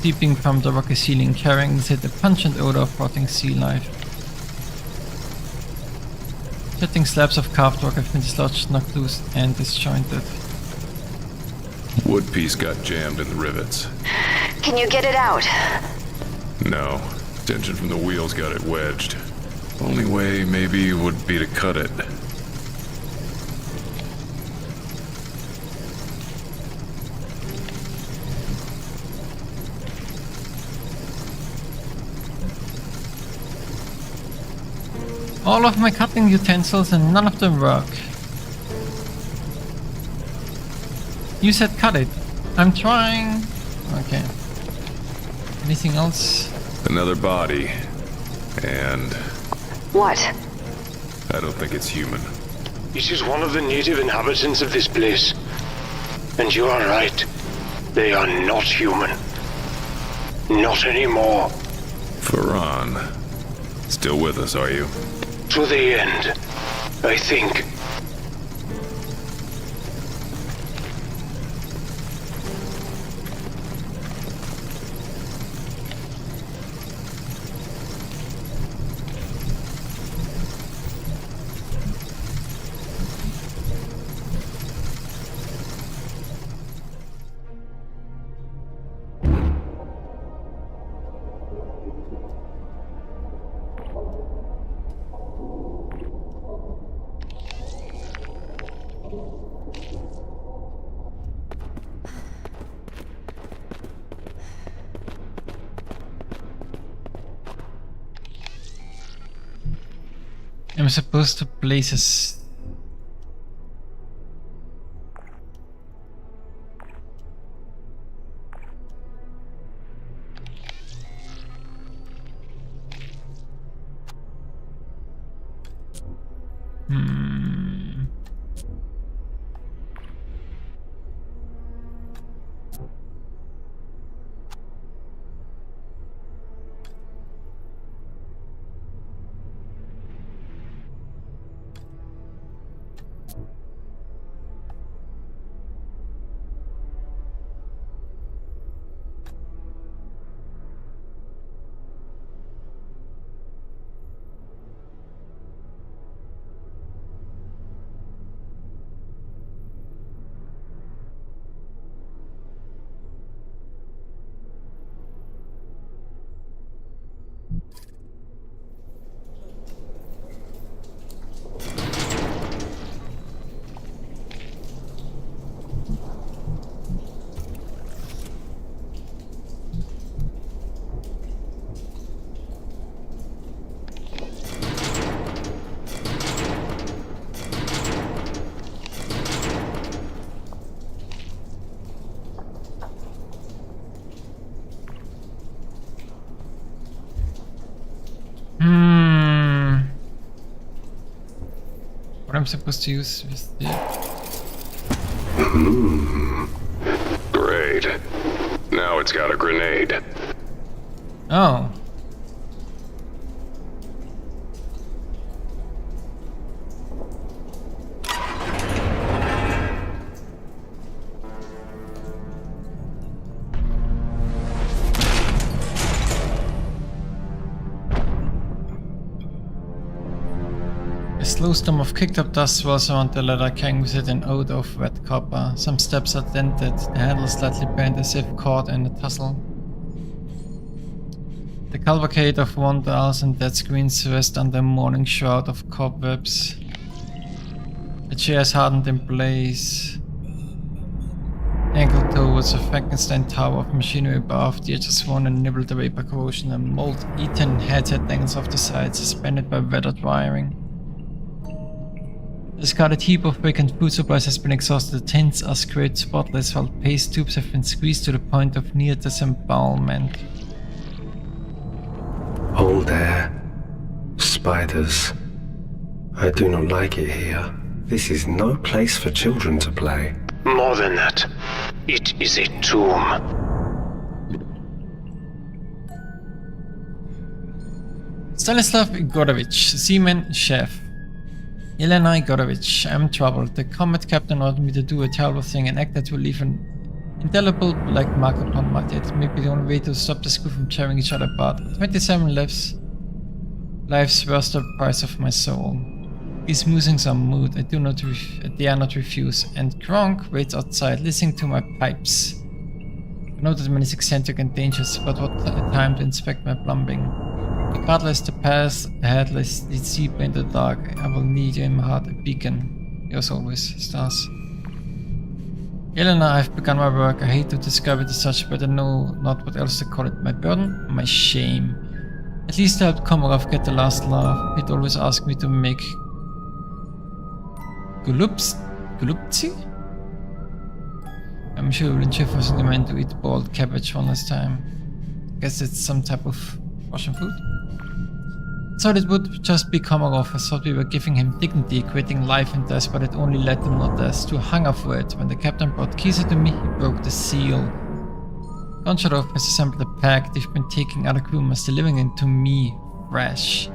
seeping from the rocky ceiling, carrying with it the pungent odor of rotting sea life. Jetting slabs of carved rock have been dislodged, knocked loose, and disjointed. Wood piece got jammed in the rivets. Can you get it out? No. Tension from the wheels got it wedged. Only way, maybe, would be to cut it. All of my cutting utensils and none of them work. You said cut it. I'm trying. Okay. Anything else? Another body. And... What? I don't think it's human. It is one of the native inhabitants of this place. And you are right. They are not human. Not anymore. Farhan. Still with us, are you? To the end, I think. I'm supposed to place a what I'm supposed to use with the... Great. Now it's got a grenade. Oh. A slow storm of kicked up dust swirls around the leather, carrying with it an odor of wet copper. Some steps are dented, the handle slightly bent as if caught in a tussle. The cavalcade of wonders and dead screens rest under a morning shroud of cobwebs. The chair is hardened in place. Angled towards a Frankenstein tower of machinery above, the edges worn and nibbled away by corrosion, and mold-eaten headset dangles off the sides, suspended by weathered wiring. The discarded heap of vacant food supplies has been exhausted, the tins are scraped spotless, while paste tubes have been squeezed to the point of near disembowelment. Old air. Spiders. I do not like it here. This is no place for children to play. More than that, it is a tomb. Stanislav Igorovich, seaman, chef. Elena Igorovich, I'm troubled. The combat captain ordered me to do a terrible thing, an act that will leave an Indelible black mark upon my death may be the only way to stop the crew from tearing each other apart. 27 lives. Life's worth the price of my soul. These musings are moot. I dare not refuse. And Gronk waits outside, listening to my pipes. I know that man is eccentric and dangerous, but what a time to inspect my plumbing. Regardless the path ahead leads deeper into the dark, I will need you in my heart, a beacon. Yours always, Stars. Elena, I've begun my work. I hate to describe it as such, but I know not what else to call it. My burden? My shame. At least I helped Komarov get the last laugh. He'd always ask me to make Guluptsi? I'm sure Lynchef wasn't meant to eat boiled cabbage one last time. Guess it's some type of Russian food. Thought it would just be Komarov. I thought we were giving him dignity, equating life and death, but it only led to more death, to hunger for it. When the captain brought Kisa to me, he broke the seal. Goncharov has assembled a pack. They've been taking other crewmates, delivering it to me, fresh.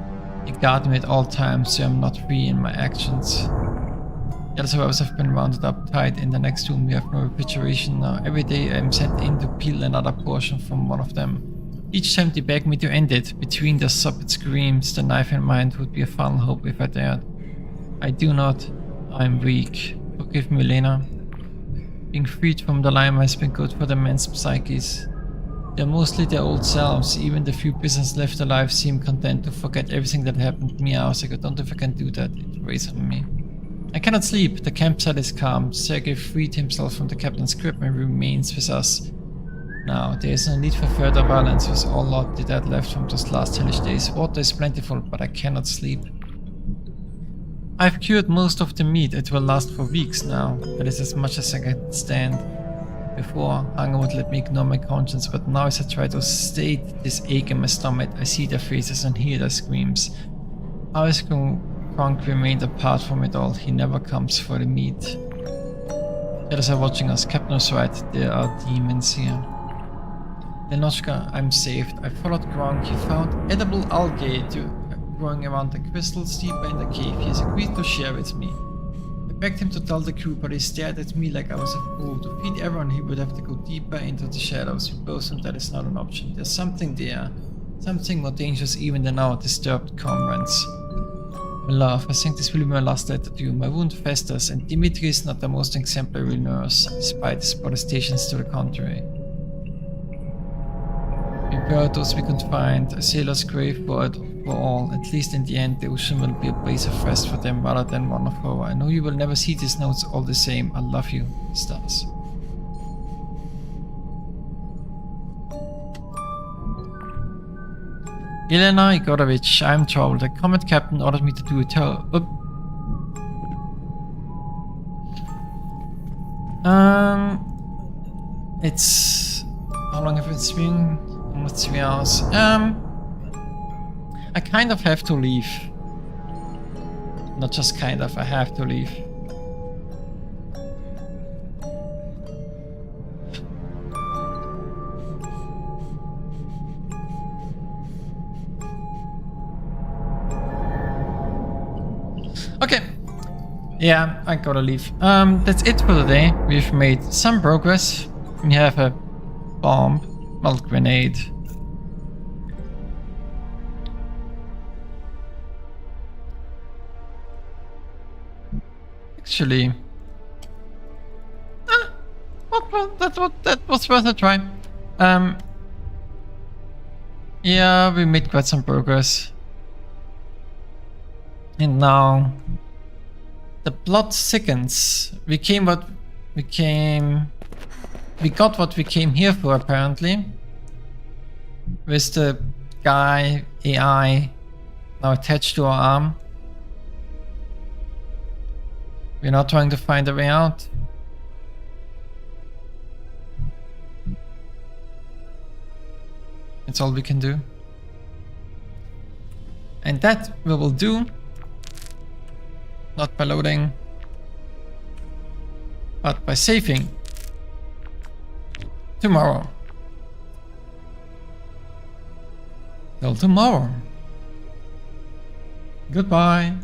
He guarded me at all times, so I'm not free in my actions. The other survivors have been rounded up tight in the next room. We have no refrigeration now. Every day I'm sent in to peel another portion from one of them. Each time they beg me to end it. Between their sobbed screams, the knife in my hand would be a final hope if I dared. I do not. I'm weak. Forgive me, Lena. Being freed from the lime has been good for the men's psyches. They're mostly their old selves. Even the few prisoners left alive seem content to forget everything that happened to me hours ago. Don't know if I can do that. It weighs on me. I cannot sleep. The campsite is calm. Sergei freed himself from the captain's grip and remains with us. Now, there is no need for further violence with all lot the dead left from those last hellish days. Water is plentiful, but I cannot sleep. I've cured most of the meat. It will last for weeks now. That is as much as I can stand. Before, hunger would let me ignore my conscience, but now as I try to state this ache in my stomach, I see their faces and hear their screams. How has Gronk remained apart from it all? He never comes for the meat. The others are watching us. Captain was right. There are demons here. Lenoshka, I'm saved. I followed Gronk. He found edible algae growing around the crystals deeper in the cave. He has agreed to share with me. I begged him to tell the crew, but he stared at me like I was a fool. To feed everyone, he would have to go deeper into the shadows. We both know that is not an option. There's something there. Something more dangerous even than our disturbed comrades. My love, I think this will be my last letter to you. My wound festers, and Dimitri is not the most exemplary nurse, despite his protestations to the contrary. We buried those we could find, a sailor's grave for it for all. At least in the end, the ocean will be a place of rest for them rather than one of horror. I know you will never see these notes all the same. I love you, Stars. Elena Igorovich, I'm troubled. The comet captain ordered me to do a it's... How long have it been? Almost 3 hours. I kind of have to leave. Not just kind of, I have to leave. Okay. Yeah, I gotta leave. That's it for today. We've made some progress. We have a bomb. Well, grenade. Actually, that was worth a try. Yeah, we made quite some progress, and now the plot thickens. We got what we came here for, apparently. With the guy, AI, now attached to our arm. We're now trying to find a way out. That's all we can do. And that we will do. Not by loading, but by saving. Tomorrow. Till tomorrow. Goodbye.